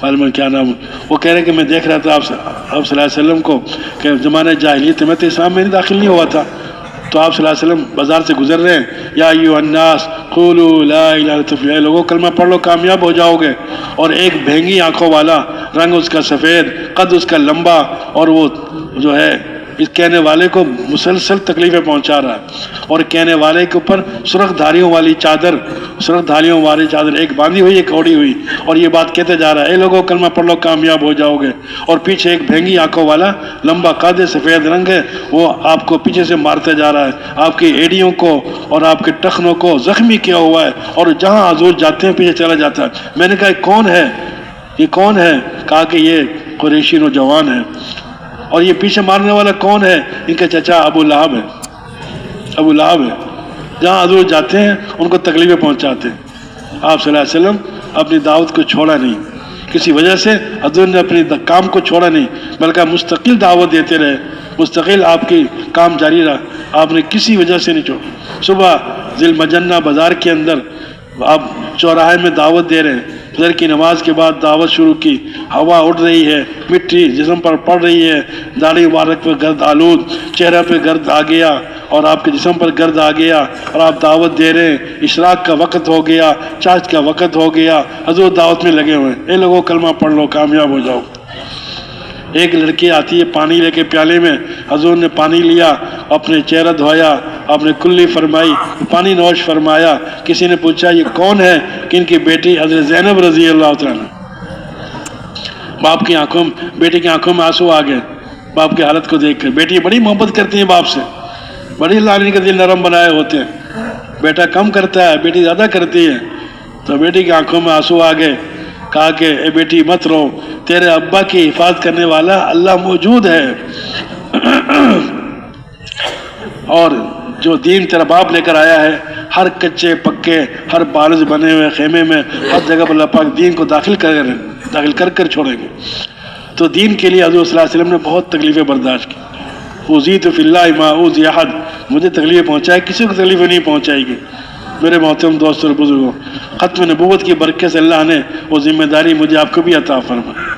Speaker 1: عالم کیا نام، وہ کہہ رہے کہ میں دیکھ رہا تھا آپ صلی اللہ علیہ وسلم کو کہ زمانہ جاہلیت میں تو اسلام میں نہیں داخل نہیں ہوا تھا. تو آپ صلی اللہ علیہ وسلم بازار سے گزر رہے ہیں، یا ایھا الناس قولوا لا الہ الا اللہ تفلحوا، لوگوں کلمہ پڑھ لو کامیاب ہو جاؤ گے. اور ایک بھینگی آنکھوں والا، رنگ اس کا سفید، قد اس کا لمبا، اور وہ جو ہے اس کہنے والے کو مسلسل تکلیفیں پہنچا رہا ہے، اور کہنے والے کے اوپر سرخ دھاریوں والی چادر ایک باندھی ہوئی ایک اوڑی ہوئی، اور یہ بات کہتے جا رہا ہے اے لوگوں کلمہ پڑھ لو کامیاب ہو جاؤ گے. اور پیچھے ایک بھینگی آنکھوں والا، لمبا قد، سفید رنگ ہے، وہ آپ کو پیچھے سے مارتے جا رہا ہے، آپ کی ایڑیوں کو اور آپ کے ٹخنوں کو زخمی کیا ہوا ہے، اور جہاں حضور جاتے ہیں پیچھے چلا جاتا ہے. میں نے کہا کون ہے یہ؟ کون ہے؟ کہا کہ یہ قریشی نوجوان ہے. اور یہ پیچھے مارنے والا کون ہے؟ ان کا چچا ابو لہب ہے. ابو لہب ہے. جہاں حضور جاتے ہیں ان کو تکلیفیں پہنچاتے ہیں. آپ صلی اللہ علیہ وسلم اپنی دعوت کو چھوڑا نہیں، کسی وجہ سے حضور نے اپنی کام کو چھوڑا نہیں، بلکہ مستقل دعوت دیتے رہے، مستقل آپ کی کام جاری رہا، آپ نے کسی وجہ سے نہیں چھوڑا۔ صبح ذی المجنہ بازار کے اندر آپ چوراہے میں دعوت دے رہے ہیں، فجر کی نماز کے بعد دعوت شروع کی، ہوا اڑ رہی ہے، مٹی جسم پر پڑ رہی ہے، داڑھی مبارک پہ گرد آلود، چہرہ پہ گرد آ گیا اور آپ کے جسم پر گرد آ گیا اور آپ دعوت دے رہے ہیں، اشراق کا وقت ہو گیا، چاش کا وقت ہو گیا، حضور دعوت میں لگے ہوئے ہیں، اے لوگوں کلمہ پڑھ لو کامیاب ہو جاؤ۔ ایک لڑکی آتی ہے پانی لے کے پیالے میں، حضور نے پانی لیا، اپنے چہرہ دھویا، آپ نے کلی فرمائی، پانی نوش فرمایا۔ کسی نے پوچھا یہ کون ہے؟ کہ ان کی بیٹی حضرت زینب رضی اللہ تعالیٰ عنہ۔ باپ کی آنکھوں میں، بیٹی کی آنکھوں میں آنسو آ گئے باپ کی حالت کو دیکھ کر۔ بیٹی بڑی محبت کرتی ہیں باپ سے، بڑی اللہ نے ان کے دل نرم بنائے ہوتے ہیں، بیٹا کم کرتا ہے بیٹی زیادہ کرتی ہے، تو بیٹی کی آنکھوں میں آنسو آ گئے۔ کہا کہ اے بیٹی مت رو، تیرے ابا کی حفاظت کرنے والا اللہ موجود ہے، اور جو دین تیرا باپ لے کر آیا ہے، ہر کچے پکے، ہر بارز بنے ہوئے خیمے میں، ہر جگہ پر اللہ پاک دین کو داخل کر چھوڑیں گے۔ تو دین کے لیے حضور صلی اللہ علیہ وسلم نے بہت تکلیفیں برداشت کی۔ اوذیت فی اللہ ما اوذی احد، مجھے تکلیفیں پہنچائے، کسی کو تکلیفیں نہیں پہنچائے گی۔ میرے محترم دوستوں اور بزرگوں، ختم نبوت کی برکت سے اللہ نے وہ ذمہ داری مجھے آپ کو بھی عطا فرمائی۔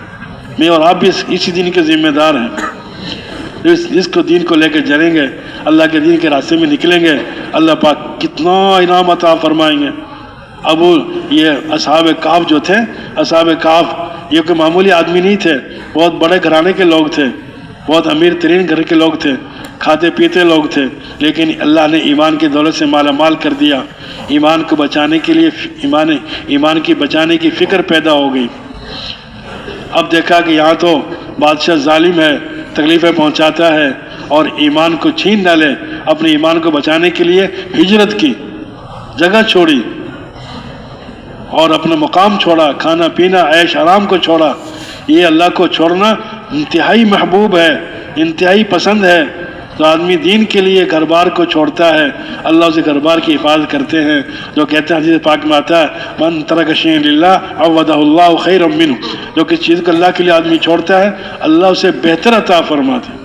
Speaker 1: میں اور آپ بھی اسی دین کے ذمہ دار ہیں، جس کو دین کو لے کے جڑیں گے، اللہ کے دین کے راستے میں نکلیں گے، اللہ پاک کتنا انعام عطا فرمائیں گے۔ اب یہ اصحاب کہف جو تھے، اصحاب کہف یہ کوئی معمولی آدمی نہیں تھے، بہت بڑے گھرانے کے لوگ تھے، بہت امیر ترین گھر کے لوگ تھے، کھاتے پیتے لوگ تھے، لیکن اللہ نے ایمان کی دولت سے مالا مال کر دیا۔ ایمان کو بچانے کے لیے ایمان کی بچانے کی فکر پیدا ہو گئی۔ اب دیکھا کہ یہاں تو بادشاہ ظالم ہے، تکلیفیں پہنچاتا ہے اور ایمان کو چھین ڈالے، اپنے ایمان کو بچانے کے لیے ہجرت کی، جگہ چھوڑی اور اپنا مقام چھوڑا، کھانا پینا عیش آرام کو چھوڑا۔ یہ اللہ کو چھوڑنا انتہائی محبوب ہے، انتہائی پسند ہے۔ تو آدمی دین کے لیے گھر بار کو چھوڑتا ہے، اللہ اسے گھر بار کی حفاظت کرتے ہیں۔ جو کہتے ہیں حدیث پاک میں آتا ہے من ترک شیئا للہ عوضہ اللہ خیرا منہ، جو کس چیز کو اللہ کے لیے آدمی چھوڑتا ہے اللہ اسے بہتر عطا فرماتے ہیں،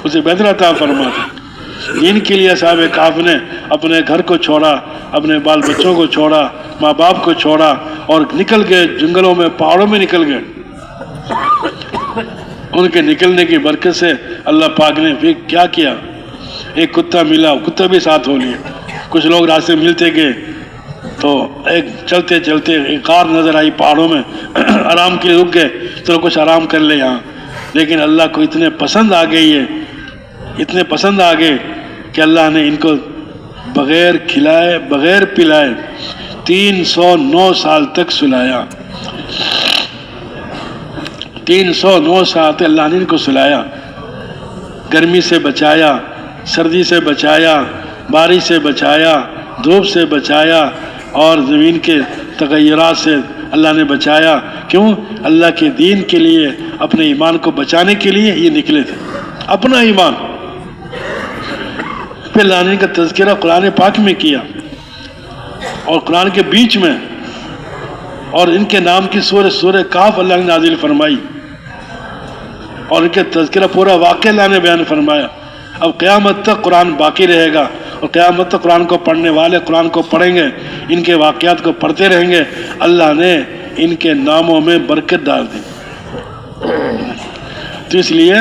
Speaker 1: اسے بہتر عطا فرماتے ہیں۔ دین کے لیے اصحاب کہف نے اپنے گھر کو چھوڑا، اپنے بال بچوں کو چھوڑا، ماں باپ کو چھوڑا اور نکل گئے، جنگلوں میں پہاڑوں میں نکل گئے۔ ان کے نکلنے کی برکت سے اللہ پاک نے پھر کیا کیا، ایک کتا ملا، کتا بھی ساتھ ہو لیا۔ کچھ لوگ راستے ملتے گئے تو ایک چلتے چلتے ایک غار نظر آئی پہاڑوں میں، آرام کے لیے رک گئے، چلو کچھ آرام کر لے یہاں۔ لیکن اللہ کو اتنے پسند آ گئی ہے، اتنے پسند آ گئے کہ اللہ نے ان کو بغیر کھلائے بغیر پلائے 309 سال تک سلایا۔ 309 سال تک اللہ نے ان کو سلایا، گرمی سے بچایا، سردی سے بچایا، بارش سے بچایا، دھوپ سے بچایا اور زمین کے تغیرات سے اللہ نے بچایا۔ کیوں؟ اللہ کے دین کے لیے، اپنے ایمان کو بچانے کے لیے یہ نکلے تھے، اپنا ایمان۔ پھر اللہ نے کا تذکرہ قرآن پاک میں کیا اور قرآن کے بیچ میں، اور ان کے نام کی سورہ کہف اللہ نے نازل فرمائی اور ان کے تذکرہ پورا واقعہ اللہ نے بیان فرمایا۔ اب قیامت تک قرآن باقی رہے گا اور قیامت تک قرآن کو پڑھنے والے قرآن کو پڑھیں گے، ان کے واقعات کو پڑھتے رہیں گے۔ اللہ نے ان کے ناموں میں برکت ڈال دی۔ تو اس لیے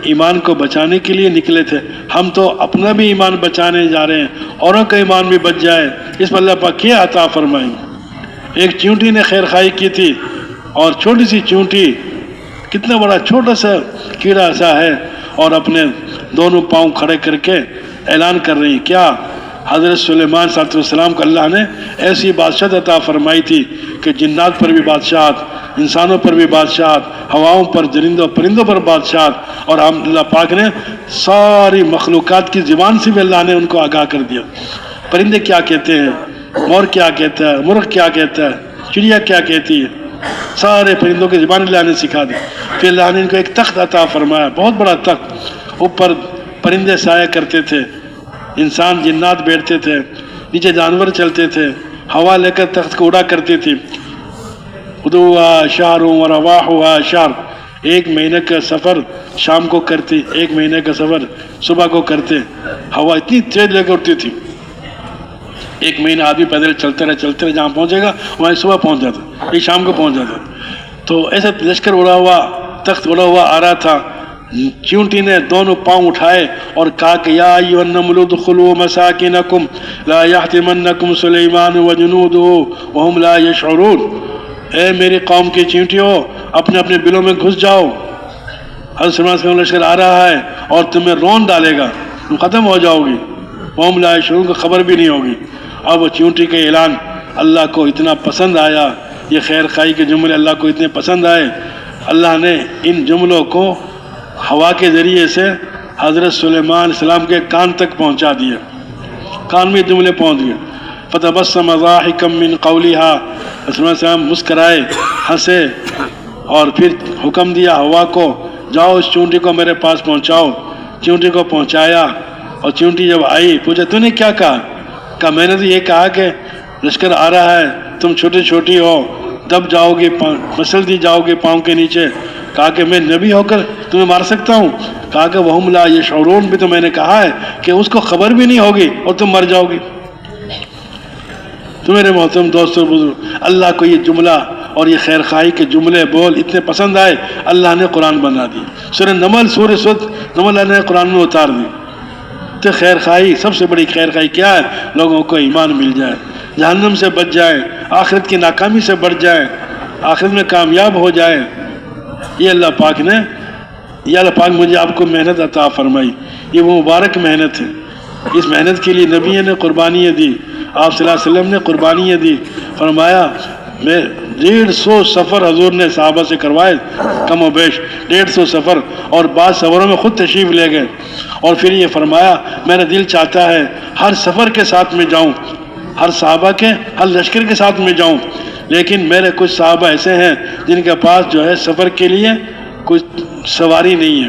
Speaker 1: ایمان کو بچانے کے لیے نکلے تھے۔ ہم تو اپنا بھی ایمان بچانے جا رہے ہیں، اوروں کا ایمان بھی بچ جائے، اس پر اللہ پاک کیا عطا فرمائیں گے۔ ایک چیونٹی نے خیر خواہی کی تھی، اور چھوٹی سی چیونٹی، کتنا بڑا چھوٹا سا کیڑا ایسا ہے، اور اپنے دونوں پاؤں کھڑے کر کے اعلان کر رہی کیا؟ حضرت سلیمان صلی اللہ علیہ وسلم کو اللہ نے ایسی بادشاہت عطا فرمائی تھی کہ جنات پر بھی بادشاہت، انسانوں پر بھی بادشاہت، ہواؤں پر، جرندوں پرندوں پر بادشاہت، اور ہم اللہ پاک نے ساری مخلوقات کی زبان سے بھی اللہ نے ان کو آگاہ کر دیا۔ پرندے کیا کہتے ہیں، مور کیا کہتا ہے، مرغ کیا کہتا ہے، چڑیا کیا کہتی ہے، سارے پرندوں کی زبان اللہ نے سکھا دی۔ پھر اللہ نے ان کو ایک تخت عطا فرمایا، بہت بڑا تخت، اوپر پرندے سایہ کرتے تھے، انسان جنات بیٹھتے تھے، نیچے جانور چلتے تھے، ہوا لے کر تخت کو اڑا کرتی تھی۔ غدوہا شہر و رواحها شہر، ایک مہینے کا سفر شام کو کرتے، 1 مہینے کا سفر صبح کو کرتے، ہوا اتنی تیز لے کے اٹھتی تھی، 1 مہینہ آدمی پیدل چلتے رہے، جہاں پہنچے گا وہاں صبح پہنچ جاتا، یہ شام کو پہنچ جاتا۔ تو ایسا لشکر اڑا ہوا، تخت اڑا ہوا آ رہا تھا، چیونٹی نے دونوں پاؤں اٹھائے اور کہا کہ یا ایھا النمل ادخلوا مساکنکم لا یحطمنکم سلیمان وجنودہ وہم لا یشعرون، اے میری قوم کی چیونٹیوں، اپنے اپنے بلوں میں گھس جاؤ، حضرت صلی اللہ علیہ وسلم لشکر آ رہا ہے اور تمہیں رون ڈالے گا، تم ختم ہو جاؤ گی، وہم لا یشعرون کو خبر بھی نہیں ہوگی۔ اب چیونٹی کے اعلان اللہ کو اتنا پسند آیا، یہ خیر خائی کے جملے اللہ کو اتنے پسند آئے، اللہ نے ان جملوں کو ہوا کے ذریعے سے حضرت سلیمان علیہ السلام کے کان تک پہنچا دیا، کان میں جملے پہنچ گئے۔ فتبسم ضاحکا من قولها، رسول اللہ علیہ وسلم مسکرائے، ہنسے، اور پھر حکم دیا ہوا کو جاؤ اس چونٹی کو میرے پاس پہنچاؤ۔ چونٹی کو پہنچایا، اور چونٹی جب آئی پوچھا تو نے کیا کہا؟ کہا میں نے تو یہ کہا کہ لشکر آ رہا ہے، تم چھوٹی ہو، دب جاؤ گے، مسل دی جاؤ گے پاؤں کے نیچے۔ کہا کہ میں نبی ہو کر تمہیں مار سکتا ہوں؟ کہا کہ وہم لا یشعرون بھی تو میں نے کہا ہے کہ اس کو خبر بھی نہیں ہوگی اور تم مر جاؤ گی۔ تو میرے محترم دوستوں بزرگ، اللہ کو یہ جملہ اور یہ خیر خواہی کے جملے بول اتنے پسند آئے، اللہ نے قرآن بنا دی، سورہ نمل، سورہ صد نمل اللہ نے قرآن میں اتار دی۔ تو خیر خواہی، سب سے بڑی خیر خواہی کیا ہے؟ لوگوں کو ایمان مل جائے، جہنم سے بچ جائیں، آخرت کی ناکامی سے بچ جائیں، آخرت میں کامیاب ہو جائیں۔ یہ اللہ پاک مجھے آپ کو محنت عطا فرمائی، یہ وہ مبارک محنت ہے، اس محنت کے لیے نبی نے قربانیاں دی، آپ صلی اللہ علیہ وسلم نے قربانیاں دی۔ فرمایا میں 150 سفر حضور نے صحابہ سے کروائے، کم و بیش 150 سفر، اور بعض سفروں میں خود تشریف لے گئے، اور پھر یہ فرمایا میرا دل چاہتا ہے ہر سفر کے ساتھ میں جاؤں، ہر صحابہ کے، ہر لشکر کے ساتھ میں جاؤں، لیکن میرے کچھ صحابہ ایسے ہیں جن کے پاس جو ہے سفر کے لیے کچھ سواری نہیں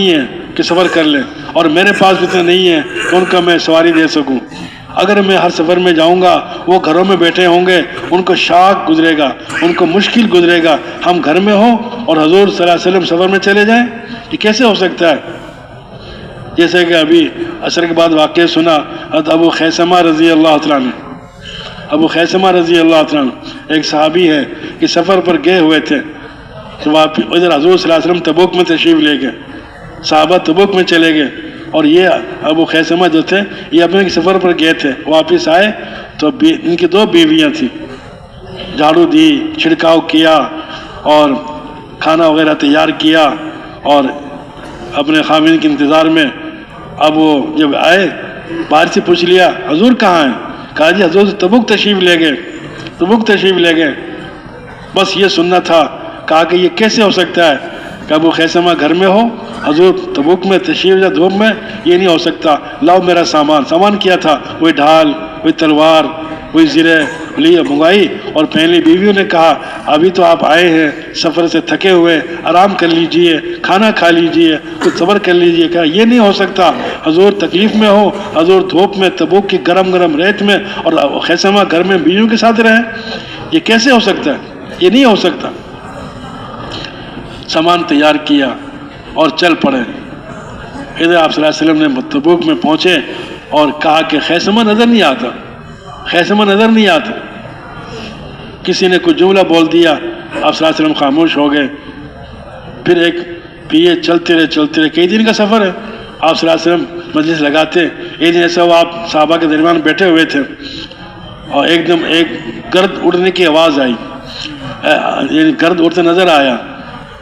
Speaker 1: ہے کہ سفر کر لیں، اور میرے پاس اتنا نہیں ہے کہ ان کا میں سواری دے سکوں۔ اگر میں ہر سفر میں جاؤں گا، وہ گھروں میں بیٹھے ہوں گے، ان کو شاق گزرے گا، ان کو مشکل گزرے گا، ہم گھر میں ہوں اور حضور صلی اللہ علیہ وسلم سفر میں چلے جائیں، یہ کیسے ہو سکتا ہے؟ جیسے کہ ابھی عصر کے بعد واقعہ سنا، حضرت ابو خیثمہ رضی اللہ عنہ، ابو خیثمہ رضی اللہ عنہ ایک صحابی ہے کہ سفر پر گئے ہوئے تھے، تو ادھر حضور صلی اللہ علیہ وسلم تبوک میں تشریف لے گئے، صحابہ تبوک میں چلے گئے، اور یہ ابو خیثمہ جو تھے یہ اپنے سفر پر گئے تھے، واپس آئے تو ان کی 2 بیویاں تھیں، جھاڑو دی، چھڑکاؤ کیا اور کھانا وغیرہ تیار کیا، اور اپنے خامن کے انتظار میں اب وہ جب آئے باہر سے پوچھ لیا حضور کہاں ہیں؟ کہا جی حضور تبوک تشریف لے گئے، بس یہ سننا تھا۔ کہا کہ یہ کیسے ہو سکتا ہے کہ ابو خیثمہ گھر میں ہو، حضور تبوک میں تشریف یا دھوپ میں؟ یہ نہیں ہو سکتا، لاؤ میرا سامان کیا تھا، وہی ڈھال، وہی تلوار، وہی زرے لیے منگوائی، اور پہلی بیویوں نے کہا ابھی تو آپ آئے ہیں سفر سے تھکے ہوئے، آرام کر لیجئے، کھانا کھا لیجئے، کچھ صبر کر لیجئے۔ کہا یہ نہیں ہو سکتا، حضور تکلیف میں ہو، حضور دھوپ میں تبوک کی گرم ریت میں، اور خیثمہ گھر میں بیویوں کے ساتھ رہے، یہ کیسے ہو سکتا ہے؟ یہ نہیں ہو سکتا۔ سامان تیار کیا اور چل پڑے۔ ادھر آپ صلی اللہ علیہ وسلم نے تبوک میں پہنچے اور کہا کہ خیثمہ نظر نہیں آتا، کسی نے کچھ جملہ بول دیا، آپ صلی اللہ علیہ وسلم خاموش ہو گئے۔ پھر یہ چلتے رہے، کئی دن کا سفر ہے، آپ صلی اللہ علیہ وسلم مجلس لگاتے، ایک دن ایسا وہ آپ صحابہ کے درمیان بیٹھے ہوئے تھے، اور ایک دم ایک گرد اڑنے کی آواز آئی، یعنی گرد اڑتے نظر آیا،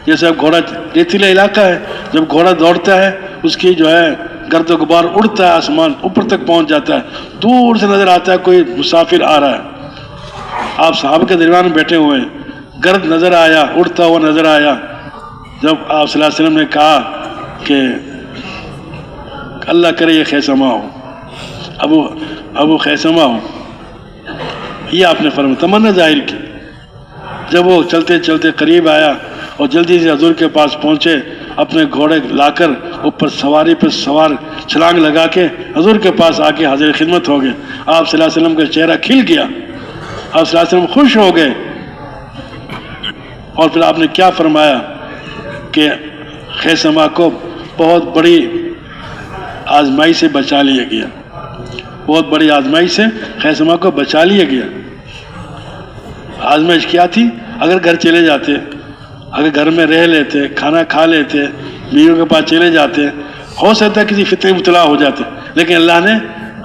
Speaker 1: جیسے اب گھوڑا، ریتیلا علاقہ ہے، جب گھوڑا دوڑتا ہے اس کی جو ہے گرد و غبار اڑتا ہے، آسمان اوپر تک پہنچ جاتا ہے، دور سے نظر آتا ہے کوئی مسافر آ رہا ہے۔ آپ صحابہ کے درمیان بیٹھے ہوئے ہیں، گرد نظر آیا، اڑتا ہوا نظر آیا۔ جب آپ صلی اللہ علیہ وسلم نے کہا کہ اللہ کرے یہ خیثمہ ہو، ابو خیثمہ ہو، یہ آپ نے فرمایا، تمنا ظاہر کی۔ جب وہ چلتے قریب آیا اور جلدی سے حضور کے پاس پہنچے، اپنے گھوڑے لا کر اوپر سواری پر سوار چھلانگ لگا کے حضور کے پاس آ کے حاضر خدمت ہو گئے۔ آپ صلی اللہ علیہ وسلم کا چہرہ کھل گیا، آپ صلی اللہ علیہ وسلم خوش ہو گئے، اور پھر آپ نے کیا فرمایا کہ خیسما کو بہت بڑی آزمائی سے بچا لیا گیا، بہت بڑی آزمائی سے خیسما کو بچا لیا گیا۔ آزمائش کیا تھی؟ اگر گھر چلے جاتے، اگر گھر میں رہ لیتے، کھانا کھا لیتے، بیویوں کے پاس چلے جاتے، ہو سکتا ہے کسی فتنے میں مبتلا ہو جاتے، لیکن اللہ نے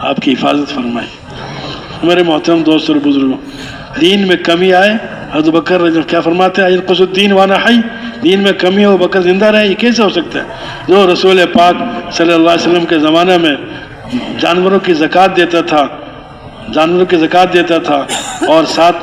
Speaker 1: آپ کی حفاظت فرمائی۔ میرے محترم دوست اور بزرگوں، دین میں کمی آئے، حضرت بکر رضی اللہ کیا فرماتے ہیں؟ ینقص الدین وانا حی، دین میں کمی ہو بکر زندہ رہے، یہ کیسے ہو سکتا ہے؟ جو رسول پاک صلی اللہ علیہ وسلم کے زمانہ میں جانوروں کی زکوٰۃ دیتا تھا، جانوروں کی زکوٰۃ دیتا تھا، اور ساتھ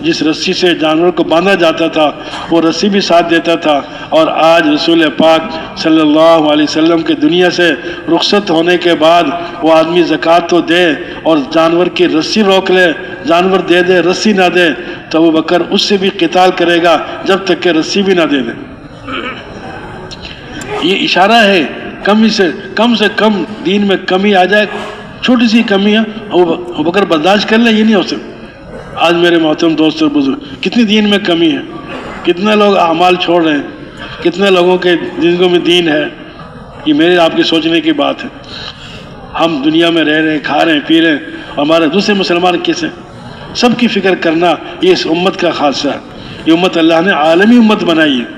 Speaker 1: جس رسی سے جانور کو باندھا جاتا تھا وہ رسی بھی ساتھ دیتا تھا، اور آج رسول پاک صلی اللہ علیہ وسلم کے دنیا سے رخصت ہونے کے بعد وہ آدمی زکوٰۃ تو دے اور جانور کی رسی روک لے، جانور دے دے رسی نہ دے، تو ابو بکر اس سے بھی قتال کرے گا جب تک کہ رسی بھی نہ دے دے۔ یہ اشارہ ہے کم سے کم دین میں کمی آ جائے، چھوٹی سی کمی ہے ابو بکر برداشت کر لیں، یہ نہیں ہو سکتا۔ آج میرے محترم دوست اور بزرگ، کتنی دین میں کمی ہے، کتنے لوگ اعمال چھوڑ رہے ہیں، کتنے لوگوں کے زندگیوں میں دین ہے، یہ میرے آپ کی سوچنے کی بات ہے۔ ہم دنیا میں رہ رہے ہیں، کھا رہے ہیں، پی رہے ہیں، ہمارے دوسرے مسلمان کیسے؟ سب کی فکر کرنا یہ اس امت کا خاصہ ہے۔ یہ امت اللہ نے عالمی امت بنائی ہے،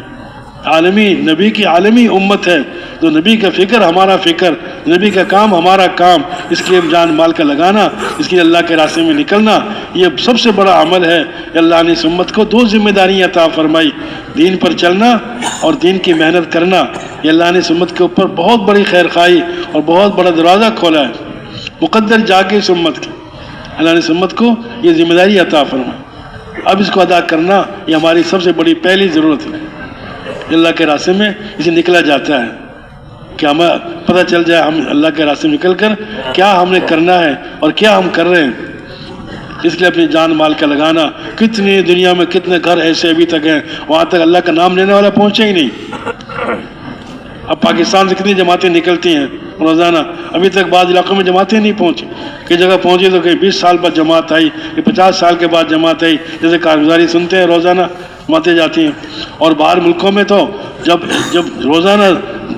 Speaker 1: عالمی نبی کی عالمی امت ہے، تو نبی کا فکر ہمارا فکر، نبی کا کام ہمارا کام، اس کے لیے جان مال کا لگانا، اس کے لیے اللہ کے راستے میں نکلنا، یہ سب سے بڑا عمل ہے۔ اللہ نے اس امت کو دو ذمہ داریاں عطا فرمائی، دین پر چلنا اور دین کی محنت کرنا۔ یہ اللہ نے اس امت کے اوپر بہت بڑی خیر خواہی اور بہت بڑا دروازہ کھولا ہے، مقدر جا کے اس امت کی اللہ نے اس امت کو یہ ذمہ داری عطا فرمائی۔ اب اس کو ادا کرنا یہ ہماری سب سے بڑی پہلی ضرورت ہے۔ اللہ کے راستے میں اسے نکلا جاتا ہے کہ ہمیں پتہ چل جائے ہم اللہ کے راستے میں نکل کر کیا ہم نے کرنا ہے اور کیا ہم کر رہے ہیں۔ اس لیے اپنی جان مال کا لگانا، کتنی دنیا میں کتنے گھر ایسے ابھی تک ہیں وہاں تک اللہ کا نام لینے والا پہنچے ہی نہیں۔ اب پاکستان سے کتنی جماعتیں نکلتی ہیں روزانہ، ابھی تک بعض علاقوں میں جماعتیں نہیں پہنچی، کئی جگہ پہنچی تو کہیں 20 سال بعد جماعت آئی، کہ 50 سال کے بعد جماعت آئی، جیسے کارگزاری سنتے ہیں روزانہ جماعتیں جاتی ہیں۔ اور باہر ملکوں میں تو جب روزانہ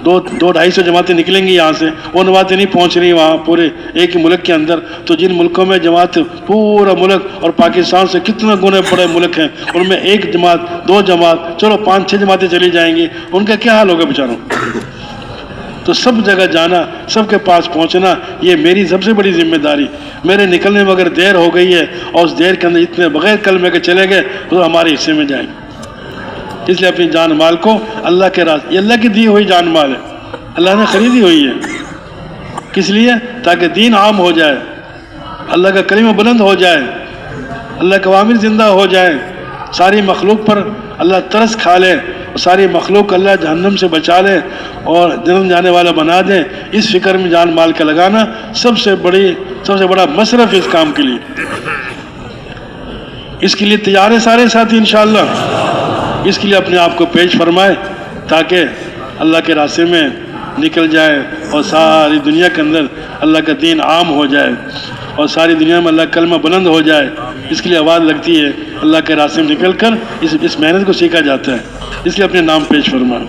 Speaker 1: 200-250 جماعتیں نکلیں گی یہاں سے، وہ جماعتیں نہیں پہنچ رہی وہاں پورے ایک ہی ملک کے اندر، تو جن ملکوں میں جماعت پورا ملک اور پاکستان سے کتنے گنے بڑے ملک ہیں، ان میں 1 جماعت 2 جماعت چلو 5-6 جماعتیں چلی جائیں گی، ان کا کیا حال ہوگا بیچاروں؟ تو سب جگہ جانا، سب کے پاس پہنچنا، یہ میری سب سے بڑی ذمہ داری۔ میرے نکلنے میں اگر دیر ہو گئی ہے اور اس دیر کے اندر اتنے بغیر کلمے کے چلے گئے تو ہمارے حصے میں جائیں گے۔ اس لیے اپنی جان مال کو اللہ کے راستے، یہ اللہ کی دی ہوئی جان مال ہے، اللہ نے خریدی ہوئی ہے، کس لیے؟ تاکہ دین عام ہو جائے، اللہ کا کلمہ بلند ہو جائے، اللہ کے اوامر زندہ ہو جائیں، ساری مخلوق پر اللہ ترس کھا لے، ساری مخلوق اللہ جہنم سے بچا لے اور جنم جانے والا بنا دے۔ اس فکر میں جان مال کا لگانا سب سے بڑا مصرف ہے اس کام کے لیے۔ اس کے لیے تیار ہے سارے ساتھی انشاءاللہ؟ اس کے لیے اپنے آپ کو پیش فرمائے تاکہ اللہ کے راستے میں نکل جائے اور ساری دنیا کے اندر اللہ کا دین عام ہو جائے اور ساری دنیا میں اللہ کا کلمہ بلند ہو جائے۔ اس کے لیے آواز لگتی ہے، اللہ کے راستے میں نکل کر اس محنت کو سیکھا جاتا ہے۔ اس لیے اپنے نام پیش فرمائے۔